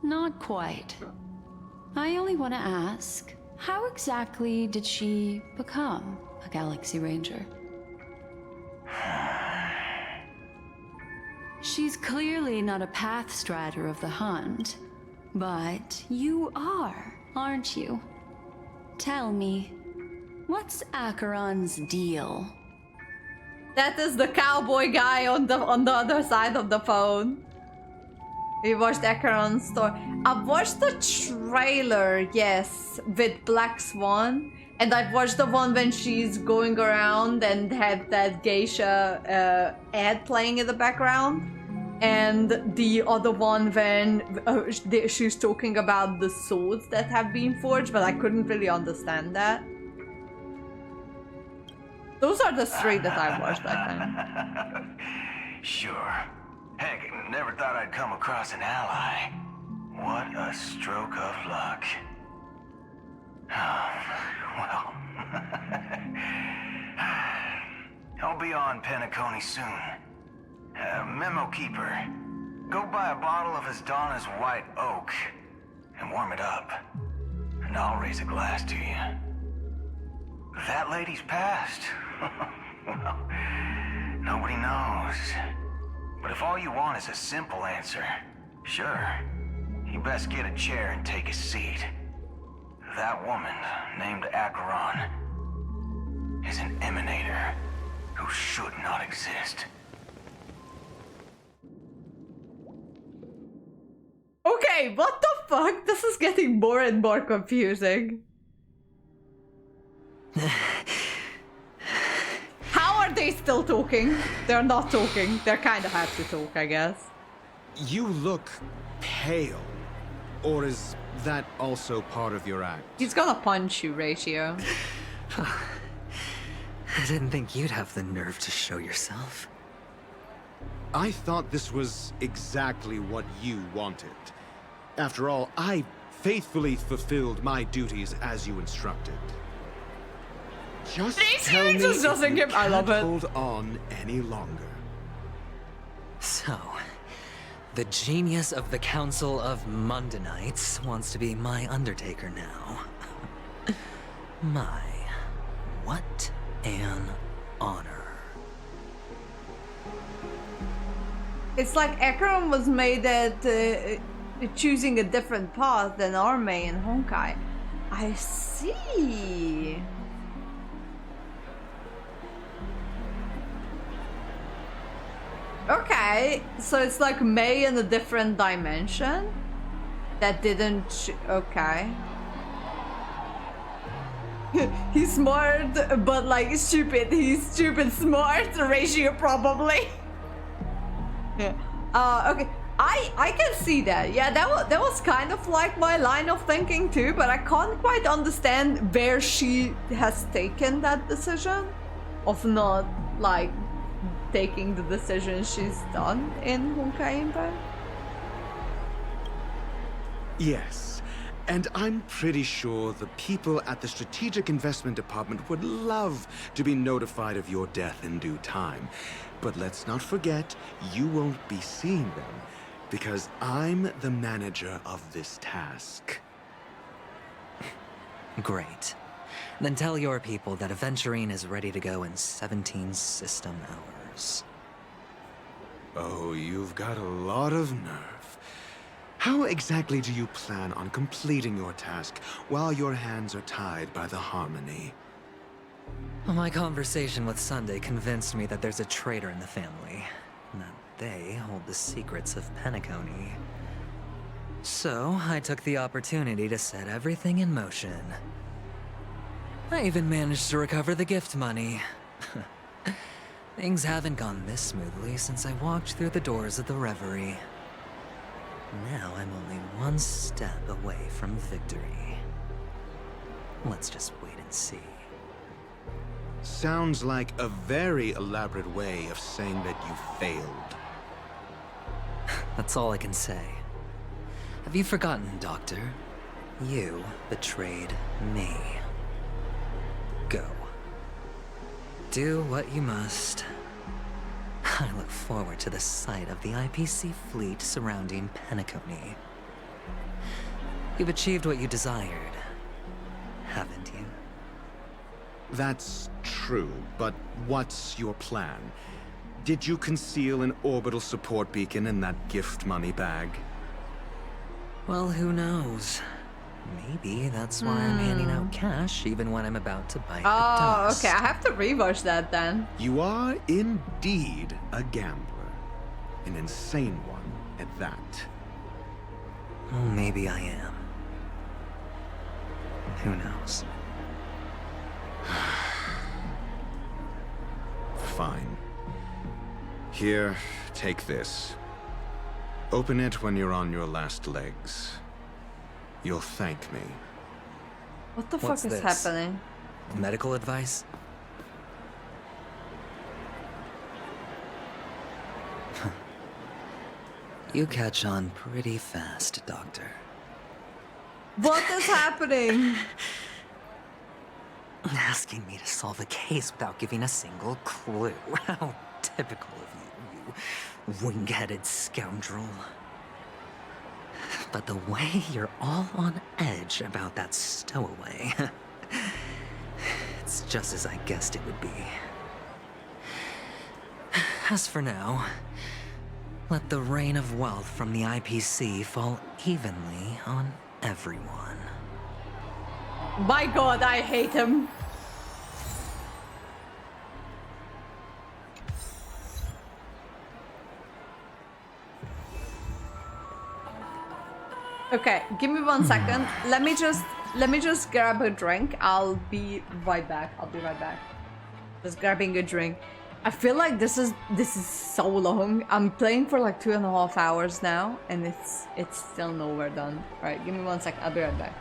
Not quite. I only want to ask, how exactly did she become a Galaxy Ranger? She's clearly not a pathstrider of the hunt, but you are, aren't you? Tell me, what's Acheron's deal? That is the cowboy guy on the other side of the phone. We watched Acheron's story. I've watched the trailer, yes, with Black Swan. And I've watched the one when she's going around and had that geisha ad playing in the background. And the other one when she's talking about the swords that have been forged, but I couldn't really understand that. Those are the three that I watched that time. Sure. Heck, never thought I'd come across an ally. What a stroke of luck. Well, I'll be on Penacony soon. Memo keeper, go buy a bottle of Asdana's white oak and warm it up, and I'll raise a glass to you. That lady's passed. Well, nobody knows. But if all you want is a simple answer, sure, you best get a chair and take a seat. That woman, named Acheron, is an emanator who should not exist. Okay, what the fuck? This is getting more and more confusing. How are they still talking? They're not talking. They kind of have to talk, I guess. You look pale. Or is that also part of your act? He's gonna punch you, Ratio. I didn't think you'd have the nerve to show yourself. I thought this was exactly what you wanted. After all, I faithfully fulfilled my duties as you instructed. Just tell me just doesn't if you give. I love can't it. hold on any longer. So, the genius of the Council of Mundanites wants to be my Undertaker now. My, what an honor. It's like Acheron was made at choosing a different path than Arme and Honkai. I see. Okay, so it's like May in a different dimension that didn't. Okay. He's smart, but like stupid. He's stupid smart ratio probably. Okay. I can see that. Yeah, that was kind of like my line of thinking too, but I can't quite understand where she has taken that decision of not like taking the decision she's done in Honkai Impact. Yes, and I'm pretty sure the people at the Strategic Investment Department would love to be notified of your death in due time. But let's not forget, you won't be seeing them, because I'm the manager of this task. Great. Then tell your people that Aventurine is ready to go in 17 system hours. Oh, you've got a lot of nerve. How exactly do you plan on completing your task while your hands are tied by the Harmony? My conversation with Sunday convinced me that there's a traitor in the family, and that they hold the secrets of Penacony. So, I took the opportunity to set everything in motion. I even managed to recover the gift money. Things haven't gone this smoothly since I walked through the doors of the Reverie. Now I'm only one step away from victory. Let's just wait and see. Sounds like a very elaborate way of saying that you failed. That's all I can say. Have you forgotten, Doctor? You betrayed me. Go. Do what you must. I look forward to the sight of the IPC fleet surrounding Penacony. You've achieved what you desired, haven't you? That's true, but what's your plan? Did you conceal an orbital support beacon in that gift money bag? Well, who knows? Maybe that's why I'm handing out cash even when I'm about to bite the dust. Okay, I have to rewatch that then. You are indeed a gambler. An insane one at that. Well, maybe I am. Who knows? Fine. Here, take this. Open it when you're on your last legs. You'll thank me. What the What's fuck is this? happening? Medical advice? You catch on pretty fast, Doctor. What is happening? Asking me to solve a case without giving a single clue. How typical of you, you wing-headed scoundrel. But the way you're all on edge about that stowaway, it's just as I guessed it would be. As for now, let the rain of wealth from the IPC fall evenly on everyone. My god, I hate him. Okay, give me 1 second. Let me just grab a drink. I'll be right back. Just grabbing a drink. I feel like this is so long. I'm playing for like 2.5 hours now, and it's still nowhere done. Alright, give me 1 sec, I'll be right back.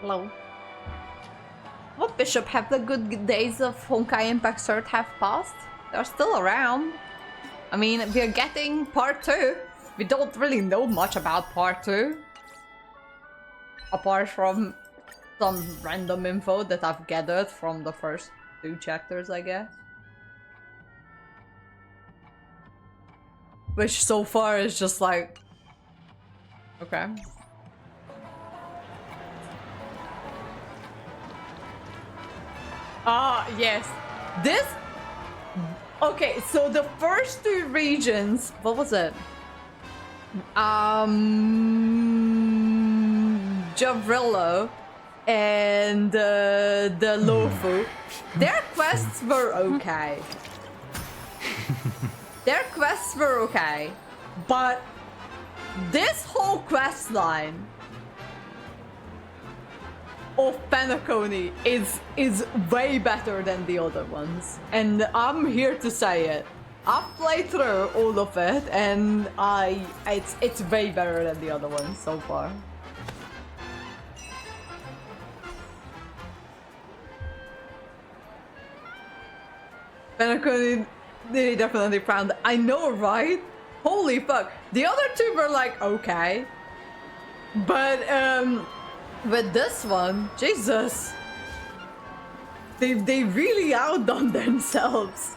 Hello. What, Bishop? Have the good days of Honkai Impact Cert have passed? They're still around. I mean, we're getting part 2. We don't really know much about part 2. Apart from some random info that I've gathered from the first 2 chapters, I guess. Which so far is just like... Okay. Ah, yes. This... Okay, so the first 2 regions... What was it? Javrillo and the Lofu. Their quests were okay. Their quests were okay. But this whole quest line of Penacony is way better than the other ones, and I'm here to say it. I've played through all of it, and it's way better than the other ones so far. Penacony, they definitely found. I know, right? Holy fuck! The other 2 were like okay, but with this one, Jesus, they really outdone themselves.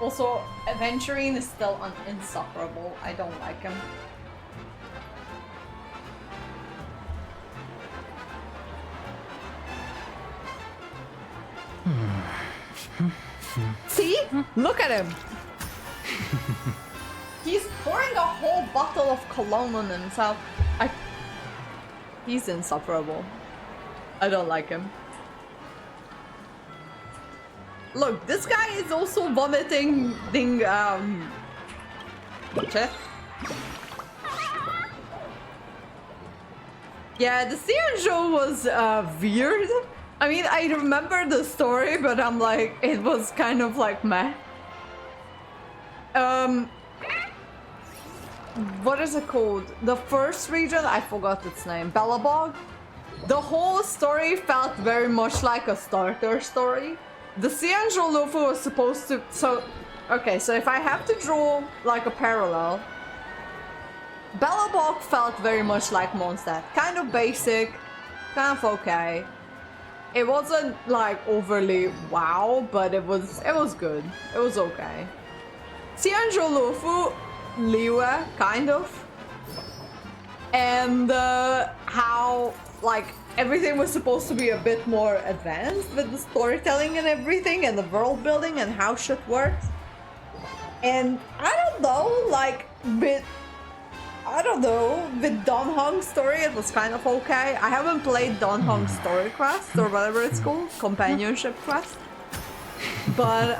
Also, Aventurine is still insufferable. I don't like him. See? Look at him. He's pouring a whole bottle of cologne on himself. He's insufferable. I don't like him. Look, this guy is also vomiting shit. Yeah, the Xianzhou was weird. I mean, I remember the story, but I'm like, it was kind of like meh. What is it called? The first region, I forgot its name. Belobog. The whole story felt very much like a starter story. The Xianzhou Lufu was supposed to... Okay, so if I have to draw like a parallel, Belobog felt very much like Mondstadt. Kind of basic, kind of okay. It wasn't like overly wow, but it was good. It was okay. Xianzhou Lufu, Liwe, kind of. And how like everything was supposed to be a bit more advanced with the storytelling and everything and the world building and how shit works. And I don't know, like with Don Hong's story it was kind of okay. I haven't played Don Hong's story quest or whatever it's called, companionship quest. But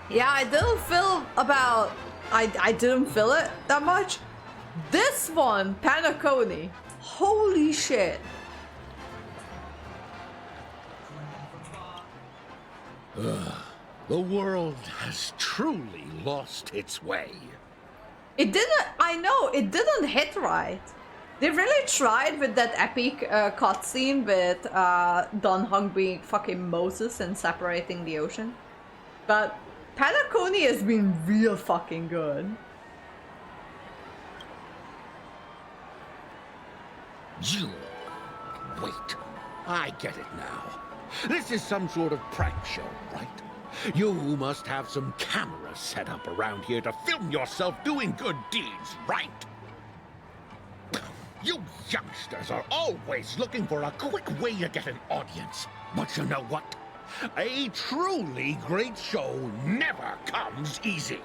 yeah, I didn't feel it that much. This one, Penacony, holy shit. The world has truly lost its way. It didn't, I know, it didn't hit right. They really tried with that epic cutscene with Don Hong being fucking Moses and separating the ocean. But Penacony has been real fucking good. You... Wait, I get it now. This is some sort of prank show, right? You must have some cameras set up around here to film yourself doing good deeds, right? You youngsters are always looking for a quick way to get an audience. But you know what? A truly great show never comes easy.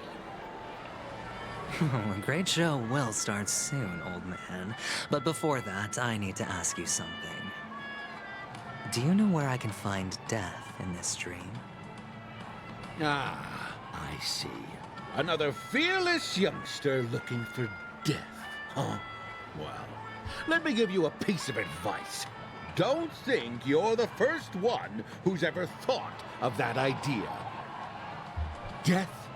A great show will start soon, old man. But before that, I need to ask you something. Do you know where I can find death in this dream? Ah, I see. Another fearless youngster looking for death, huh? Well, let me give you a piece of advice. Don't think you're the first one who's ever thought of that idea. Death?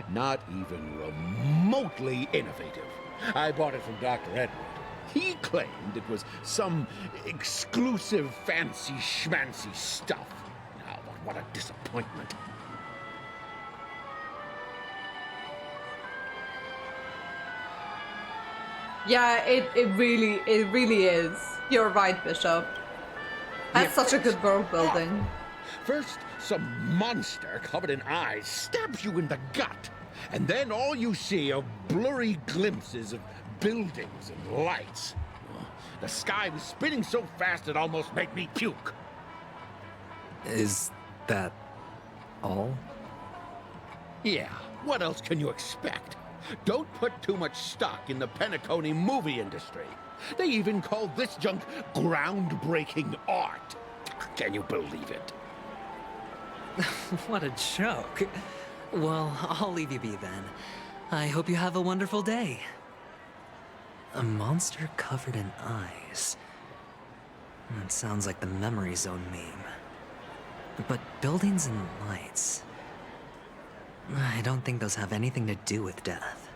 Not even remotely innovative. I bought it from Dr. Edward. He claimed it was some exclusive fancy schmancy stuff. Now, what a disappointment. Yeah, it really is. You're right, Bishop. That's such a good world building. First, some monster covered in eyes stabs you in the gut. And then all you see are blurry glimpses of buildings and lights. The sky was spinning so fast it almost made me puke. Is that all? Yeah, what else can you expect? Don't put too much stock in the Penacony movie industry. They even call this junk groundbreaking art. Can you believe it? What a joke. Well, I'll leave you be then. I hope you have a wonderful day. A monster covered in eyes. That sounds like the Memory Zone meme. But buildings and lights... I don't think those have anything to do with death.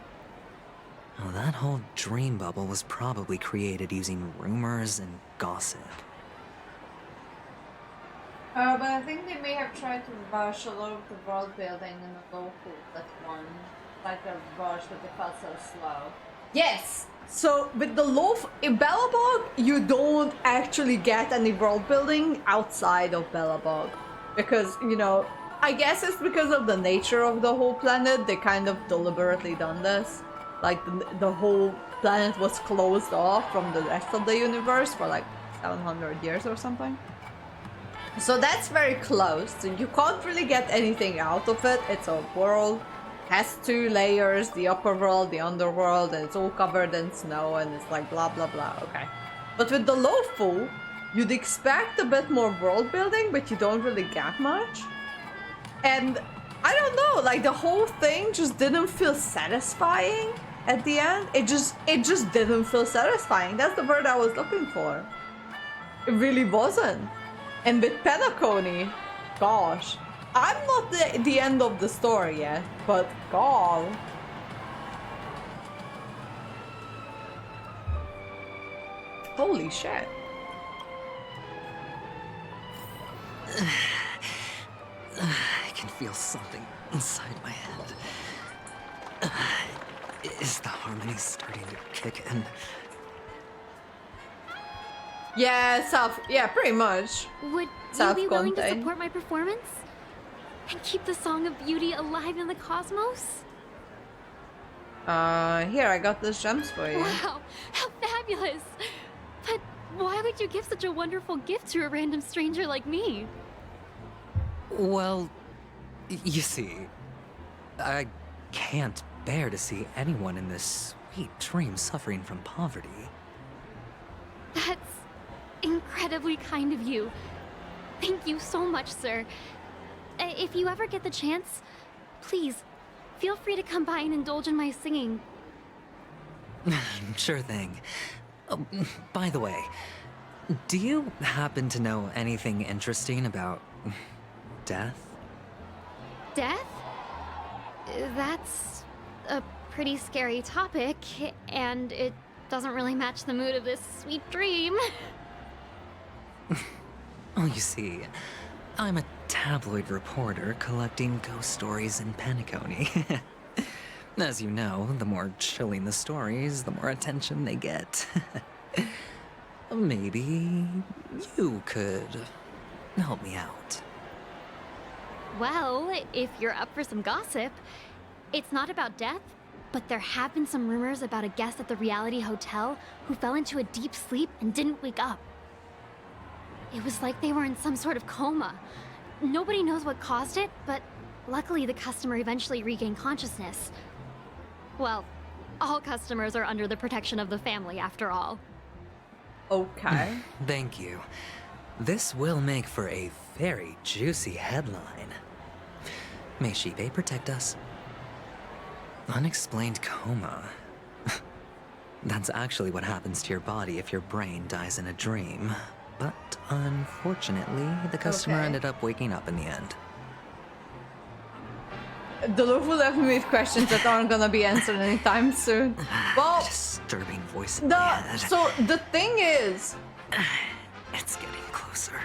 Well, that whole dream bubble was probably created using rumors and gossip. But I think they may have tried to rush a lot of the world building in the local that one. Like a rush, but they felt so slow. Yes! So with the in Belobog, you don't actually get any world building outside of Belobog. Because, you know, I guess it's because of the nature of the whole planet, they kind of deliberately done this. Like the whole planet was closed off from the rest of the universe for like 700 years or something. So that's very close. So you can't really get anything out of it. It's a world, has 2 layers, the upper world, the underworld, and it's all covered in snow, and it's like blah blah blah. Okay. But with the Lofu, you'd expect a bit more world building, but you don't really get much. And I don't know, like the whole thing just didn't feel satisfying at the end. It just didn't feel satisfying. That's the word I was looking for. It really wasn't. And with Penacony, gosh, I'm not the end of the story yet, but God. Holy shit. I can feel something inside my head. Is the harmony starting to kick in? Yeah, pretty much. Would you be willing to support my performance? And keep the Song of Beauty alive in the cosmos? Here, I got those gems for you. Wow, how fabulous! But why would you give such a wonderful gift to a random stranger like me? Well, you see, I can't bear to see anyone in this sweet dream suffering from poverty. That's incredibly kind of you. Thank you so much, sir. If you ever get the chance, please, feel free to come by and indulge in my singing. Sure thing. By the way, do you happen to know anything interesting about death? Death? That's a pretty scary topic, and it doesn't really match the mood of this sweet dream. Oh, you see, I'm a tabloid reporter collecting ghost stories in Penacony. As you know, the more chilling the stories, the more attention they get. Maybe you could help me out. Well, if you're up for some gossip, it's not about death, but there have been some rumors about a guest at the Reality Hotel who fell into a deep sleep and didn't wake up. It was like they were in some sort of coma. Nobody knows what caused it, but luckily the customer eventually regained consciousness. Well, all customers are under the protection of the family, after all. Okay. Thank you. This will make for a very juicy headline. May Shibe protect us. Unexplained coma. That's actually what happens to your body if your brain dies in a dream. But unfortunately, the customer ended up waking up in the end. The Lofu left me with questions that aren't gonna be answered anytime soon. Well, disturbing voice in my head. So the thing is, it's getting closer.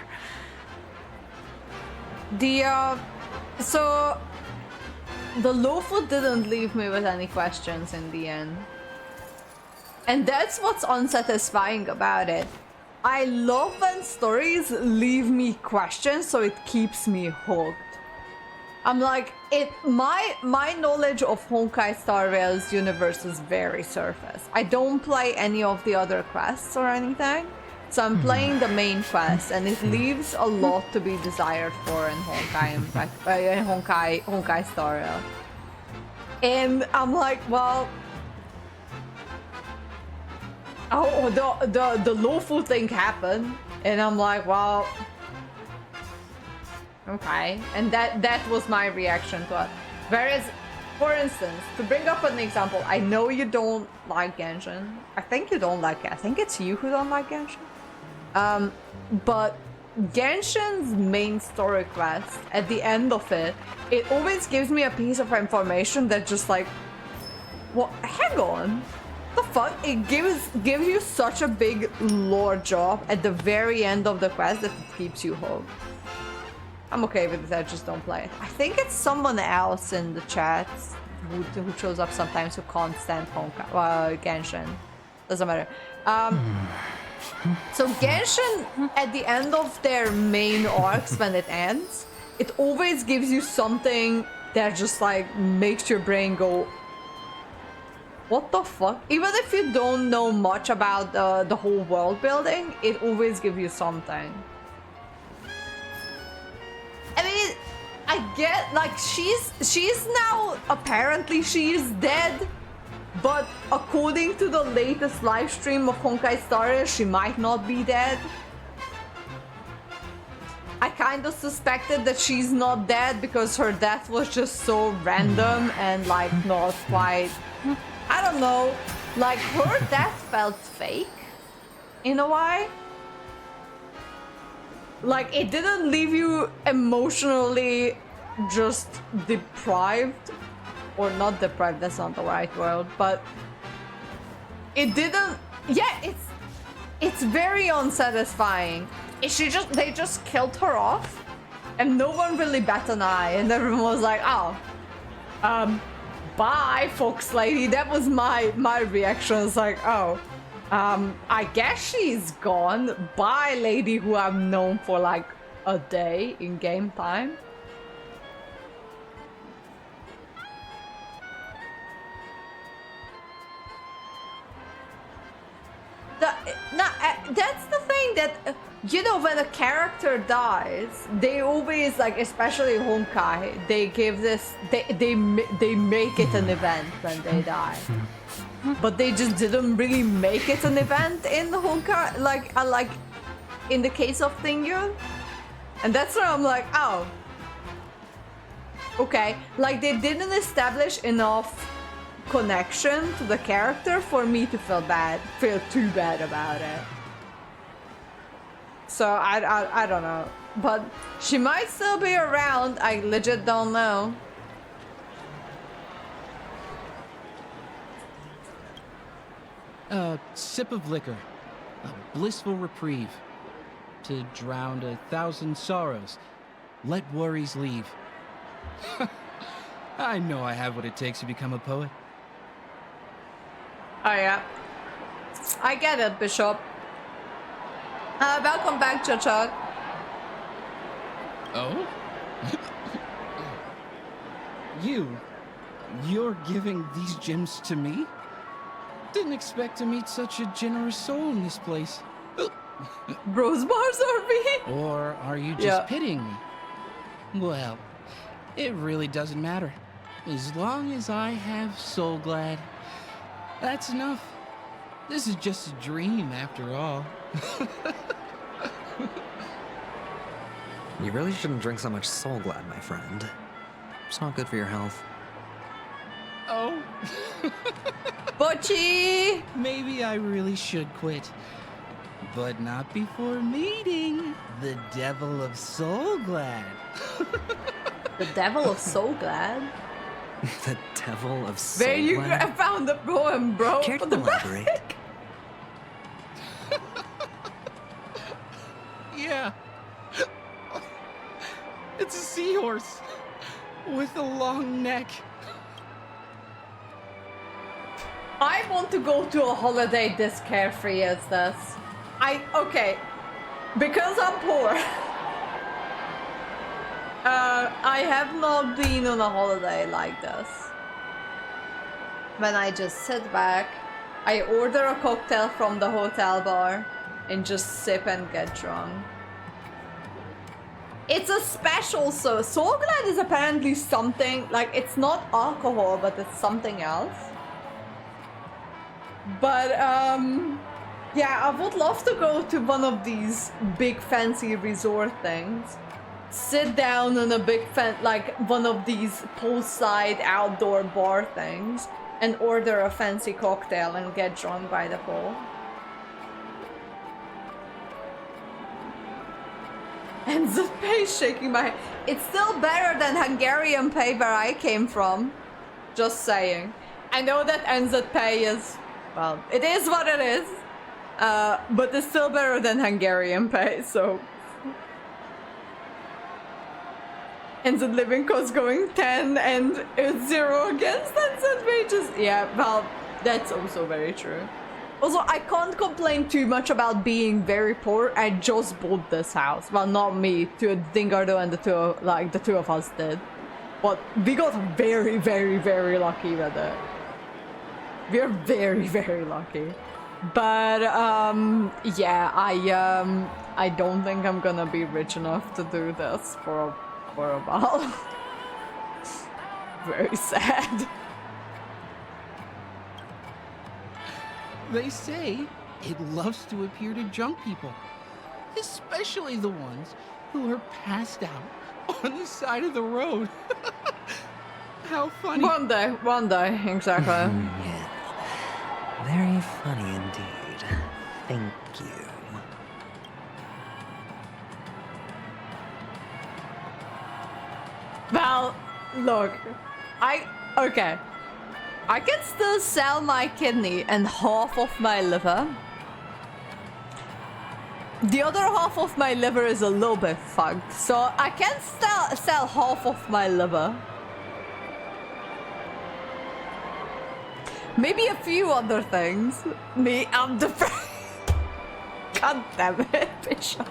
So the Lofu didn't leave me with any questions in the end. And that's what's unsatisfying about it. I love when stories leave me questions, so it keeps me hooked. I'm like, my knowledge of Honkai Star Rail's universe is very surface. I don't play any of the other quests or anything, so I'm playing the main quest, and it leaves a lot to be desired for in Honkai Impact, Honkai Star Rail. And I'm like, well, oh, the Lofu thing happened, and I'm like, well, okay, and that was my reaction to it. Whereas, for instance, to bring up an example, I know you don't like Genshin. I think you don't like it. I think it's you who don't like Genshin. But Genshin's main story quest, at the end of it, it always gives me a piece of information that just like, well, hang on. The fuck? It gives you such a big lore job at the very end of the quest that it keeps you hooked. I'm okay with it, I just don't play it. I think it's someone else in the chat who shows up sometimes who can't stand Genshin. Doesn't matter. So Genshin, at the end of their main arcs, when it ends, it always gives you something that just like makes your brain go, what the fuck? Even if you don't know much about the whole world building, it always gives you something. I get, like, she's now, apparently she is dead, but according to the latest live stream of Honkai Star Rail, she might not be dead. I kind of suspected that she's not dead because her death was just so random and, like, not quite, I don't know, like, her death felt fake in a way. Like, it didn't leave you emotionally just deprived, or not deprived, that's not the right word, but it didn't, yeah, it's very unsatisfying. They just killed her off, and no one really bat an eye, and everyone was like, oh, bye, Fox Lady. That was my reaction. It's like, oh, I guess she's gone. Bye, lady who I've known for like a day in game time. That's the thing that, you know, when a character dies, they always, like, especially Honkai, they give this, they make it an event when they die. But they just didn't really make it an event in the Honkai, like in the case of Tingyun. And that's where I'm like, oh, okay, like they didn't establish enough connection to the character for me to feel too bad about it. So I don't know, but she might still be around. I legit don't know. A sip of liquor, a blissful reprieve, to drown 1,000 sorrows. Let worries leave. I know I have what it takes to become a poet. Oh yeah, I get it, Bishop. Welcome back, Chuck. Oh? You're giving these gems to me? Didn't expect to meet such a generous soul in this place. Rose bars are me? Or are you just pitying me? Well, it really doesn't matter. As long as I have Soul Glad, that's enough. This is just a dream after all. You really shouldn't drink so much Soul Glad, my friend. It's not good for your health. Oh. Butchie! Maybe I really should quit. But not before meeting the Devil of Soul Glad. The Devil of Soul Glad? The Devil of Soul Glad? There you go, I found the poem, bro. Care to elaborate? Yeah. It's a seahorse with a long neck. I want to go to a holiday this carefree as this. Okay, because I'm poor. I have not been on a holiday like this. When I just sit back, I order a cocktail from the hotel bar and just sip and get drunk. It's a special, so Soul Glad is apparently something, like, it's not alcohol, but it's something else. But, yeah, I would love to go to one of these big fancy resort things. Sit down on a big like one of these poolside outdoor bar things and order a fancy cocktail and get drunk by the pool. And the pay shaking my head. It's still better than Hungarian pay where I came from. Just saying. I know that NZ pay is, well, it is what it is. But it's still better than Hungarian pay, so. NZ living cost going 10 and it's 0 against NZ wages. Yeah, well, that's also very true. Also, I can't complain too much about being very poor. I just bought this house. Well, not me, Dingardo and the two of us did. But we got very, very, very lucky with it. We are very, very lucky. But, yeah, I don't think I'm gonna be rich enough to do this for a for a while. Very sad. They say it loves to appear to drunk people, especially the ones who are passed out on the side of the road. How funny. One day, exactly. Yeah. Very funny indeed. Thank you. Well, look, okay. I can still sell my kidney and half of my liver. The other half of my liver is a little bit fucked, so I can sell half of my liver. Maybe a few other things. Me, I'm the God damn it, Bishop.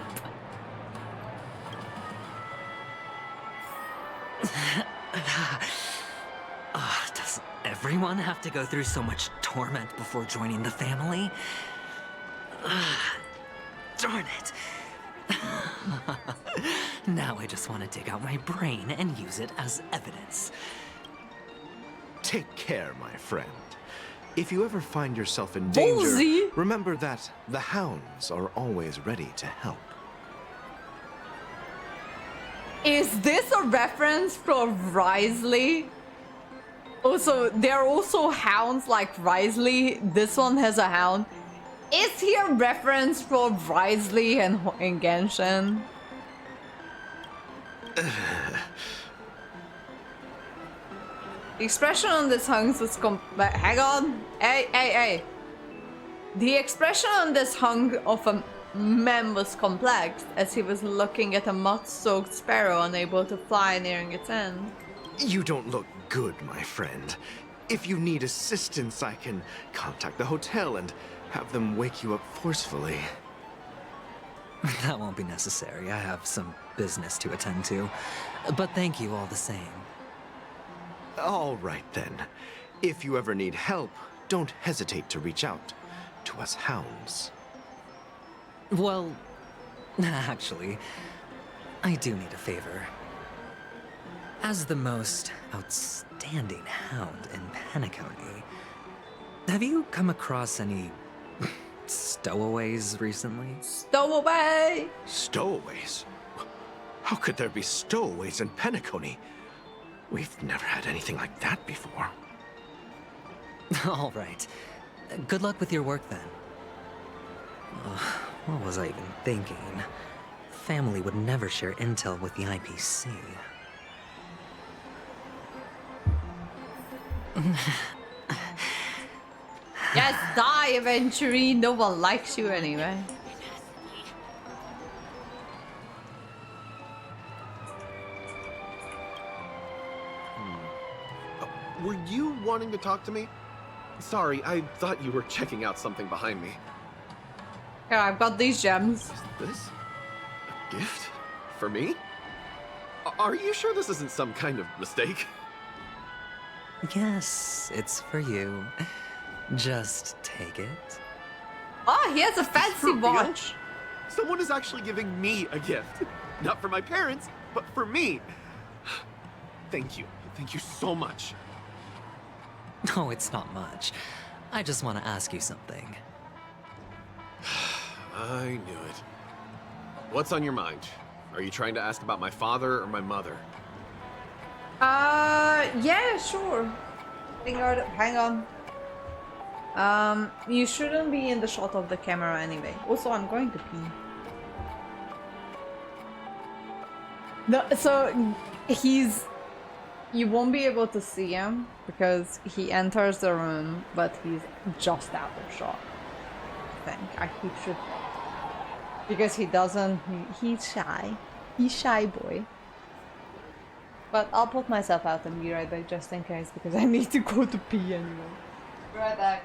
Does everyone have to go through so much torment before joining the family? Darn it. Now I just want to dig out my brain and use it as evidence. Take care, my friend. If you ever find yourself in danger, Ballsy. remember that the hounds are always ready to help. Is this a reference for Risley? Also, there are also hounds like Risley. This one has a hound. Is here a reference for Risley and in Genshin? The expression on this hunk was hang on. Hey. The expression on this hunk of a man was complex as he was looking at a mud-soaked sparrow unable to fly nearing its end. You don't look good, my friend. If you need assistance, I can contact the hotel and have them wake you up forcefully. That won't be necessary. I have some business to attend to. But thank you all the same. All right, then. If you ever need help, don't hesitate to reach out to us hounds. Well, actually, I do need a favor. As the most outstanding hound in Penacony, have you come across any stowaways recently? Stowaway! Stowaways? How could there be stowaways in Penacony? We've never had anything like that before. All right. Good luck with your work, then. What was I even thinking? Family would never share intel with the IPC. Yes, die eventually. No one likes you anyway. Were you wanting to talk to me? Sorry, I thought you were checking out something behind me. Here, I've got these gems. Is this a gift? For me? Are you sure this isn't some kind of mistake? Yes, it's for you. Just take it. Oh, he has a fancy watch. Someone is actually giving me a gift. Not for my parents, but for me. Thank you. Thank you so much. No, it's not much. I just want to ask you something. I knew it. What's on your mind? Are you trying to ask about my father or my mother? Yeah, sure. Hang on. You shouldn't be in the shot of the camera anyway. Also, I'm going to pee. No, so you won't be able to see him because he enters the room, but he's just out of shot. I think he should, because he doesn't. He's shy. He's shy boy. But I'll put myself out and be right back just in case because I need to go to pee anyway. Be right back.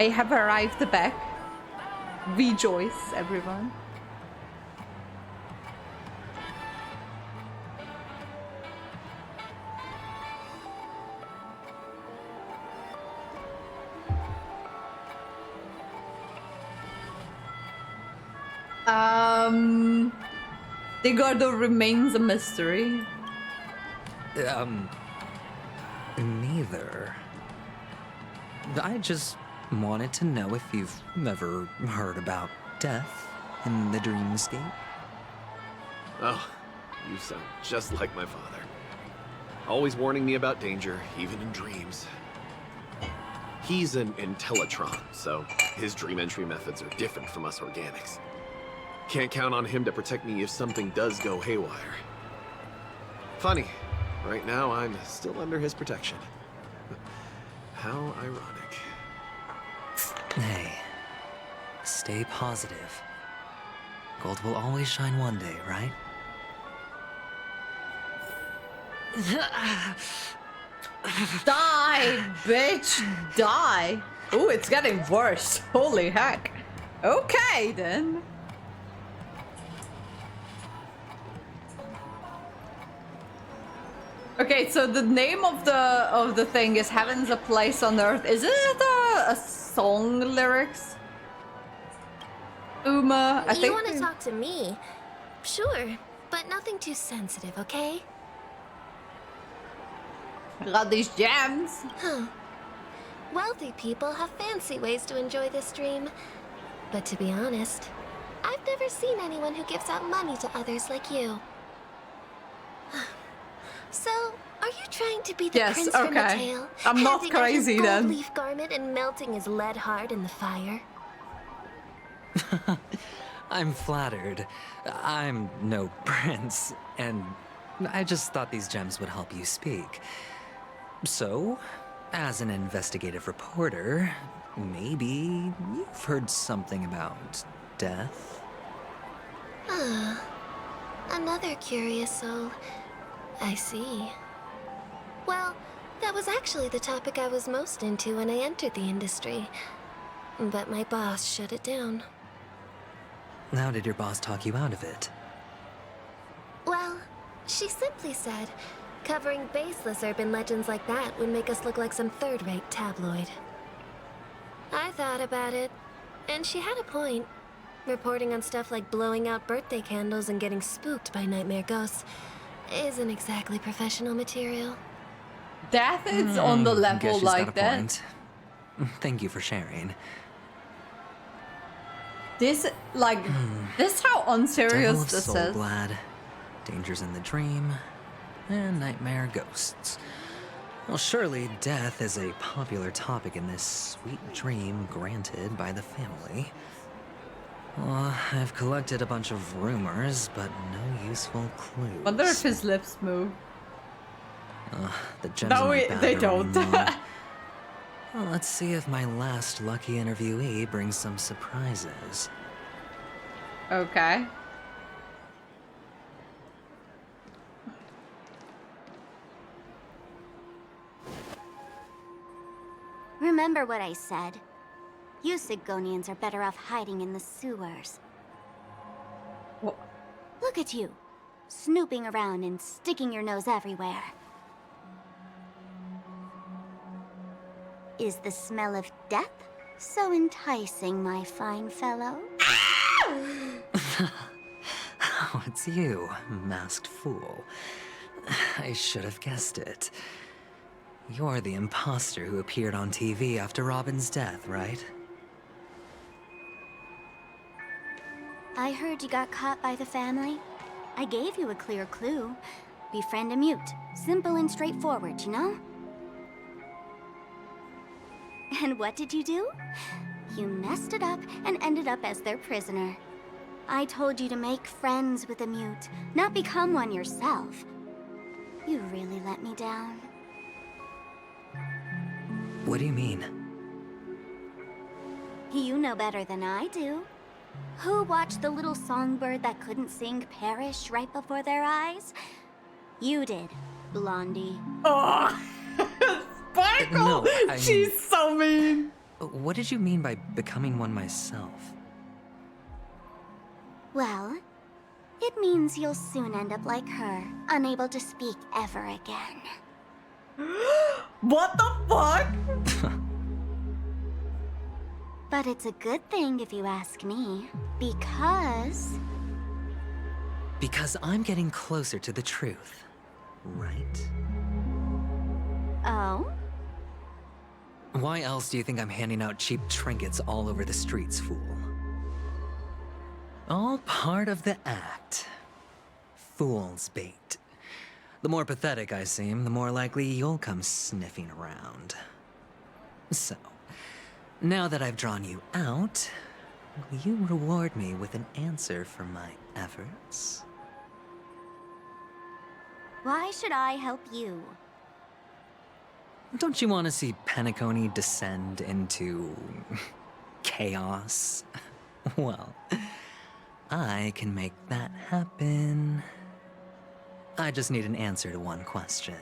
I have arrived back. Rejoice, everyone. The Gordo remains a mystery. Neither. I just wanted to know if you've ever heard about death in the dreamscape. Oh, you sound just like my father. Always warning me about danger, even in dreams. He's an Intellitron, so his dream entry methods are different from us organics. Can't count on him to protect me if something does go haywire. Funny, right now I'm still under his protection. How ironic. Hey, stay positive. Gold will always shine one day, right? Die, bitch, die. Ooh, it's getting worse. Holy heck. Okay, then. Okay, so the name of the thing is Heaven's a Place on Earth. Is it a song lyrics? Uma, I think you want to talk to me? Sure, but nothing too sensitive, okay? Got these gems. Huh. Wealthy people have fancy ways to enjoy this dream. But to be honest, I've never seen anyone who gives out money to others like you. So, are you trying to be the prince from the tale? I'm not handing out crazy his then. gold leaf garment and melting his lead heart in the fire? I'm flattered. I'm no prince, and I just thought these gems would help you speak. So, as an investigative reporter, maybe you've heard something about death? Ah, another curious soul. I see. Well, that was actually the topic I was most into when I entered the industry. But my boss shut it down. How did your boss talk you out of it? Well, she simply said, covering baseless urban legends like that would make us look like some third-rate tabloid. I thought about it, and she had a point. Reporting on stuff like blowing out birthday candles and getting spooked by nightmare ghosts isn't exactly professional material. Death is on the Guess level she's like got a that. point. Thank you for sharing. This, like, this is how Devil unserious of this Soul is. Glad, Dangers in the Dream, and Nightmare Ghosts. Well, surely death is a popular topic in this sweet dream granted by the family. Well, I've collected a bunch of rumors, but no useful clues. Wonder if his lips move. The gems No, in my bag they are don't. running low. Well, let's see if my last lucky interviewee brings some surprises. Okay. Remember what I said. You Sigonians are better off hiding in the sewers. What? Look at you, snooping around and sticking your nose everywhere. Is the smell of death so enticing, my fine fellow? Oh, it's you, masked fool. I should have guessed it. You're the imposter who appeared on TV after Robin's death, right? I heard you got caught by the family. I gave you a clear clue. Befriend a mute. Simple and straightforward, you know? And what did you do? You messed it up and ended up as their prisoner. I told you to make friends with a mute, not become one yourself. You really let me down. What do you mean? You know better than I do. Who watched the little songbird that couldn't sing perish right before their eyes? You did, Blondie. Oh, Sparkle! No, She's so mean. What did you mean by becoming one myself? Well, it means you'll soon end up like her, unable to speak ever again. What the fuck? But it's a good thing if you ask me, because... Because I'm getting closer to the truth, right? Oh? Why else do you think I'm handing out cheap trinkets all over the streets, fool? All part of the act. Fool's bait. The more pathetic I seem, the more likely you'll come sniffing around. So, now that I've drawn you out, will you reward me with an answer for my efforts? Why should I help you? Don't you want to see Penacony descend into... chaos? Well, I can make that happen. I just need an answer to one question.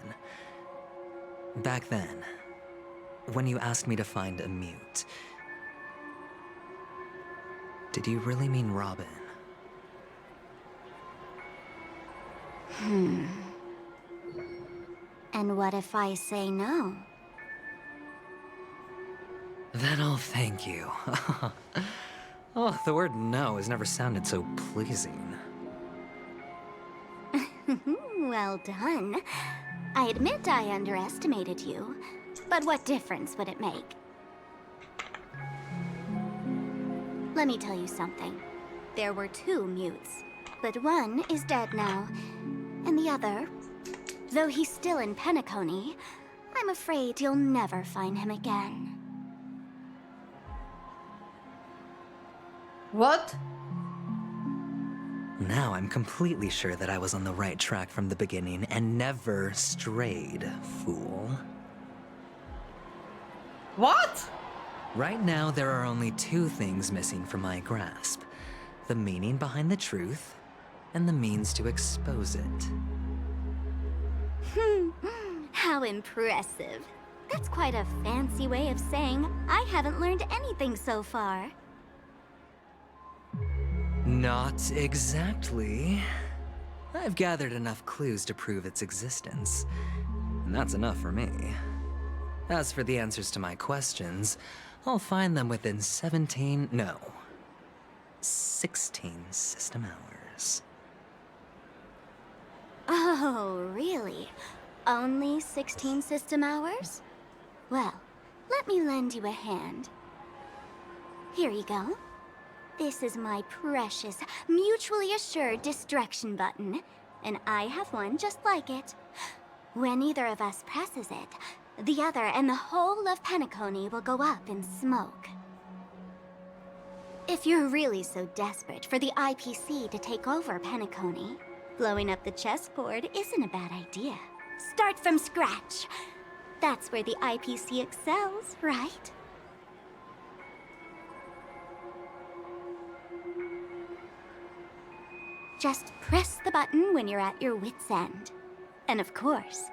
Back then, when you asked me to find a mute, did you really mean Robin? And what if I say no? Then I'll thank you. Oh, the word no has never sounded so pleasing. Well done. I admit I underestimated you, but what difference would it make? Let me tell you something. There were 2 mutes, but one is dead now, and the other, though he's still in Penacony, I'm afraid you'll never find him again. What? Now I'm completely sure that I was on the right track from the beginning and never strayed, fool. What? Right now, there are only 2 things missing from my grasp. The meaning behind the truth, and the means to expose it. How impressive. That's quite a fancy way of saying I haven't learned anything so far. Not exactly. I've gathered enough clues to prove its existence, and that's enough for me. As for the answers to my questions, I'll find them within 16 system hours. Oh, really? Only 16 system hours? Well, let me lend you a hand. Here you go. This is my precious, mutually assured distraction button, and I have one just like it. When either of us presses it, the other and the whole of Penacony will go up in smoke. If you're really so desperate for the IPC to take over Penacony, blowing up the chessboard isn't a bad idea. Start from scratch. That's where the IPC excels, right? Just press the button when you're at your wit's end. And of course,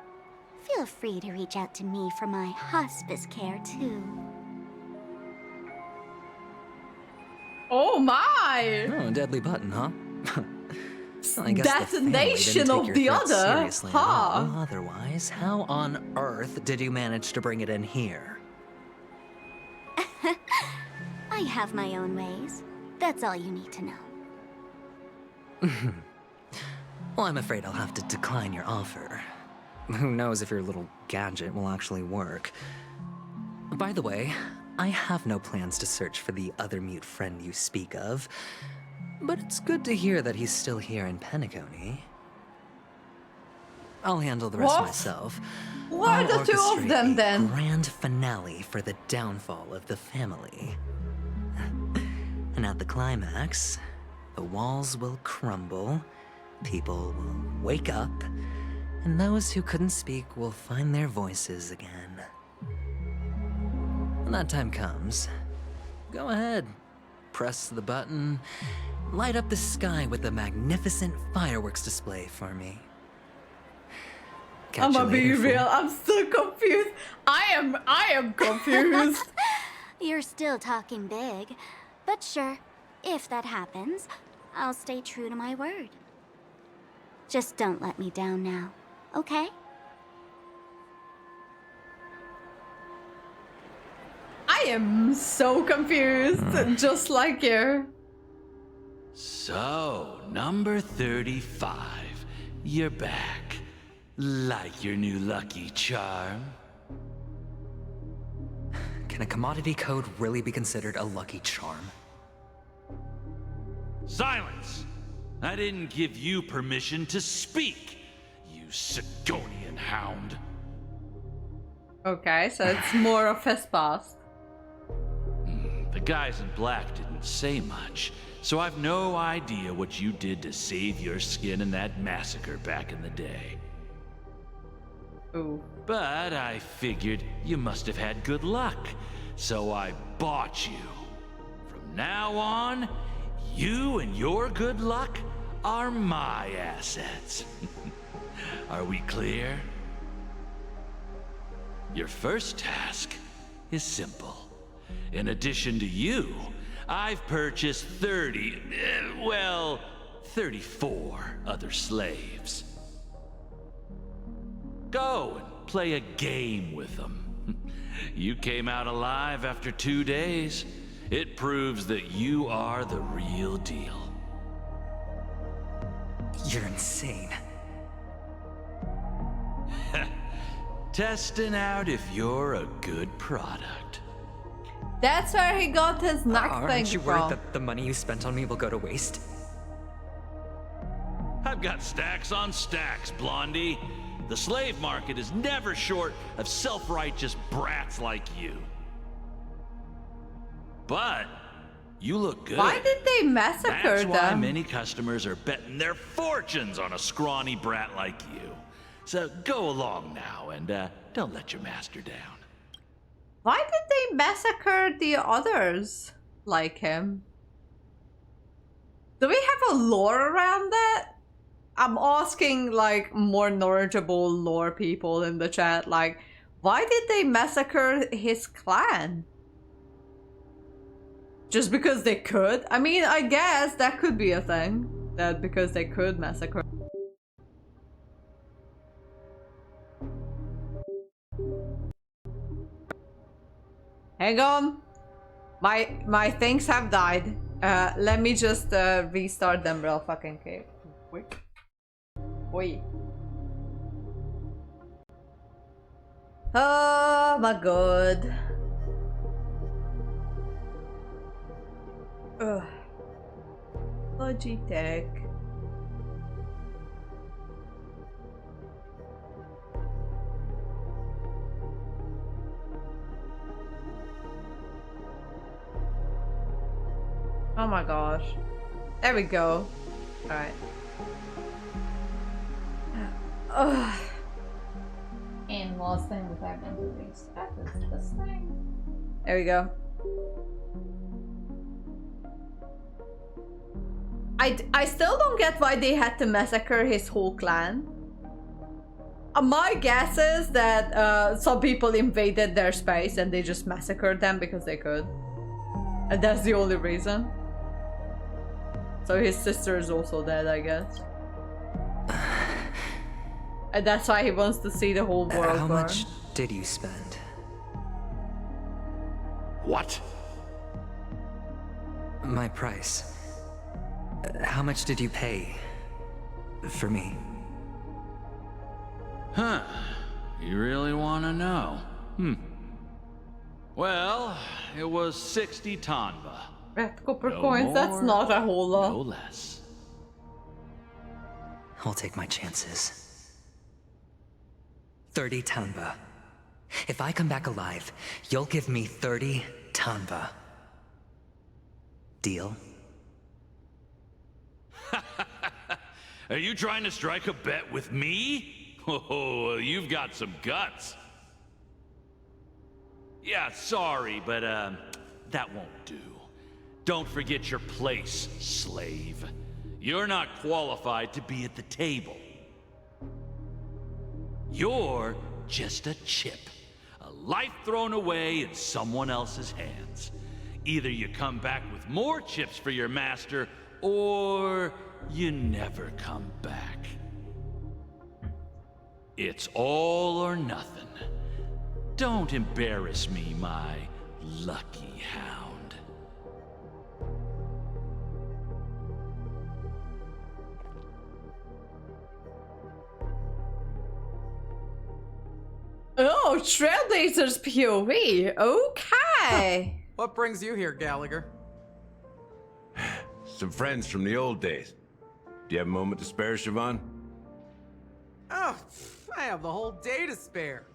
feel free to reach out to me for my hospice care too. Oh my! Oh, a deadly button, huh? Well, I guess Detonation the of the other, seriously at huh? all. Otherwise, how on earth did you manage to bring it in here? I have my own ways. That's all you need to know. Well, I'm afraid I'll have to decline your offer. Who knows if your little gadget will actually work. By the way, I have no plans to search for the other mute friend you speak of, but it's good to hear that he's still here in Penacony. I'll handle the rest What? myself. Why I'll the 2 of orchestrate them a then? grand finale for the downfall of the family. And at the climax, the walls will crumble, people will wake up, and those who couldn't speak will find their voices again. When that time comes, go ahead, press the button, light up the sky with a magnificent fireworks display for me. Catch I'm you gonna be later, fool. real, I'm so confused. I am confused. You're still talking big. But sure, if that happens, I'll stay true to my word. Just don't let me down now, okay? I am so confused, just like you. So, number 35. You're back. Like your new lucky charm? Can a commodity code really be considered a lucky charm? Silence! I didn't give you permission to speak, you Sigonian hound. Okay, so it's more of his past. The guys in black didn't say much, so I've no idea what you did to save your skin in that massacre back in the day. Ooh. But I figured you must have had good luck, so I bought you. From now on, you and your good luck are my assets. Are we clear? Your first task is simple. In addition to you, I've purchased 34 other slaves. Go and play a game with them. You came out alive after 2 days. It proves that you are the real deal. You're insane. Testing out if you're a good product. That's where he got his neck thing Aren't you worried from. that the money you spent on me will go to waste? I've got stacks on stacks, Blondie. The slave market is never short of self-righteous brats like you. But you look good. Why did they massacre That's why them? many customers are betting their fortunes on a scrawny brat like you. So go along now and don't let your master down. Why did they massacre the others like him? Do we have a lore around that? I'm asking like more knowledgeable lore people in the chat, like, why did they massacre his clan? Just because they could? I mean, I guess that could be a thing. That because they could massacre. Hang on. My things have died. Let me just restart them real fucking quick. Oi. Oh my god. Ugh. Logitech. Oh my gosh. There we go. Alright. Ugh. And last thing that I want to restart is this thing. There we go. I still don't get why they had to massacre his whole clan. My guess is that some people invaded their space and they just massacred them because they could. And that's the only reason. So his sister is also dead, I guess. And that's why he wants to see the whole world How burn. much did you spend? What? My price. How much did you pay for me? Huh. You really want to know? Well, it was 60 tanba. Red copper No coins, that's more, not a whole lot. No less. I'll take my chances. 30 tanba. If I come back alive, you'll give me 30 tanba. Deal? Are you trying to strike a bet with me? Oh, you've got some guts. Yeah, sorry, but that won't do. Don't forget your place, slave. You're not qualified to be at the table. You're just a chip. A life thrown away in someone else's hands. Either you come back with more chips for your master, or you never come back. It's all or nothing. Don't embarrass me, my lucky hound. Oh, Trailblazer's POV. Okay. What brings you here, Gallagher? Some friends from the old days. Do you have a moment to spare, Siobhan? Oh, I have the whole day to spare.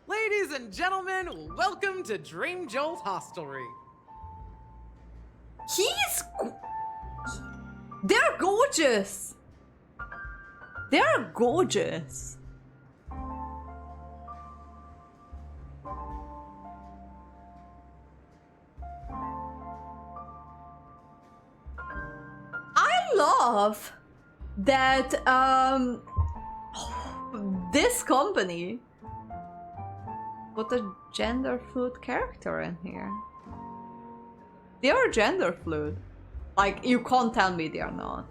Ladies and gentlemen, welcome to Dream Jolt Hostelry. They're gorgeous. They're gorgeous. I love that this company put a gender fluid character in here. They are gender fluid. Like, you can't tell me they are not.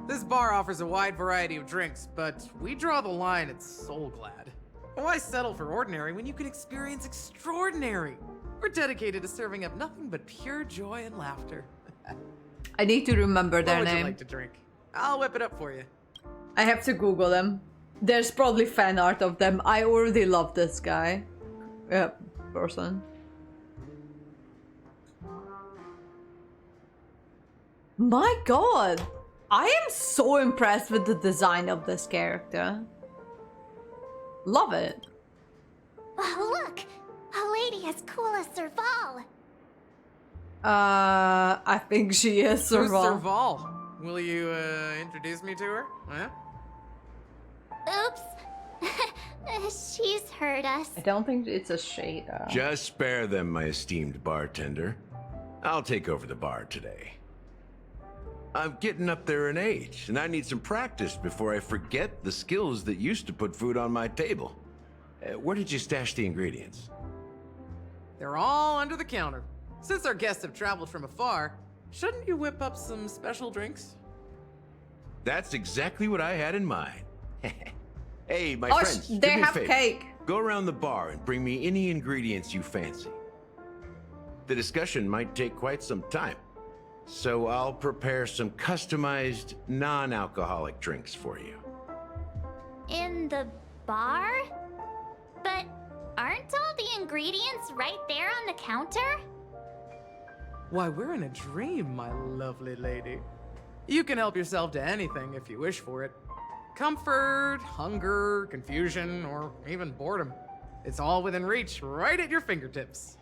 This bar offers a wide variety of drinks, but we draw the line at Soul Glad. Why settle for ordinary when you can experience extraordinary? We're dedicated to serving up nothing but pure joy and laughter. I need to remember their What would name. you like to drink? I'll whip it up for you. I have to Google them. There's probably fan art of them. I already love this guy. Person. My god! I am so impressed with the design of this character. Love it. Oh, look! A lady as cool as Serval. I think she is Who's Serval. Serval? Will you introduce me to her? Huh? Oops. She's heard us. I don't think it's a shade. Just spare them, my esteemed bartender. I'll take over the bar today. I'm getting up there in age, and I need some practice before I forget the skills that used to put food on my table. Where did you stash the ingredients? They're all under the counter. Since our guests have traveled from afar, shouldn't you whip up some special drinks? That's exactly what I had in mind. Hey, my Oh, friends, they do me a have favor. cake. Go around the bar and bring me any ingredients you fancy. The discussion might take quite some time, so I'll prepare some customized, non-alcoholic drinks for you. In the bar? But aren't all the ingredients right there on the counter? Why, we're in a dream, my lovely lady. You can help yourself to anything if you wish for it. Comfort, hunger, confusion, or even boredom. It's all within reach, right at your fingertips.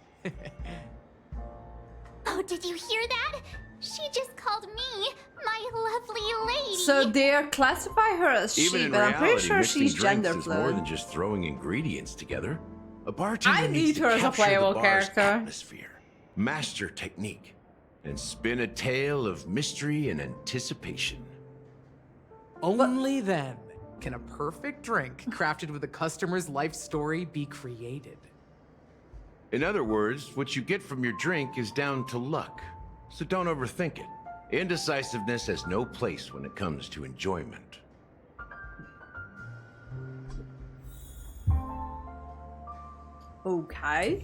Oh, did you hear that? She just called me my lovely lady. So they classify her as Even she, in but I'm pretty reality, sure mixing she's drinks gender is more fluid. than just throwing ingredients together. A bartender I needs need to her as a capture playable the bar's character. atmosphere, master technique, and spin a tale of mystery and anticipation. Only then can a perfect drink crafted with a customer's life story be created. In other words, what you get from your drink is down to luck, so don't overthink it. Indecisiveness has no place when it comes to enjoyment. Okay.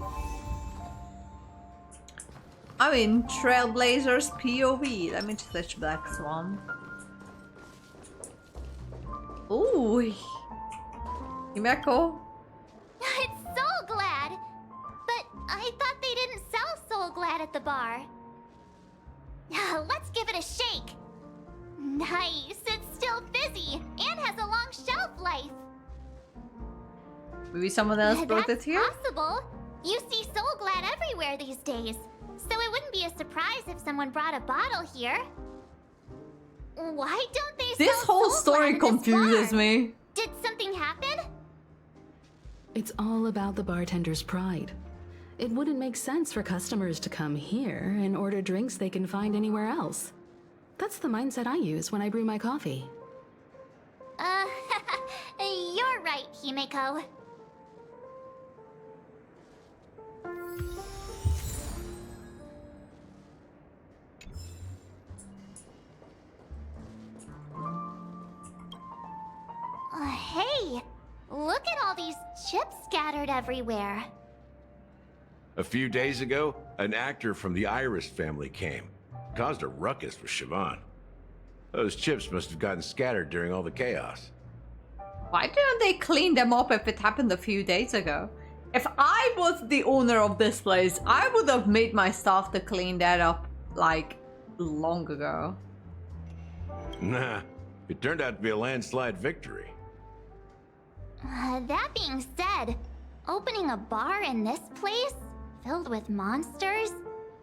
I mean, Trailblazer's POV. Let me switch Black Swan. Ooh. Himeko. It's Soul Glad. But I thought they didn't sell Soul Glad at the bar. Let's give it a shake. Nice. It's still fizzy and has a long shelf life. Maybe someone else brought it That's here? possible. You see Soul Glad everywhere these days. So it wouldn't be a surprise if someone brought a bottle here. Why don't they This sell whole Soul story Glad in this confuses bar? me. Did something happen? It's all about the bartender's pride. It wouldn't make sense for customers to come here and order drinks they can find anywhere else. That's the mindset I use when I brew my coffee. You're right, Himeko. chips scattered everywhere. A few days ago, an actor from the Iris family came. Caused a ruckus with Siobhan. Those chips must have gotten scattered during all the chaos. Why didn't they clean them up if it happened a few days ago? If I was the owner of this place, I would have made my staff to clean that up, like, long ago. Nah, it turned out to be a landslide victory. That being said, opening a bar in this place, filled with monsters,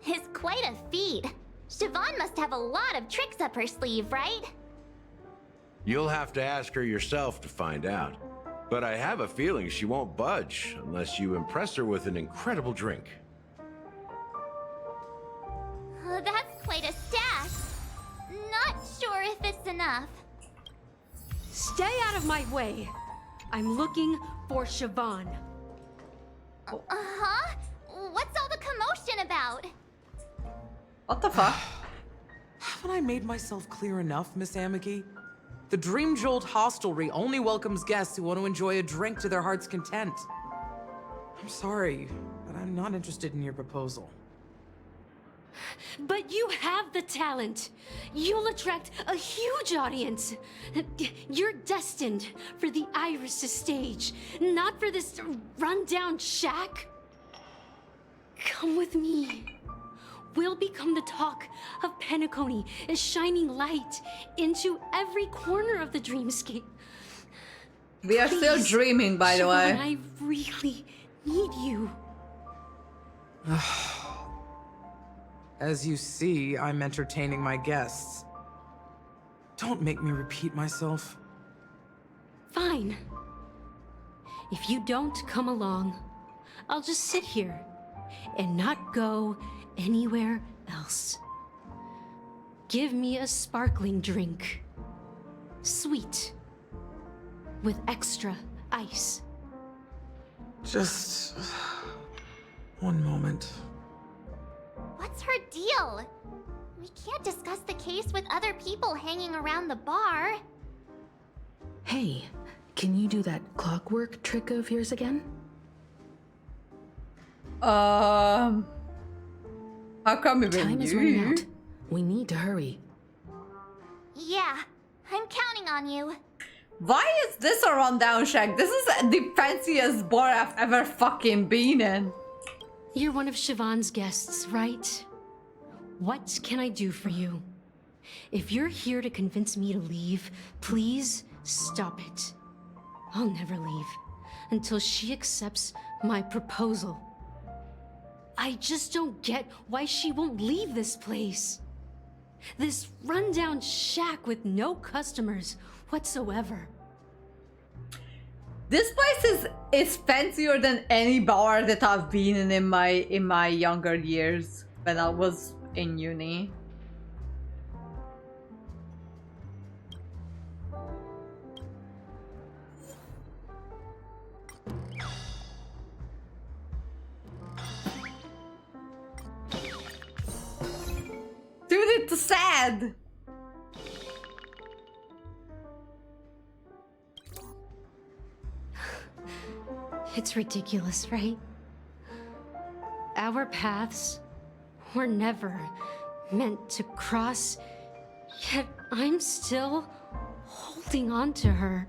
is quite a feat. Siobhan must have a lot of tricks up her sleeve, right? You'll have to ask her yourself to find out. But I have a feeling she won't budge unless you impress her with an incredible drink. That's quite a stash. Not sure if it's enough. Stay out of my way. I'm looking for Siobhan. Uh-huh? What's all the commotion about? What the fuck? Haven't I made myself clear enough, Miss Amiki? The Dream Jolt Hostelry only welcomes guests who want to enjoy a drink to their heart's content. I'm sorry, but I'm not interested in your proposal. But you have the talent. You'll attract a huge audience. You're destined for the Iris stage, not for this rundown shack. Come with me. We'll become the talk of Penacony, a shining light into every corner of the dreamscape. We are still dreaming, by the way. Siobhan, I really need you. As you see, I'm entertaining my guests. Don't make me repeat myself. Fine. If you don't come along, I'll just sit here and not go anywhere else. Give me a sparkling drink. Sweet. With extra ice. Just one moment. What's her deal? We can't discuss the case with other people hanging around the bar. Hey, can you do that clockwork trick of yours again? How come even Time is running out. We need to hurry. Yeah, I'm counting on you. Why is this a rundown shack? This is the fanciest bar I've ever fucking been in. You're one of Siobhan's guests, right? What can I do for you? If you're here to convince me to leave, please stop it. I'll never leave until she accepts my proposal. I just don't get why she won't leave this place. This rundown shack with no customers whatsoever. This place is fancier than any bar that I've been in my younger years when I was in uni. Dude, it's sad. It's ridiculous, right? Our paths were never meant to cross, yet I'm still holding on to her.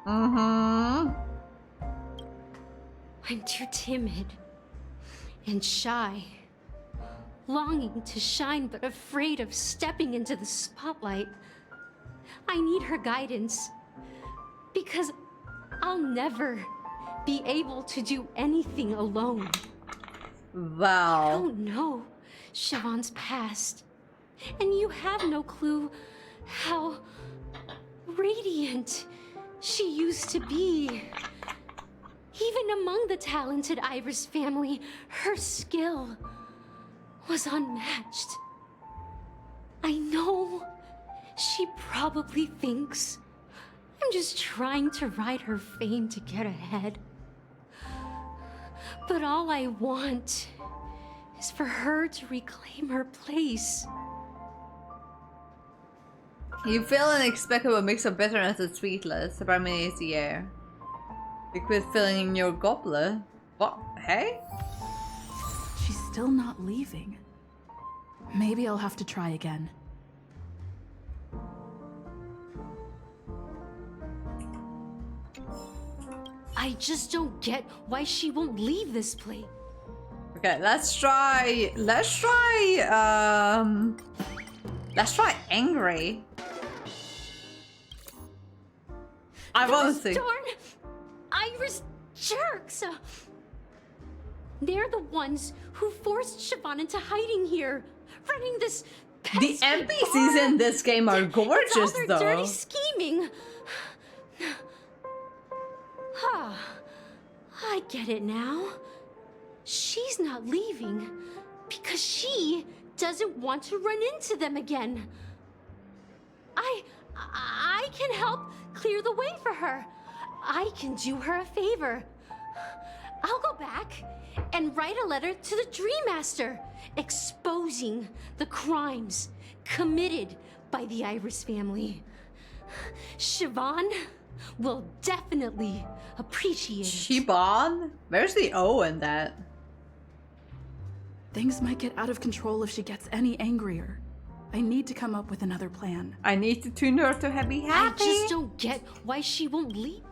I'm too timid and shy, longing to shine but afraid of stepping into the spotlight. I need her guidance, because I'll never be able to do anything alone. Wow. I don't know Siobhan's past, and you have no clue how radiant she used to be. Even among the talented Iris family, her skill was unmatched. I know she probably thinks I'm just trying to ride her fame to get ahead. But all I want is for her to reclaim her place. You feel an inexplicable mix of bitterness and sweetness permeates the air. Liquid filling in your goblet. What? Hey? She's still not leaving. Maybe I'll have to try again. I just don't get why she won't leave this place. Okay, let's try angry. I want to see. Darn Irish jerks! They're the ones who forced Siobhan into hiding here, running this The NPCs in this game are gorgeous, it's all their though. dirty scheming. I get it now. She's not leaving because she doesn't want to run into them again. I can help clear the way for her. I can do her a favor. I'll go back and write a letter to the Dream Master exposing the crimes committed by the Iris family. Siobhan will definitely appreciate it. Siobhan? Where's the O in that? Things might get out of control if she gets any angrier. I need to come up with another plan. I need to tune her to be happy. I just don't get why she won't leave.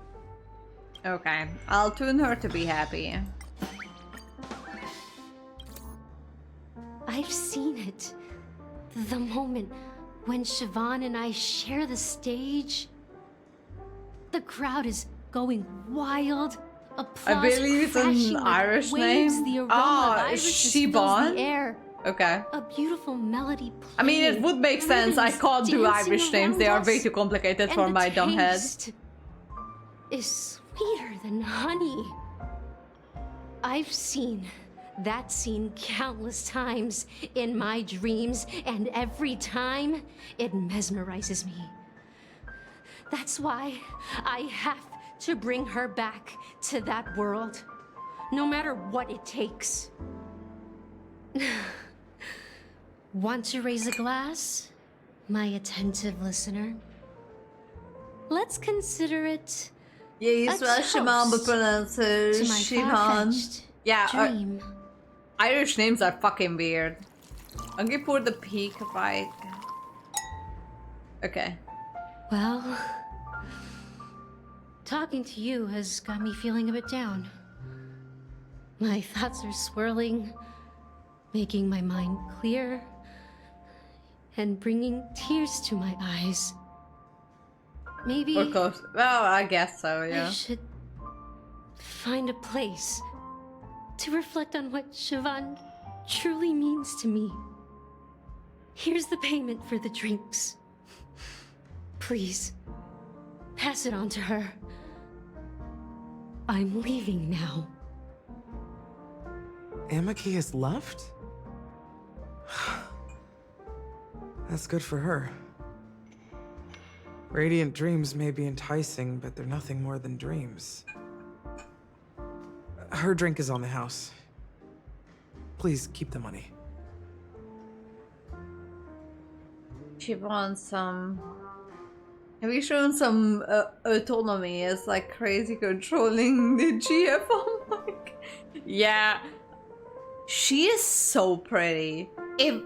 Okay, I'll tune her to be happy. I've seen it. The moment when Siobhan and I share the stage. The crowd is going wild. Applause I believe it's crashing an like Irish waves. name. The aroma of Oh, irises fills the Siobhan? air. Okay. A beautiful melody I mean, it would make sense. I can't do Irish names. They are way too complicated for my dumb head. Is sweeter than honey. I've seen that scene countless times in my dreams, and every time it mesmerizes me. That's why I have to bring her back to that world, no matter what it takes. Want to raise a glass, my attentive listener? Let's consider it Yeah, you a spell Siobhan but toast pronounce to my Siobhan. far-fetched Yeah, dream. Irish names are fucking weird. I'm gonna put the peak right. Okay. Well, talking to you has got me feeling a bit down. My thoughts are swirling, making my mind clear, and bringing tears to my eyes. Maybe Of course. Well, I guess so, I yeah. should find a place to reflect on what Siobhan truly means to me. Here's the payment for the drinks. Please, pass it on to her. I'm leaving now. Amaki has left? That's good for her. Radiant dreams may be enticing, but they're nothing more than dreams. Her drink is on the house. Please keep the money. She wants some... Have you shown some autonomy as like crazy controlling the GF? Oh my god. Yeah. She is so pretty. If,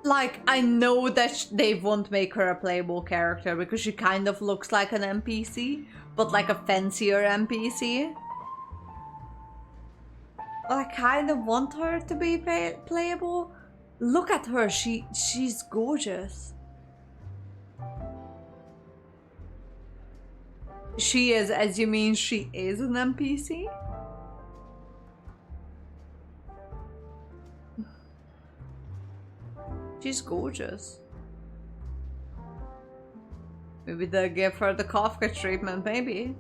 like, I know that they won't make her a playable character because she kind of looks like an NPC, but like a fancier NPC. I kind of want her to be playable. Look at her, she's gorgeous. She is, as you mean she is an NPC? She's gorgeous. Maybe they'll give her the Kafka treatment, maybe.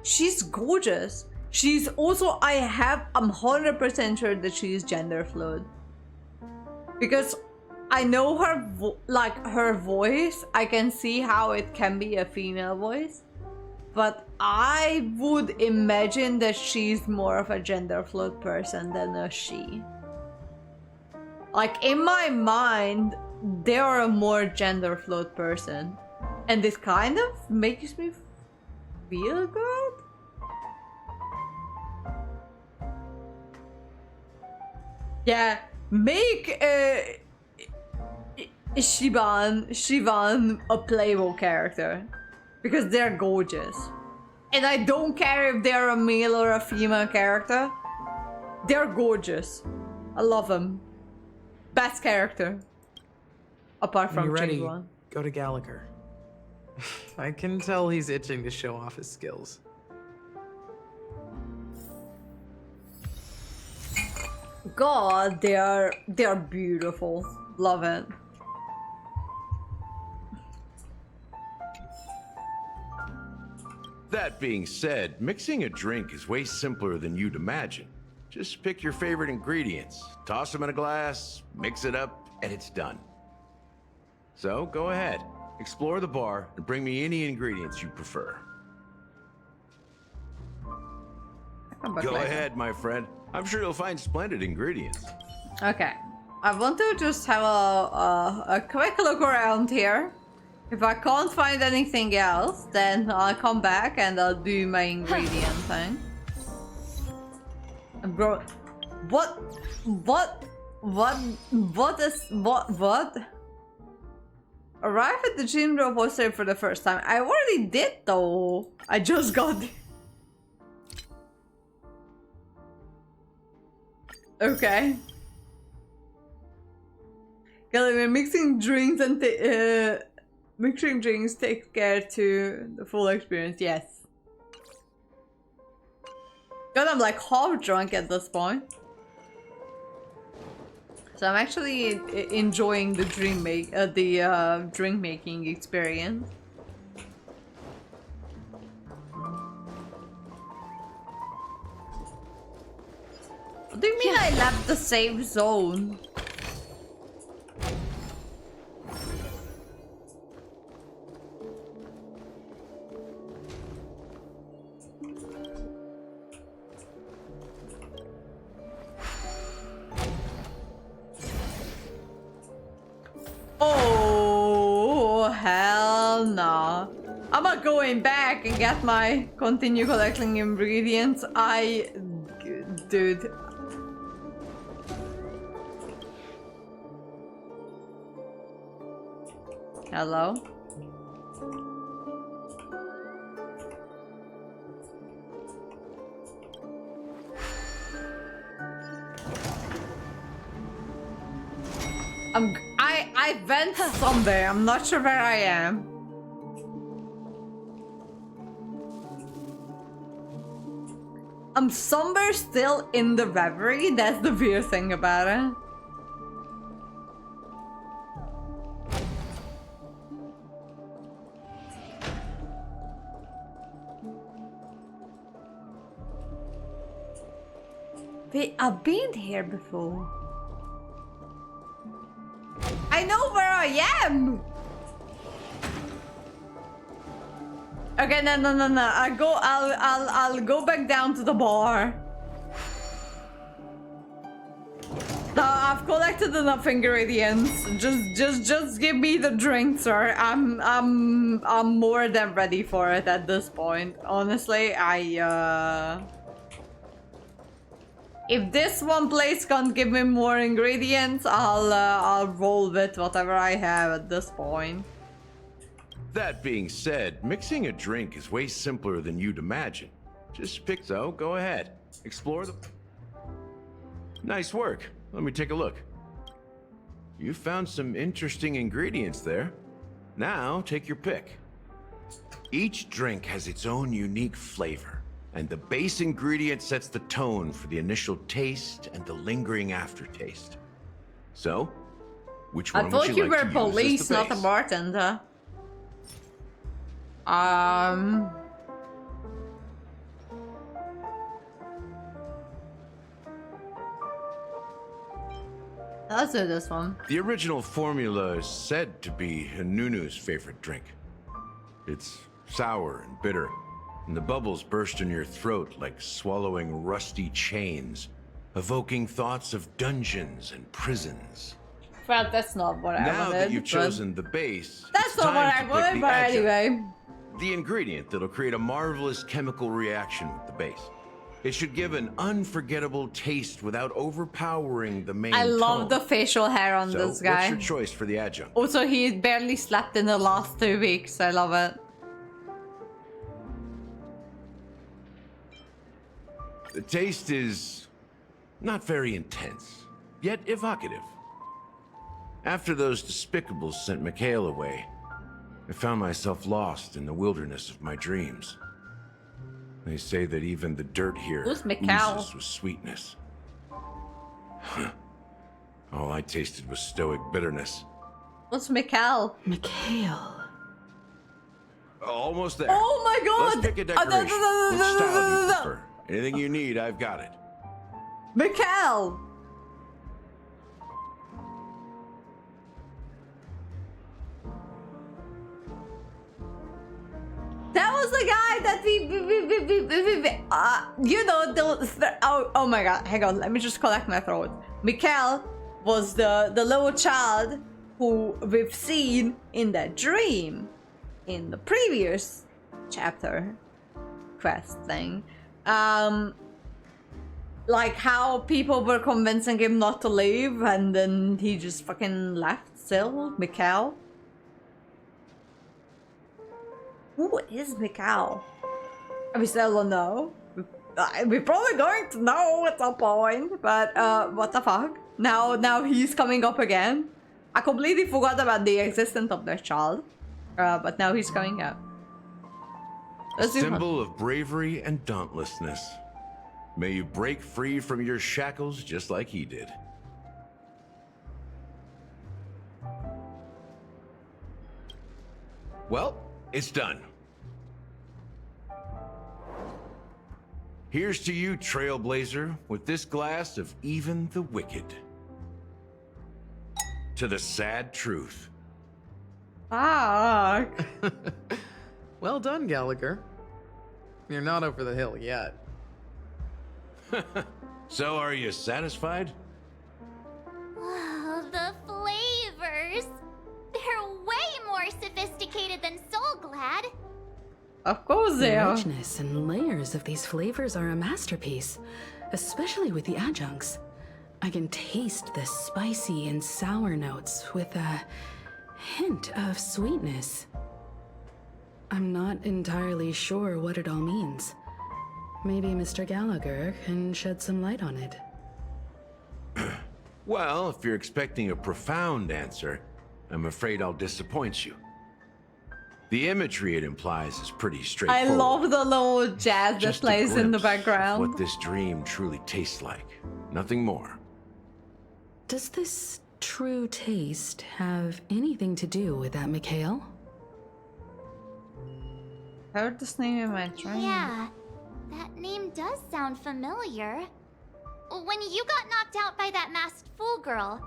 She's gorgeous. She's also, I'm 100% sure that she's gender fluid. Because I know her, her voice, I can see how it can be a female voice. But I would imagine that she's more of a gender fluid person than a she. Like, in my mind, they are a more gender fluid person, and this kind of makes me feel good. Yeah, make Shivan a playable character, because they're gorgeous. And I don't care if they're a male or a female character. They're gorgeous. I love them. Best character. Apart When from you're ready, Chamberlain. go to Gallagher. I can tell he's itching to show off his skills. God, they're beautiful. Love it. That being said, mixing a drink is way simpler than you'd imagine. Just pick your favorite ingredients, toss them in a glass, mix it up, and it's done. So go ahead, explore the bar, and bring me any ingredients you prefer. Go ahead, my friend. I'm sure you'll find splendid ingredients. Okay. I want to just have a quick look around here. If I can't find anything else, then I'll come back and I'll do my ingredient thing. Bro, what? Arrive at the gym rope poster for the first time. I already did though. I just got the... Okay. We're mixing drinks and mixing drinks takes care to the full experience. Yes. God, I'm like half drunk at this point. So I'm actually enjoying the drink making experience. What do you mean I left the safe zone? Oh, hell no. I'm not going back and get my continue collecting ingredients. Dude. Hello? I went somewhere. I'm not sure where I am. I'm somewhere still in the reverie. That's the weird thing about it. Wait, I've been here before. I know where I am. Okay, no. I'll go back down to the bar. No, I've collected enough ingredients. Just give me the drink, sir. I'm more than ready for it at this point. Honestly, if this one place can't give me more ingredients, I'll roll with whatever I have at this point. That being said, mixing a drink is way simpler than you'd imagine. Just pick, so go ahead. Explore the... Nice work. Let me take a look. You found some interesting ingredients there. Now, take your pick. Each drink has its own unique flavor, and the base ingredient sets the tone for the initial taste and the lingering aftertaste. So, which one I would thought you you like were to use police, as the not a base? bartender. Let's do this one. The original formula is said to be Nunu's favorite drink. It's sour and bitter, and the bubbles burst in your throat like swallowing rusty chains, evoking thoughts of dungeons and prisons. Well, that's not what I Now wanted. that you've but chosen the base, That's it's not what time I to pick wanted, the but adjunct, anyway. the ingredient that'll create a marvelous chemical reaction with the base. It should give an unforgettable taste without overpowering the main I love tone. the facial hair on So, this guy. what's your choice for the adjunct? Also, he barely slept in the last 2 weeks. I love it. The taste is not very intense, yet evocative. After those despicables sent Mikhail away, I found myself lost in the wilderness of my dreams. They say that even the dirt here Who's Mikhail? oozes with sweetness. All I tasted was stoic bitterness. What's Mikhail? Mikhail. Almost there. Oh my god! Let's pick a decoration. Which style do you prefer? Anything you need, I've got it. Mikhail! That was the guy that you know, oh my god, hang on, let me just collect my throat. Mikhail was the little child who we've seen in that dream in the previous chapter quest thing. Like how people were convincing him not to leave and then he just fucking left still. Mikhail. Who is Mikhail? We still don't know. We're probably going to know at some point, but what the fuck? Now he's coming up again. I completely forgot about the existence of their child, but now he's coming up. A symbol of bravery and dauntlessness. May you break free from your shackles just like he did. Well, it's done. Here's to you, Trailblazer, with this glass of even the wicked. To the sad truth. Fuck. Well done, Gallagher. You're not over the hill yet. So, are you satisfied? Oh, the flavors! They're way more sophisticated than Soulglad. Of course they The are. richness and layers of these flavors are a masterpiece, especially with the adjuncts. I can taste the spicy and sour notes with a hint of sweetness. I'm not entirely sure what it all means. Maybe Mr. Gallagher can shed some light on it. Well, if you're expecting a profound answer, I'm afraid I'll disappoint you. The imagery it implies is pretty I straightforward. love the little jazz that Just a plays in the glimpse of background. what this dream truly tastes like. Nothing more. Does this true taste have anything to do with that Mikhail? Heard this name in my dream. Yeah, that name does sound familiar. When you got knocked out by that masked fool girl,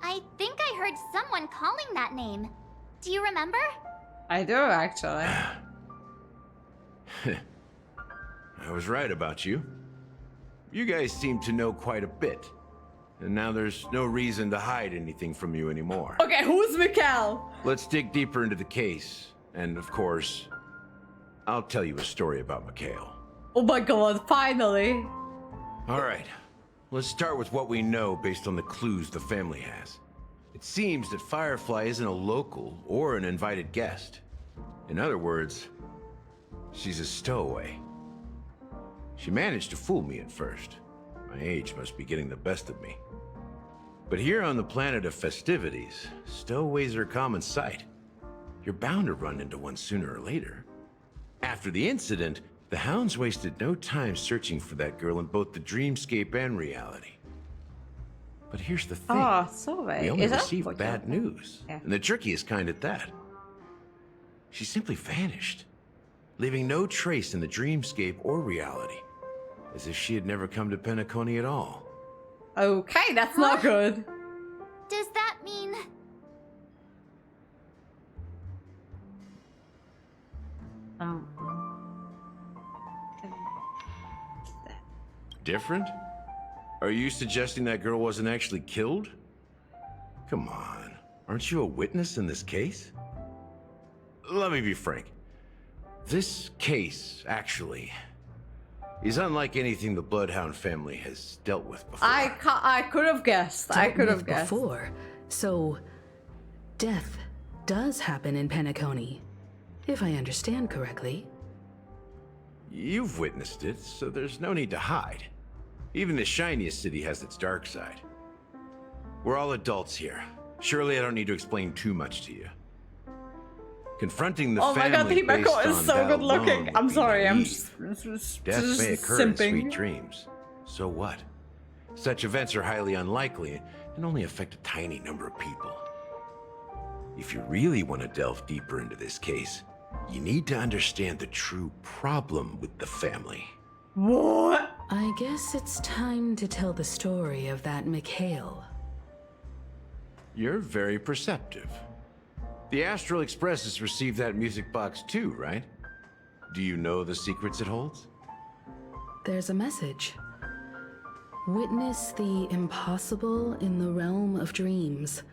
I think I heard someone calling that name. Do you remember? I do, actually. I was right about you. You guys seem to know quite a bit. And now there's no reason to hide anything from you anymore. Okay, who's Mikhail? Let's dig deeper into the case. And of course, I'll tell you a story about Mikhail. Oh my god, finally. All right, let's start with what we know based on the clues the family has. It seems that Firefly isn't a local or an invited guest. In other words, she's a stowaway. She managed to fool me at first. My age must be getting the best of me. But here on the planet of festivities, stowaways are a common sight. You're bound to run into one sooner or later. After the incident, the hounds wasted no time searching for that girl in both the dreamscape and reality. But here's the thing. Oh, so We only is that received what bad you- news. Yeah. And the trickiest kind at that. She simply vanished, leaving no trace in the dreamscape or reality. As if she had never come to Penacony at all. Okay, that's not good. Does that mean... Different? Are you suggesting that girl wasn't actually killed? Come on. Aren't you a witness in this case? Let me be frank. This case, actually, is unlike anything the Bloodhound family has dealt with before. I could have guessed. I could have guessed. Before. So, death does happen in Penacony, if I understand correctly. You've witnessed it, so there's no need to hide. Even the shiniest city has its dark side. We're all adults here. Surely I don't need to explain too much to you. Confronting the Oh my god, family based Himeko is on so that good alone looking. would I'm be sorry, I'm naive. just Death may occur in simping. sweet dreams. So what? Such events are highly unlikely and only affect a tiny number of people. If you really want to delve deeper into this case, you need to understand the true problem with the family. What? I guess it's time to tell the story of that Mikhail. You're very perceptive. The Astral Express has received that music box too, right? Do you know the secrets it holds? There's a message. Witness the impossible in the realm of dreams.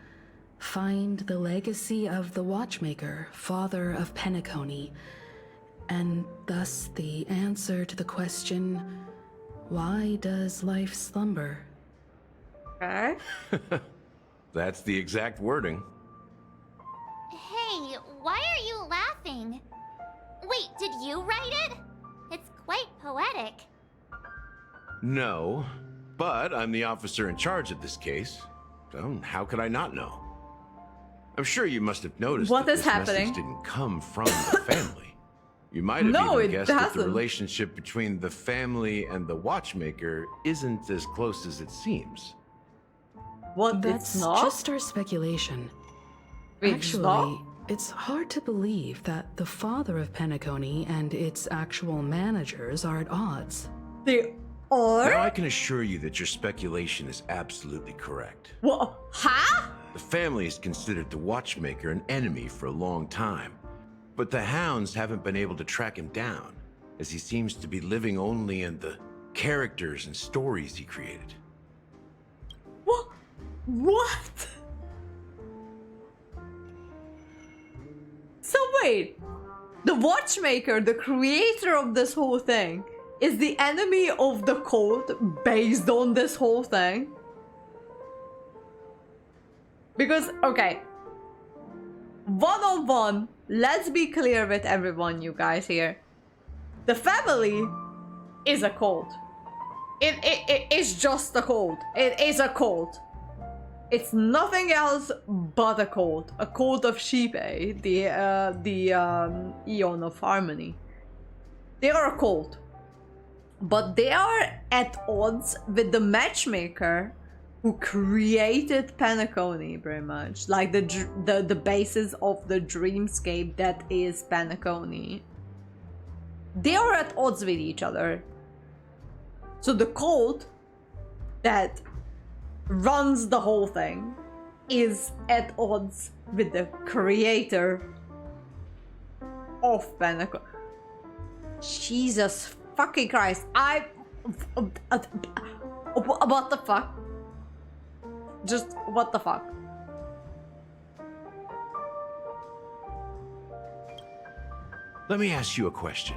Find the legacy of the Watchmaker, father of Penacony, and thus the answer to the question, why does life slumber? Okay. That's the exact wording. Hey, why are you laughing? Wait, did you write it? It's quite poetic. No, but I'm the officer in charge of this case, so how could I not know? I'm sure you must have noticed What that is this happening? message didn't come from the family. You might have No, even it guessed that the hasn't. relationship between the family and the Watchmaker isn't as close as it seems. What? That's It's not? just our speculation. Wait, it's Actually, not? it's hard to believe that the father of Penacony and its actual managers are at odds. They are? Now I can assure you that your speculation is absolutely correct. What? Huh? The family has considered the Watchmaker an enemy for a long time, but the Hounds haven't been able to track him down, as he seems to be living only in the characters and stories he created. What? What? So wait, the Watchmaker, the creator of this whole thing, is the enemy of the cult based on this whole thing? Because, okay, 101, let's be clear with everyone, you guys here. The family is a cult. It is just a cult. It is a cult. It's nothing else but a cult. A cult of Sheepae, the Eon of Harmony. They are a cult. But they are at odds with the matchmaker who created Penacony, pretty much. Like the basis of the dreamscape that is Penacony. They are at odds with each other. So the cult that runs the whole thing is at odds with the creator of Penacony. Jesus fucking Christ. What the fuck? Just what the fuck? Let me ask you a question.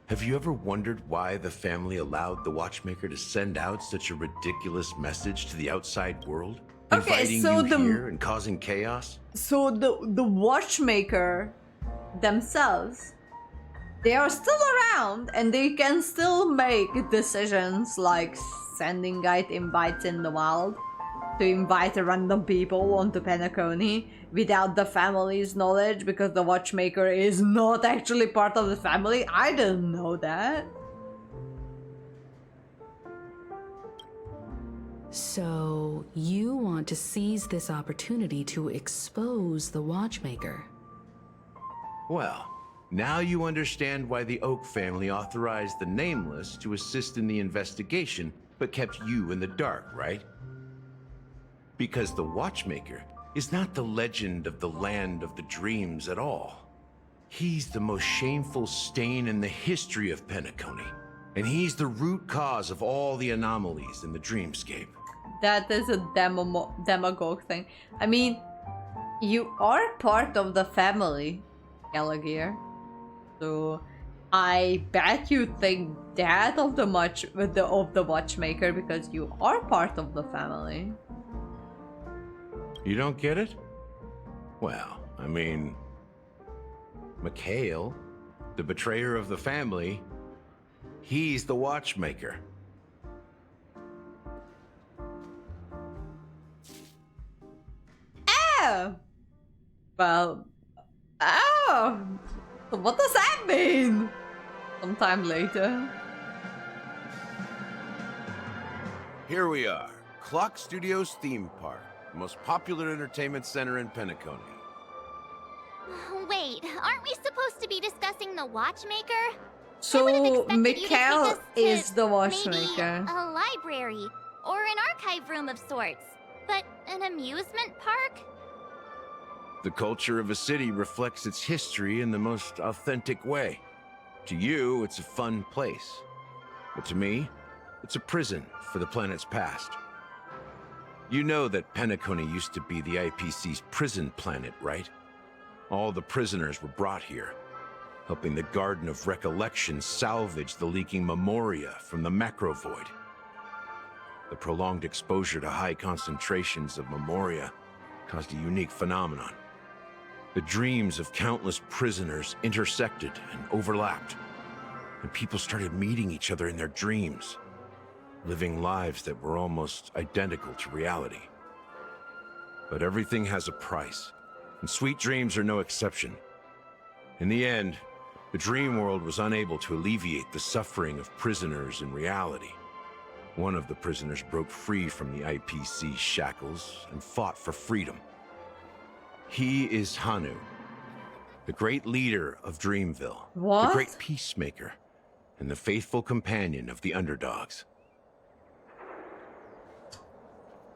Have you ever wondered why the family allowed the Watchmaker to send out such a ridiculous message to the outside world? Inviting so you here and causing chaos? So the Watchmaker themselves, they are still around and they can still make decisions like sending out invites in the wild to invite random people onto Penacony without the family's knowledge, because the Watchmaker is not actually part of the family. I didn't know that. So, you want to seize this opportunity to expose the Watchmaker? Well, now you understand why the Oak family authorized the Nameless to assist in the investigation, but kept you in the dark, right? Because the Watchmaker is not the legend of the Land of the Dreams at all. He's the most shameful stain in the history of Penacony, and he's the root cause of all the anomalies in the dreamscape. that is a demagogue thing. I mean, you are part of the family, Gallagher. So I bet you think that of the watchmaker because you are part of the family. You don't get it? Well, I mean, Mikhail, the betrayer of the family, he's the watchmaker. Oh! Well, oh! So what does that mean? Sometime later. Here we are, Clock Studios theme park, the most popular entertainment center in Penacony. Wait, aren't we supposed to be discussing the watchmaker? So Mikhail is the watchmaker. Maybe a library or an archive room of sorts, but an amusement park? The culture of a city reflects its history in the most authentic way. To you, it's a fun place. But to me, it's a prison for the planet's past. You know that Penacony used to be the IPC's prison planet, right? All the prisoners were brought here, helping the Garden of Recollection salvage the leaking memoria from the macro void. The prolonged exposure to high concentrations of memoria caused a unique phenomenon. The dreams of countless prisoners intersected and overlapped, and people started meeting each other in their dreams, living lives that were almost identical to reality. But everything has a price, and sweet dreams are no exception. In the end, the dream world was unable to alleviate the suffering of prisoners in reality. One of the prisoners broke free from the IPC shackles and fought for freedom. He is Hanu, the great leader of Dreamville, What? the great peacemaker, and the faithful companion of the underdogs.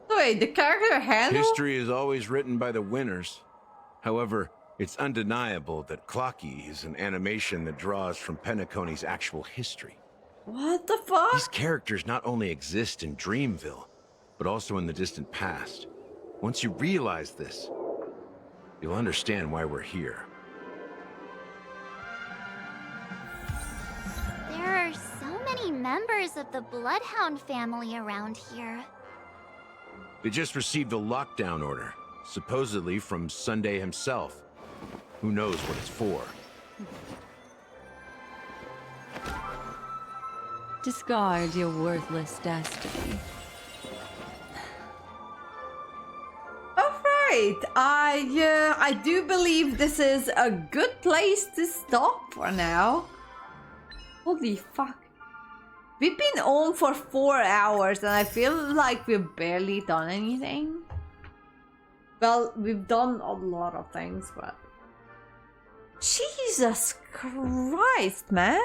Wait, the character handle? History is always written by the winners. However, it's undeniable that Clocky is an animation that draws from Penacony's actual history. What the fuck? These characters not only exist in Dreamville, but also in the distant past. Once you realize this, you'll understand why we're here. There are so many members of the Bloodhound family around here. They just received a lockdown order, supposedly from Sunday himself. Who knows what it's for? Discard your worthless destiny. Alright, I do believe this is a good place to stop for now. Holy fuck. We've been on for 4 hours and I feel like we've barely done anything. Well, we've done a lot of things, but... Jesus Christ, man!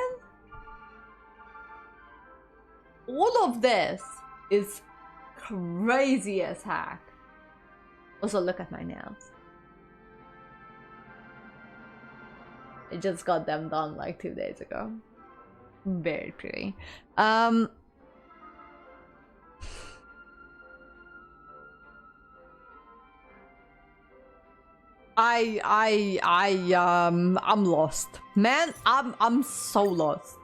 All of this is crazy as heck. Also, look at my nails. I just got them done like 2 days ago. Very pretty. I'm lost. Man, I'm so lost.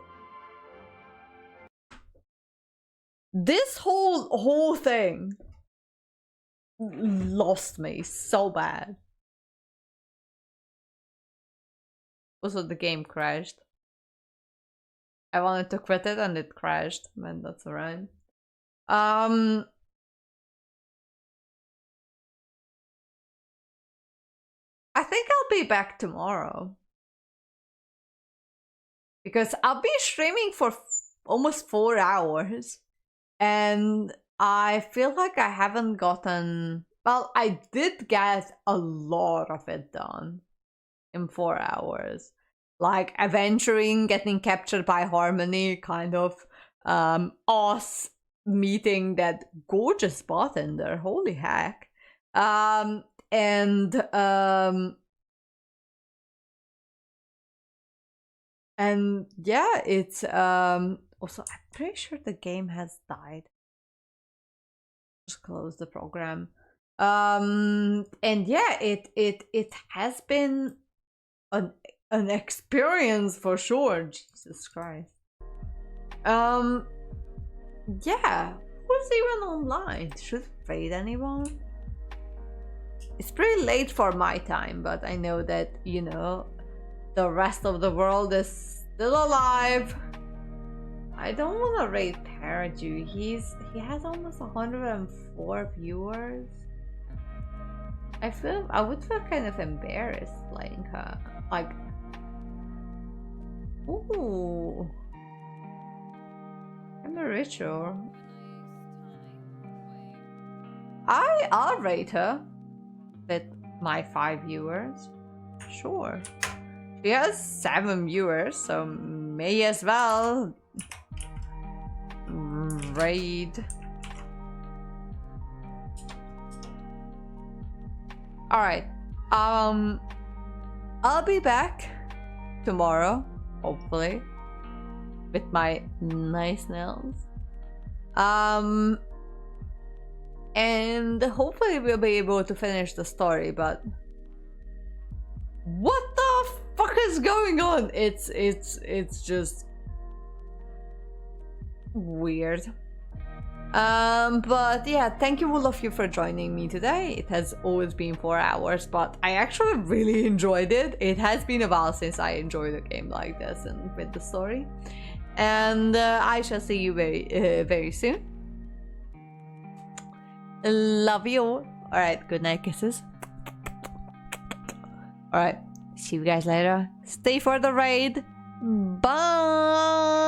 This whole thing lost me so bad. Also, the game crashed. I wanted to quit it and it crashed, man, that's alright. I think I'll be back tomorrow. Because I'll be streaming for almost 4 hours. And I feel like I haven't gotten... Well, I did get a lot of it done in 4 hours. Like adventuring, getting captured by Harmony, kind of us meeting that gorgeous bartender, holy heck. And yeah, it's also I'm pretty sure the game has died. just close the program. And yeah, it has been an experience for sure. Jesus Christ. Yeah, who's even online? Should raid anyone? It's pretty late for my time, but I know that, you know, the rest of the world is still alive. I don't want to raid Paraju. He has almost 104 viewers. I would feel kind of embarrassed playing her. Like, ooh, I'm a ritual. I'll rate her with my 5 viewers. Sure. She has 7 viewers, so may as well raid. Alright. I'll be back tomorrow, hopefully, with my nice nails. And hopefully we'll be able to finish the story, but what the fuck is going on? It's just weird. But yeah, thank you all of you for joining me today. It has always been 4 hours, but I actually really enjoyed it. It has been a while since I enjoyed a game like this and with the story. And I shall see you very soon. Love you all. Alright, good night, kisses. Alright, see you guys later. Stay for the raid. Bye.